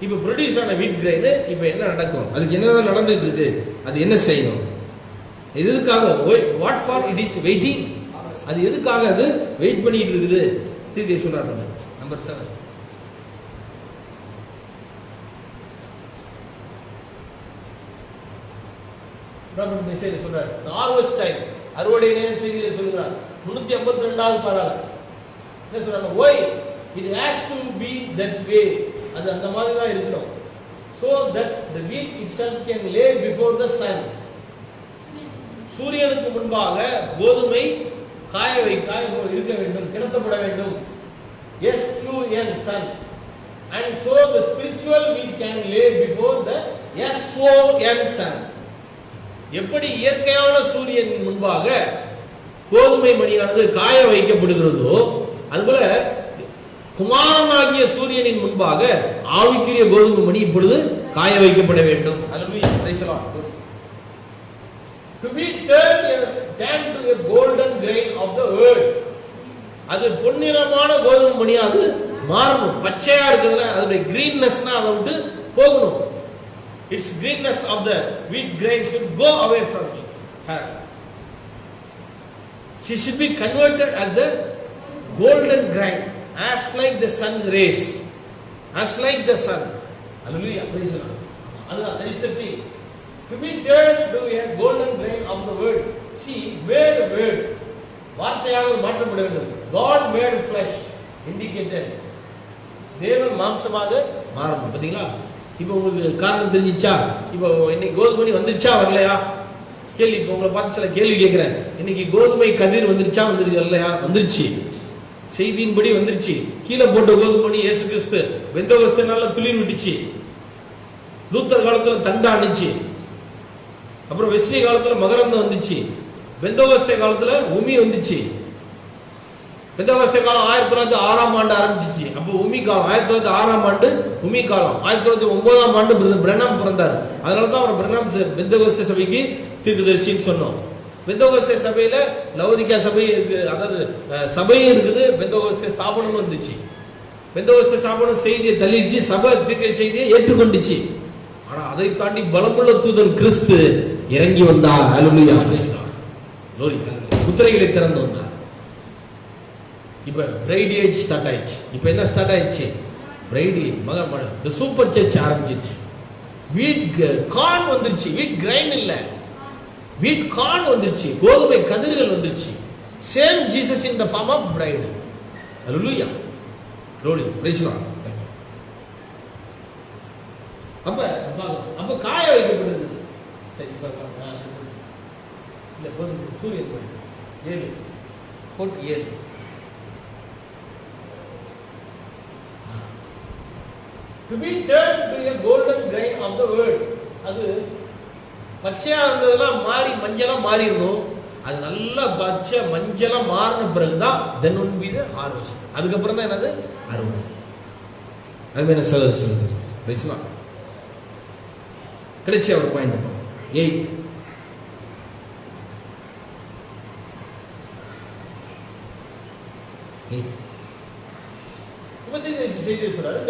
இப்போ ப்ரொடியூஸ் ஆன வீட் கிரைன் இப்போ என்ன நடக்கும், அதுக்கு என்னதான் நடந்துட்டு இருக்கு, அது என்ன செய்யணும், எதுக்காக, what for it is waiting, அது எதுக்காக அது வெயிட் பண்ணிட்டு இருக்குது, திருப்பி சொல்றாங்க. நம்பர் 7, ப்ராஃபட் மெசேஜ் சொல்றார். the harvest time, அறுவடை நேரம் செய்தியை சொல்கிறார். 352வது பாராள என்ன சொல்றாங்க, why it has to be that way, அது அந்த மாதிரி தான் இருக்கணும். so that the wheat itself can lay before the sun, சூரியனுக்கு முன்பாக கோதுமை காய இருக்க வேண்டும், கிடத்தப்பட வேண்டும். sun, and so the spiritual wheat can lay before the sun. எப்படி இயற்கையான சூரியன் முன்பாக கோதுமை மணியானது காய வைக்கப்படுகிறதோ, அதுபோல குமாரனாகிய சூரியனின் முன்பாக ஆவிக்குரிய கோதுமை மணி இப்பொழுது காய வைக்கப்பட வேண்டும். Hallelujah, praise the Lord. To be turned to a golden grain of the word, அது பொன்னிறமான கோதுமை மணியா அது மாறணும். பச்சையா இருக்குதுல, அதோட கிரீன்னஸ்னா அதை விட்டு போகணும். its greenness of the wheat grain should go away from her. She should be converted as the golden grain, as like the sun's rays, as like the sun. Hallelujah, praise the Lord. That is the thing. To be turned to a golden grain of the word. See, made word, வார்த்தையாக மாற்றப்பட வேண்டும். God made flesh indicated, தேவன் மாம்சமாக மாறணும். பாத்தீங்களா? இப்போ உங்களுக்கு காரணம் தெரிஞ்சிச்சா? இப்போ இன்னைக்கு கோதுமை வந்துருச்சா வரலையா கேள்வி. இப்போ உங்களை பார்த்து சில கேள்வி கேட்கிறேன். இன்னைக்கு கோதுமை கதிர் வந்துருச்சா இல்லையா? வந்துருச்சு, செய்தியின்படி வந்துருச்சு. கீழே போட்ட கோதுமை இயேசு கிறிஸ்து பெந்தகோஸ்தே நாள்ல துளிர் விட்டுச்சு, லூத்தர் காலத்துல தண்டா அணிச்சு, அப்புறம் வெஸ்லி காலத்துல மகரந்தம் வந்துச்சு, பெந்தகோஸ்தே காலத்துல உமி வந்துச்சு. பெந்தகோஸ்தே காலம் 1906ஆம் ஆண்டு ஆரம்பிச்சிச்சு. அப்போ உமி காலம் 1906ஆம் ஆண்டு உமி காலம். 1909ஆம் ஆண்டு பிரணாம் பிறந்தார். அதனால தான் அவர் பிரணாம் பெந்தகோஸ்தே சபைக்கு தீர்க்கதரிசின்னு சொன்னோம். பெந்தகோஸ்தே சபையில லவோதிக்கா சபை இருக்கு, அதாவது சபையும் இருக்குது, பெந்தகோஸ்தே ஸ்தாபனமும் இருந்துச்சு. பெந்தகோஸ்தே ஸ்தாபனம் செய்தியை தள்ளிடுச்சு, சபை தீர்க்க செய்தியை ஏற்றுக்கொண்டுச்சு. ஆனா அதை தாண்டி பலமுள்ள தூதன் கிறிஸ்து இறங்கி வந்தார். ஹல்லேலூயா, பிரைஸ் தி லார்ட். முத்திரைகளை திறந்து வந்தார். இப்ப பிரைட் ஏஜ் ஸ்டார்ட் ஆயிடுச்சு. இப்ப என்ன ஸ்டார்ட் ஆயிடுச்சு? Bride age, the super church ஆரம்பிச்சிருச்சு. வீட் கார்ன் வந்துருச்சு, வீட் கிரைன் இல்ல, வீட் கார்ன் வந்துருச்சு, கோதுமை கதிர்கள் வந்துருச்சு. Same Jesus in the form of bride. Hallelujah, glory, praise the Lord. அப்ப காய வைக்கப்படுது. சரி, இல்ல கோதுமை சூரியன் 7 கோட் 7. To be turned to a golden grain of the word. அது பச்சையா இருந்ததெல்லாம் மாறி மஞ்சளா மாறிடணும். அது நல்லா பச்சை மஞ்சளா மாறின பிறகுதான் then will be the harvest. அதுக்கப்புறம் தான் என்னது? அறுவடை. அருமையான சகோதரர்களே, பிரைஸ் தி லார்ட். கடைசி ஒரு point 8.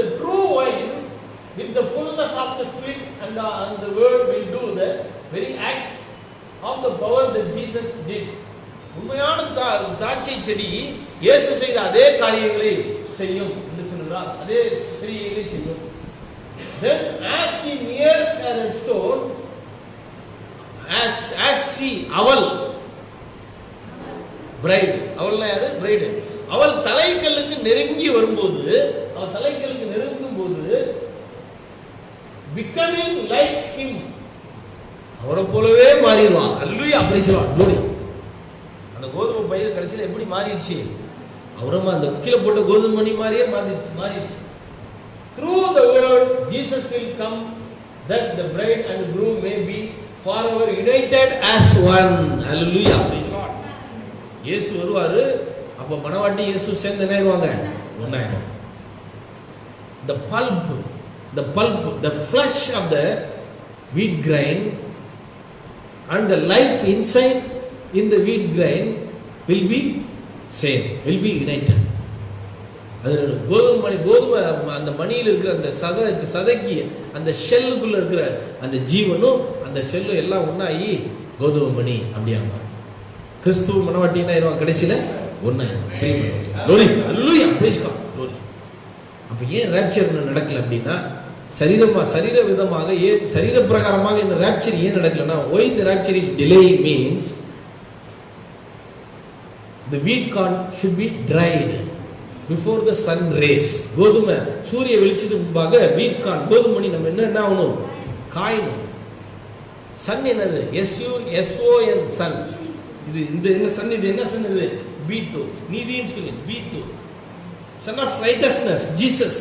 The true wine with the fullness of the Spirit and the word will do the very acts of the power that Jesus did. உண்மையான திராட்சை செடி இயேசு செய்த அதே காரியங்களை செய்யும் என்று சொல்கிறார். அதே கிரியைகளை செய்யும். Then as she nears a red stone, as she அவள் பிரைடு. அவள் யாரு? பிரைடு. அவள் தலைக்கல்லுக்கு நெருங்கி வரும்போது, அவள் தலைக்கல்லுக்கு நெருங்கும் போது becoming like him, அவரை போலவே மாறிடுவான். அல்லேலூயா, பிரைஸ் தி லார்ட், glory. அந்த கோதுமை பயிர் கடைசியில் எப்படி மாறிடுச்சு? அவரும் அந்த கீழே போட்ட கோதுமை மணி மாதிரியே மாறிடுச்சு. Through the word Jesus will come, that the bride and groom may be forever united as one. Hallelujah, praise the Lord. இயேசு வருவாரு, அப்ப மணவாட்டி இயேசு சேர்ந்து என்ன ஆயிடுவாங்க? ஒன்னாயிடும். The pulp, the flesh of the wheat grain and the life inside in the wheat grain will be same, will be united. அது கோதுமை அந்த மணியில் இருக்கிற அந்த சதைக்கு அந்த ஷெல்லுக்குள்ள இருக்கிற அந்த ஜீவனும் அந்த ஷெல்லும் எல்லாம் ஒன்னாகி கோதுமை மணி அப்படியாமா. கிறிஸ்துவ மணவாட்டி என்ன ஆயிடுவாங்க? கடைசியில ஒன்னாயிடும். அப்ப ஏன் ரேப்சர் நடக்கல அப்படின்னா, சரீர விதமாக ஏன் சரீர பிரகாரமாக இந்த ரேப்சர் ஏன் நடக்கலன்னா, why the rapture is delaying means the wheat corn should be dried before the sun rays. கோதுமை சூரிய வெளிச்சத்துக்கு முன்பாக wheat corn கோதுமை மணி நம்ம என்ன ஆகணும்? காயணும். சன் என்னது? SUN sun. இது இந்த என்ன சன்? இது என்ன சன்? இது B2, நீதியின் சூரியன். B2 son of righteousness, Jesus,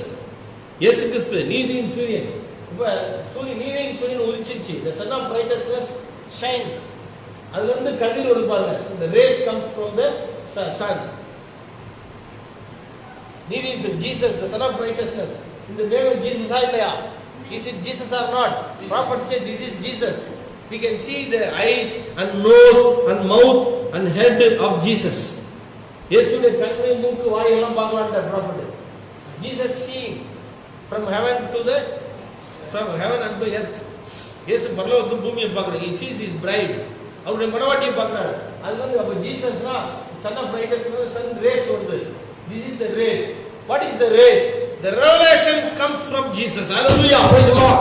இயேசு கிறிஸ்து நீதியின் சூரியன். இப்ப நீதியின் சூரியன் உதிச்சிருச்சு. the son of righteousness shine. அதுல இருந்து கதிர் வருது பாருங்க. the rays comes from the sun. நீதியின் சூரியன் Jesus, the son of righteousness. in the name of Jesus இல்லையா? is it Jesus or not? prophet said this is Jesus. we can see the eyes and nose and mouth and head of Jesus. இயேசுவின் கண்ணு, மூக்கு, வாய் எல்லாம் பார்க்கலாம்ன்ற prophet. Jesus seeing from heaven unto earth. இயேசு பரலோகத்து பூமியை பார்க்கறாரு. he sees his bride, அவருடைய மணவாட்டியை பார்க்கறாரு. அது வந்து அப்ப ஜீசஸ்னா son of righteousness, sun rays வருது. this is the rays. what is the rays? the revelation comes from Jesus. hallelujah, praise the Lord.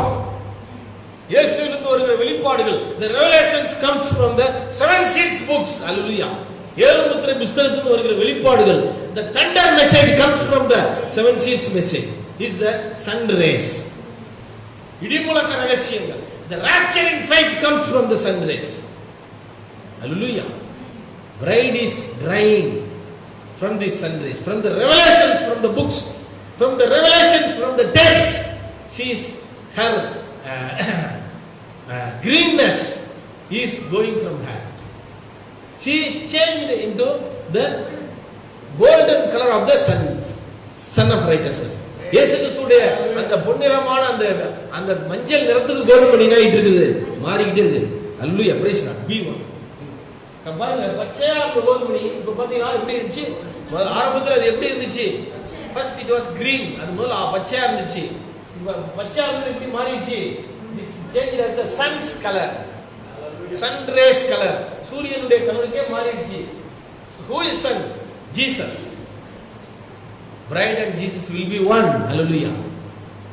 இயேசுவிலிருந்து வருகிற வெளிப்பாடுகள், the revelations comes from the seven seals books. hallelujah. ஏழு முத்திரை புத்தகத்திலிருந்து வருகிற வெளிப்பாடுகள், the thunder message comes from the seven seals message. is the sun rays. இடிமுழக்க ரகசியங்கள், the rapturing faith comes from the sun rays. hallelujah. bride is drying from the sun rays, from the revelations from the books, from the revelations from the texts. she is her greenness is going from her. she is changed into the golden color of the son of righteousness. இயேசு கிறிஸ்துடைய அந்த பொன்னிறமான அந்த மஞ்சள் நிறத்துக்கு கோதுமை மணி ஆயிட்டு இருக்குது, மாறிக்கிட்டே இருக்கு. அல்லேலூயா, பிரைஸ் தி லார்ட். B1 பாருங்க, பச்சையா இருந்த கோதுமை மணி இப்ப பாத்தீங்கன்னா எப்படி இருந்துச்சு? ஆரம்பத்துல அது எப்படி இருந்துச்சு? first it was green, அது முதல்ல பச்சையா இருந்துச்சு. இப்ப பச்சையா இருந்து எப்படி மாறிடுச்சு? this changed as the sun's color, sun rays color, சூரியனுடைய கலருக்கே மாறிடுச்சு. who is sun? Jesus. bride and Jesus will be one. hallelujah.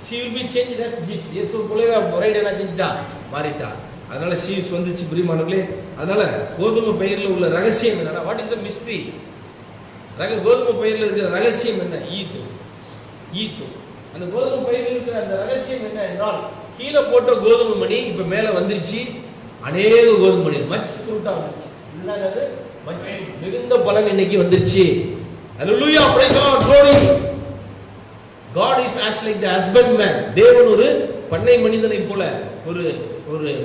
she will be changed as Jesus. இயேசு போலவே bride என்ன செஞ்சிட்டா? மாறிட்டா. அதனால she வந்துச்சு பிரியமானவர்களே. அதனால கோதுமை பயிரில் உள்ள ரகசியம் என்னன்னா, what is the mystery? கோதுமை பயிரில் இருக்கிற ரகசியம் என்ன? ஈத்து. அந்த கோதுமை பயிரில் இருக்கிற அந்த ரகசியம் என்ன என்றால், கீழே போட்ட கோதுமை மணி இப்ப மேல வந்துருச்சு. அநேக கோதுமை மணி, மச் ஃப்ரூட்டா வந்துச்சு. என்னது? மிகுந்த பலன் இன்னைக்கு வந்துருச்சு. hallelujah, praise the Lord, glory. god is as like the husbandman. தேவன் ஒரு பண்ணை மனிதனை போல, ஒரு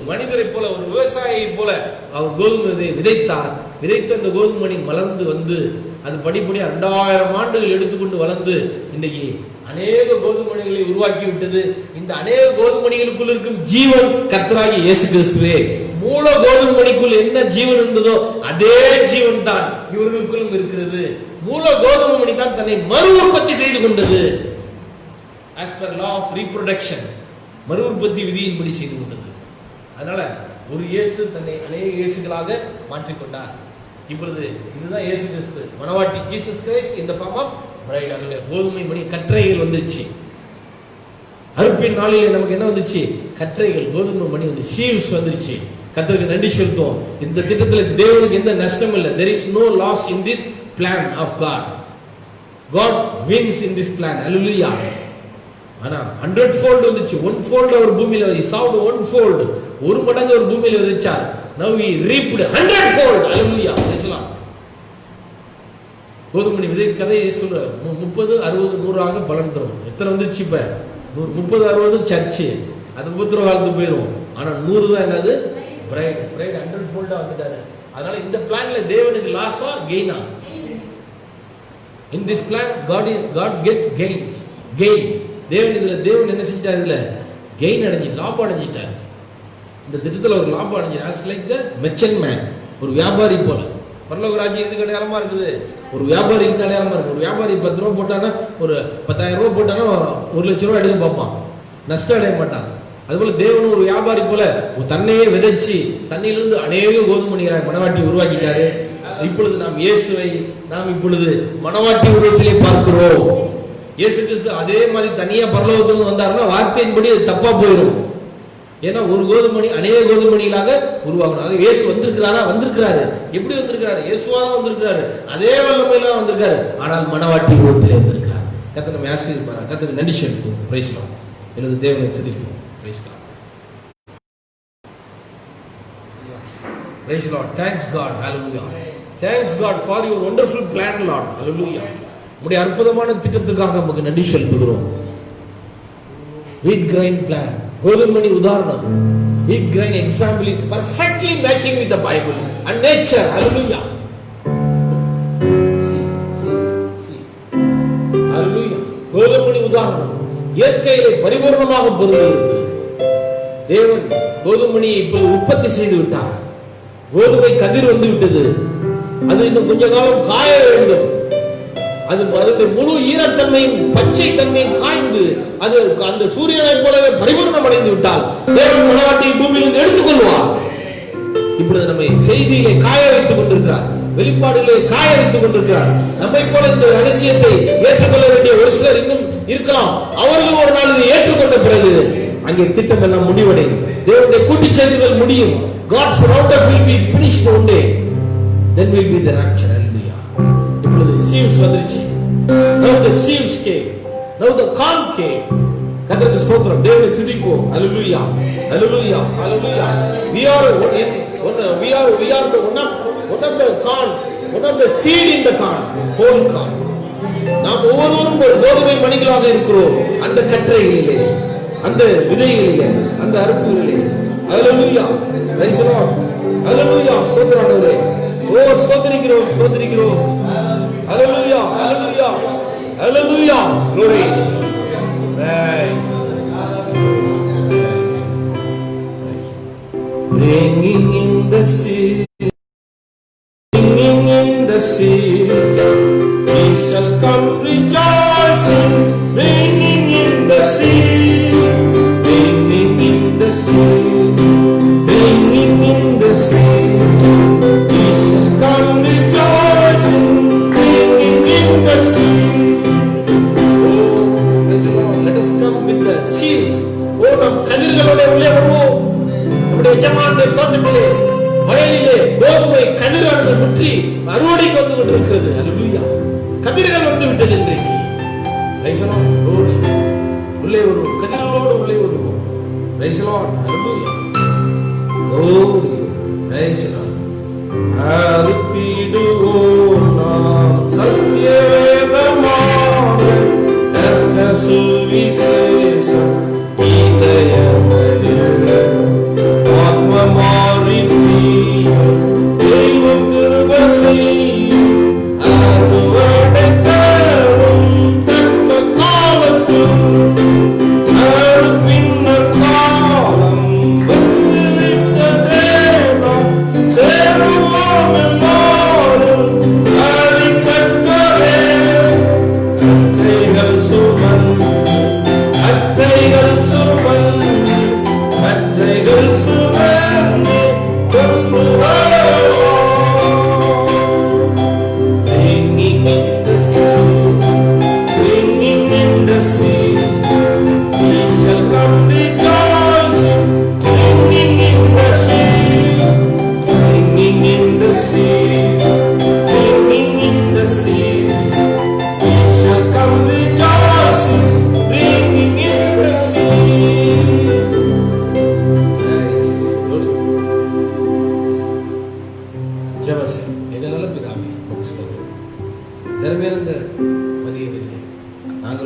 மனிதரை போல, ஒரு விவசாயியை போல அவர் கோதுமையை விதைத்தார். விதைத்த அந்த கோதுமை மணி மலர்ந்து வந்து அது படிப்படியாக 2000 ஆண்டுகள் எடுத்துக்கொண்டு வளர்ந்து இன்னைக்கு அநேக கோதுமணிகளை உருவாக்கி விட்டது. இந்த அநேக கோதுமணிகளுக்குள் இருக்கும் ஜீவன் கர்த்தராகிய இயேசு கிறிஸ்துவே. மூல கோதுமணிக்குள் என்ன ஜீவன் இருந்ததோ அதே ஜீவன் தான் இவர்களுக்குள்ளும் இருக்கிறது. மூல கோதுமை மணி தான் தன்னை மறு உற்பத்தி செய்து கொண்டது. as per law of reproduction, மறு உற்பத்தி விதியின்படி செய்து கொண்டது. அதனால ஒரு இயேசு தன்னை அநேக இயேசுகளாக மாற்றிக்கொண்டார். இப்பொழுது இதுதான் இயேசு கிறிஸ்து, மணவாட்டி Jesus Christ in the form of bride. அங்கே கோதுமை மணி கற்றைகள் வந்துச்சு. அறுப்பின் நாளிலே நமக்கு என்ன வந்துச்சு? கற்றைகள், கோதுமை மணி வந்து சீவ்ஸ் வந்துருச்சு. கர்த்தருக்கு நன்றி செலுத்துவோம். இந்த திட்டத்தில் தேவனுக்கு எந்த நஷ்டம் இல்லை. There is no loss in this plan of God. God wins in this plan. Hallelujah. ஆனா 100-fold வந்துச்சு. 1-fold அவர் பூமியில he sowed 1-fold. ஒரு மடங்கு அவர் பூமியில விதைச்சார். Now we reaped 100-fold. Hallelujah. Praise the Lord. கோதுமை விதை கதையை சொல்ற 30, 60, 100 ஆக பலன் தரும். எத்தனை வந்துச்சு இப்ப? 30, 60 சர்ச்சு. அது உபத்திரவாதத்துக்கு போயிடும். ஆனா 100 தான் என்னது? பிரைட் 100-fold வந்துட்டாரு. அதனால இந்த பிளான்ல தேவனுக்கு லாஸா கெயினா? In this plan God get gains. Gain. தேவன் என்ன செஞ்சார்? இதுல கெயின் லாபம் அடைஞ்சிட்டார். இந்த திட்டத்துல ஒரு லாபம் அடைஞ்சிட்டார். as like the merchant man, ஒரு வியாபாரி போல. பரலோக ராஜ்யம் இதுக்கு அடையாளமா இருக்குது. ஒரு வியாபாரி இந்த அடையாளமா இருக்கு. ஒரு வியாபாரி 10 ரூபா போட்டானா, ஒரு 10,000 ரூபா போட்டானா 1 லட்சம் ரூபா எடுக்க பார்ப்பான். நஷ்டம் அடைய மாட்டான். அதுபோல தேவன் ஒரு வியாபாரி போல தன்னையே விதைச்சு தண்ணியிலிருந்து அநேக கோதுமணிகளாய் மனவாட்டி உருவாக்கிட்டாரு. இப்பொழுது நாம் இப்பொழுது மனவாட்டி உருவத்திலே பார்க்கிறோம். இயேசு கிறிஸ்து அதே மாதிரி தனியா பரலோகத்திலிருந்து வந்தாருன்னா வார்த்தையின்படி அது தப்பா போயிடும். ஏன்னா ஒரு கோதுமணி அநேக கோதுமணிகளாக உருவாகணும். ஆக இயேசு வந்திருக்கிறாரு. எப்படி வந்திருக்கிறாரு? இயேசுவாதான் வந்திருக்கிறாரு. அதே வல்லமையில வந்திருக்காரு. ஆனால் மனவாட்டி உருவத்திலே வந்திருக்கிறார். கர்த்தர் நம்மை ஆசீர்வதிப்பார். கர்த்தருக்கு நன்றி செலுத்துவோம். Praise Lord. எனது தேவனை துதிப்போம். Praise God. Praise the Lord. Thanks God. Hallelujah. Thanks God for your wonderful plan, Lord. Hallelujah. உம்முடைய அற்புதமான திட்டத்துக்காக நமக்கு நன்றி செலுத்துகிறோம். Wheat grain plan. கோதுமணி உதாரணம். Wheat grain example is perfectly matching with the Bible and nature. Hallelujah. See. Hallelujah. கோதுமணி உதாரணம் இயற்கையிலே பரிபூர்ணமாக பொருந்துகிறது. தேவன் கோதுமணியை இப்போது உற்பத்தி செய்து விட்டார். கோதுமை கதிர் வந்து விட்டது. அது இன்னும் கொஞ்ச காலம் காய வேண்டும். அதனுடைய முழு ஈரத்தன்மையும் பச்சை தன்மையும் காய்ந்து அது அந்த சூரியனை போலவே பரிபூர்ணம் அடைந்து விட்டால் தேவன் மனவாட்டியை பூமியிலிருந்து எடுத்துக்கொள்வார். இப்பொழுது நம்மை செய்தியிலே காய வைத்துக் கொண்டிருக்கிறார். வெளிப்பாடுகளை காய வைத்துக் கொண்டிருக்கிறார். நம்மை போல இந்த ரகசியத்தை ஏற்றுக்கொள்ள வேண்டிய ஒரு சிலர் இன்னும் இருக்கலாம். அவர்கள் ஒரு நாள் இதை ஏற்றுக்கொண்ட பிறகு அங்கே திட்டம் எல்லாம் முடிவடையும். தேவனுடைய கூட்டி சேர்த்துதல் முடியும். God's roundup will be finished one day. Then will be the rapture. Hallelujah. இப்பொழுது sieves வந்துருச்சு. Now the sieves came. Now the corn came. கர்த்தருக்கு ஸ்தோத்திரம். தேவனை துதிப்போம். Hallelujah. Hallelujah. Hallelujah. We are one of the corn, one of the seed in the corn, whole corn. நாம் ஒவ்வொருவரும் ஒரு கோதுமை மணிகளாக இருக்கிறோம். அந்த கற்றைகளிலே, அந்த விதைகளிலே, அந்த அறுப்புகளிலே. Hallelujah. Praise the Lord. Hallelujah. ஸ்தோத்திரம் ஆண்டவரே. ஸ்தோத்திரிக்கிறோம். Hallelujah. Hallelujah. Hallelujah. Glory. Praise. Bringing in the seed. Bringing in the seed. We shall come rejoicing. Bringing in the seed. Bringing in the seed. Bringing in the seed. We shall come rejoicing. Bringing in the seed. Oh, praise the Lord. Let us come with the seeds. Oh, நாம் கதிர்களோட உள்ளே வருவோம். நம்முடைய எஜமானுடைய தோட்டத்திலே வயலிலே கோதுமை கதிரானது முற்றி அறுவடைக்கு வந்து கொண்டிருக்கிறது. ஹல்லேலூயா. கதிர்கள் வந்து விட்டது இன்றைக்கு. Praise the lord. glory. உள்ளே வருவோம். கதிர்களோடு உள்ளே வருவோம். Praise the lord. Hallelujah. glory. Praise the lord. அறுத்திடுவோம் நாம் சத்திய வேதமாக கர்த்த சுவிசேஷம் இதயங்களில் ஆத்மமாரின் தெய்வம் கிருபை செய்யும் அறுவடை தரும் தக்க காலத்தில் பின்னர் காலம் வந்துவிட்டதே நாம் சேருவோம் எல்லாரும் அடிக்கட்டளையிட்ட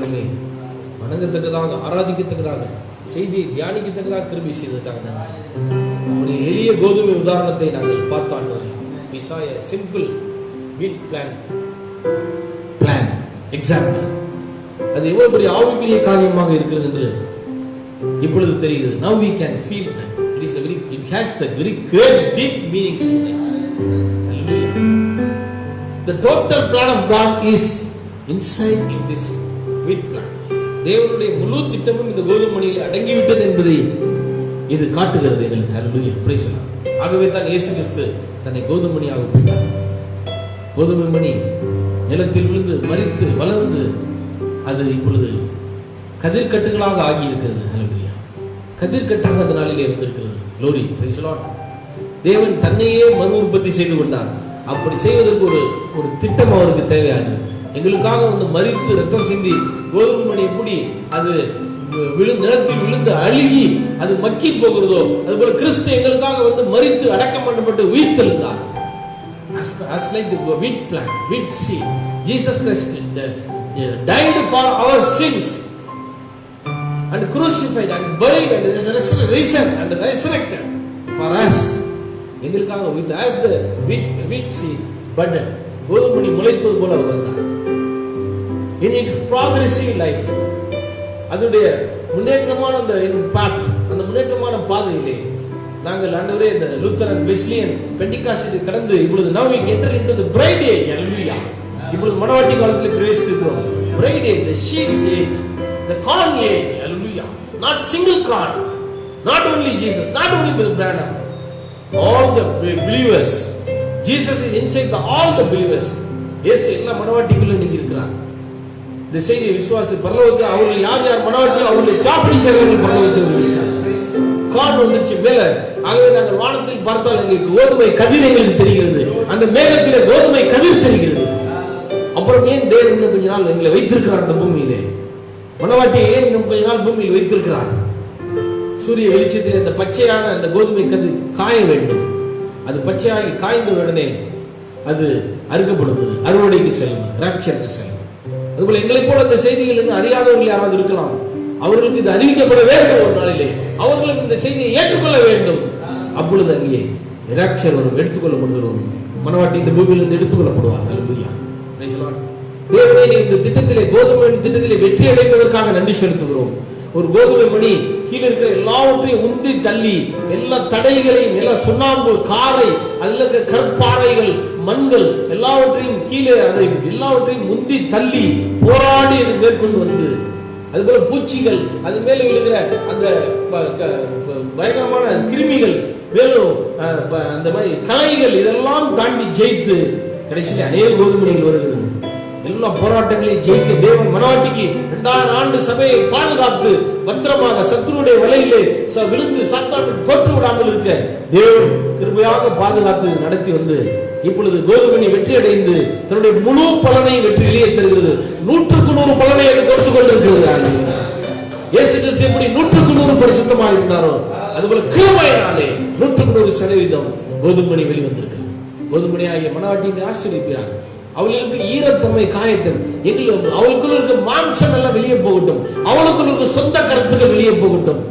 தேவனே வணங்கத்தக்கதாக ஆராதிக்கத்தக்கதாக செய்தியை தியானிக்கத்தக்கதாக கிருபை செய்ததற்காக நன்றி. நம்முடைய எளிய கோதுமை உதாரணத்தை நாங்கள் பார்த்தாண்டோம். We saw a simple wheat plant example. அது எவ்வளவு பெரிய ஆவிக்குரிய காரியமாக இருக்கிறது என்று இப்பொழுது தெரிகிறது. Now we can feel that it has the very great deep meanings in it. Hallelujah. The total plan of God is inside in this wheat plant. தேவனுடைய முழு திட்டமும் இந்த கோதுமணியில் அடங்கிவிட்டது என்பதை இது காட்டுகிறது எங்களுக்கு. Hallelujah. Praise God. ஆகவே தான் இயேசு கிறிஸ்து தன்னை கோதுமணியாக ஒப்பிட்டார். கோதுமை மணி நிலத்தில் விழுந்து மரித்து வளர்ந்து அது இப்பொழுது கதிர்கட்டுகளாக ஆகி இருக்கிறது. ஹல்லேலூயா. கதிர்கட்டாக அந்த நாளிலே இருந்திருக்கிறது. glory, praise the Lord. தேவன் தன்னையே மறு உற்பத்தி செய்து கொண்டார். அப்படி செய்வதற்கு ஒரு திட்டம் அவருக்கு தேவையானது. எங்களுக்காக வந்து மரித்து ரத்தம் சிந்தி கோதுமை மணி எப்படி அது நிலத்தில் விழுந்து அழுகி அது மக்கி போகிறதோ அதுபோல கிறிஸ்து எங்களுக்காக வந்து மரித்து அடக்கம் பண்ணப்பட்டு உயிர்த்தெழுந்தார். As like the wheat plant, wheat seed, Jesus Christ died for our sins and crucified and buried and risen and resurrected for us. எங்களுக்காக with as the wheat seed budded, கோதுமை முளைப்பது போல அவர் வந்தார். In its progressive life, அதனுடைய முன்னேற்றமான அந்த பாத், அந்த முன்னேற்றமான பாதையிலே நாங்கள் ஆண்டவரே இந்த லூத்தரன் வெஸ்லியன் பெண்டிகாஸ்ட் கடந்து இப்பொழுது now we enter into the bride age. Hallelujah. இப்பொழுது மணவாட்டி காலத்தில் பிரவேசிக்கிறோம். bride age, the sheep's age, the corn age. Hallelujah. Not single corn, not only Jesus, not only Brother Branham, all the believers. Jesus is inside all the believers. இயேசு எல்லா மணவாட்டிக்குள்ள நீங்க இருக்கிறார். இந்த செய்தியை விசுவாசி பரலோகத்தில் அவர்கள் யார் யார் மணவாட்டியோ அவர்களை காப்பி செய்கிறவர்கள் பரலோகத்தில் இருக்கிறார். கான் வந்துச்சு மேல. ஆகவே நாங்கள் வானத்தில் பார்த்தால் எங்களுக்கு கோதுமை கதிர் எங்களுக்கு தெரிகிறது. அந்த மேகத்திலே கோதுமை கதிர் தெரிகிறது. அப்புறம் ஏன் தேவன் இன்னும் கொஞ்ச நாள் எங்களை வைத்திருக்கிறார் அந்த பூமியிலே? மணவாட்டியை ஏன் இன்னும் கொஞ்ச நாள் பூமியில் வைத்திருக்கிறார்? சூரிய வெளிச்சத்தில் அந்த பச்சையான அந்த கோதுமை கதிர் காய வேண்டும். அது பச்சையாகி காய்ந்த உடனே அது அறுக்கப்படுவது, அறுவடைக்கு செல்லும், ராப்சருக்கு செல்லும். அதுபோல எங்களை போல அந்த செய்திகள் இன்னும் அறியாதவர்கள் யாராவது இருக்கலாம். அவர்களுக்கு இது அறிவிக்கப்பட வேண்டும். ஒரு நாளிலே அவர்களும் இந்த செய்தியை ஏற்றுக்கொள்ள வேண்டும். அப்பொழுது அங்கே ராப்சர் வரும், எடுத்துக்கொள்ளப்படுகிறோம். மணவாட்டி இந்த பூமியிலிருந்து எடுத்துக்கொள்ளப்படுவார். ஹல்லேலூயா. Praise the Lord. தேவனே இந்த திட்டத்திலே கோதுமை திட்டத்திலே வெற்றி அடைந்ததற்காக நன்றி செலுத்துகிறோம். ஒரு கோதுமை மணி கீழே இருக்கிற எல்லாவற்றையும் உந்தி தள்ளி எல்லா தடைகளையும் எல்லா சுண்ணாம்பு காரை அதில் இருக்கிற கற்பாறைகள் மண்கள் எல்லாவற்றையும் கீழே அதை எல்லாவற்றையும் முந்தி தள்ளி போராடி அது மேற்கொண்டு வந்து அதுபோல பூச்சிகள் அது மேலே விழுகிற அந்த பயங்கரமான கிருமிகள் மேலும் அந்த மாதிரி களைகள் இதெல்லாம் தாண்டி ஜெயித்து கடைசியில் அநேக கோதுமணிகள் வருகிறது. எல்லா போராட்டங்களையும் ஜெயிக்க தேவன் மணவாட்டிக்கு 2000 ஆண்டு சபையை பாதுகாத்து பத்திரமாக சத்துருடைய வலையிலே விழுந்து சாத்தானுக்கு தோற்று விடாமல் இருக்க தேவன் கிருபையாக பாதுகாத்து நடத்தி வந்து இப்பொழுது கோதுமணி வெற்றி அடைந்து தன்னுடைய முழு பலனையும் வெற்றியிலேயே தருகிறது. 100க்கு 100 பலனை அது கொடுத்து கொண்டிருக்கிறது. இயேசு கிறிஸ்து எப்படி 100க்கு 100 பரிசுத்தமாக இருந்தாரோ அதுபோல கிருபையினாலே 100க்கு 100% கோதுமணி வெளிவந்திருக்கு. கோதுமணியாகிய மணவாட்டியை ஆசீர்வதிப்பார். அவளுக்கு ஈரத்தன்மை காயட்டும். அவளுக்குள்ள இருக்க மாம்சம் எல்லாம் வெளியே போகட்டும். அவளுக்குள்ள இருக்க சொந்த கருத்துக்கள் வெளியே போகட்டும்.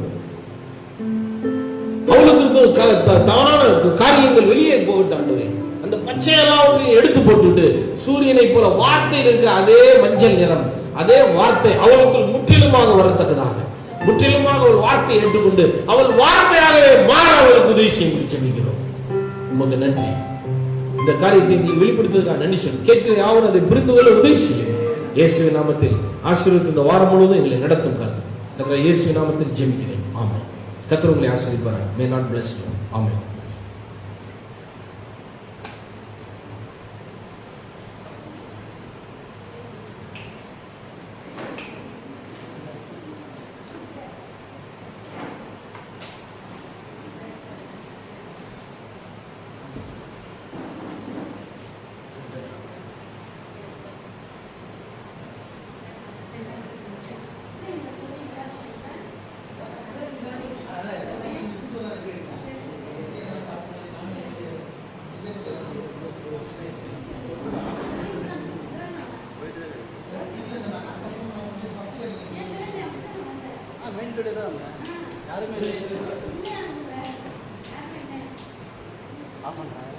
அவளுக்கு இருக்க தானான காரியங்கள் வெளியே போகட்டும். ஆண்டவரே அந்த பச்சையெல்லாவற்றையும் எடுத்து போட்டுவிட்டு சூரியனை போல வார்த்தையில் இருக்கிற அதே மஞ்சள் நிறம் அதே வார்த்தை அவளுக்குள் முற்றிலுமாக வரத்தக்கதாக முற்றிலுமாக அவள் வார்த்தையை ஏற்றுக்கொண்டு அவள் வார்த்தையாகவே மாற அவளுக்கு உதவி செய்ய ஜெபிக்கிறோம். உமக்கு நன்றி. இந்த காரியத்தை வெளிப்படுத்துவதற்காக நன்றி சொல்லி கேட்கிற யாரும் அதை புரிந்து கொள்ள உதவி செய்யும். இயேசுவின் நாமத்தில் ஆசீர்வதித்து இந்த வாரம் முழுவதும் எங்களை நடத்தும் காத்து கர்த்தர் இயேசுவின் நாமத்தில் ஜெபிக்கிறேன். ஆமென். கர்த்தர் உங்களை ஆசீர்வதிப்பாராக. May God bless you. Amen.
Saturday தான் வந்தேன். யாருமே இல்லை. ஆஃப் பண்ணுறேன்.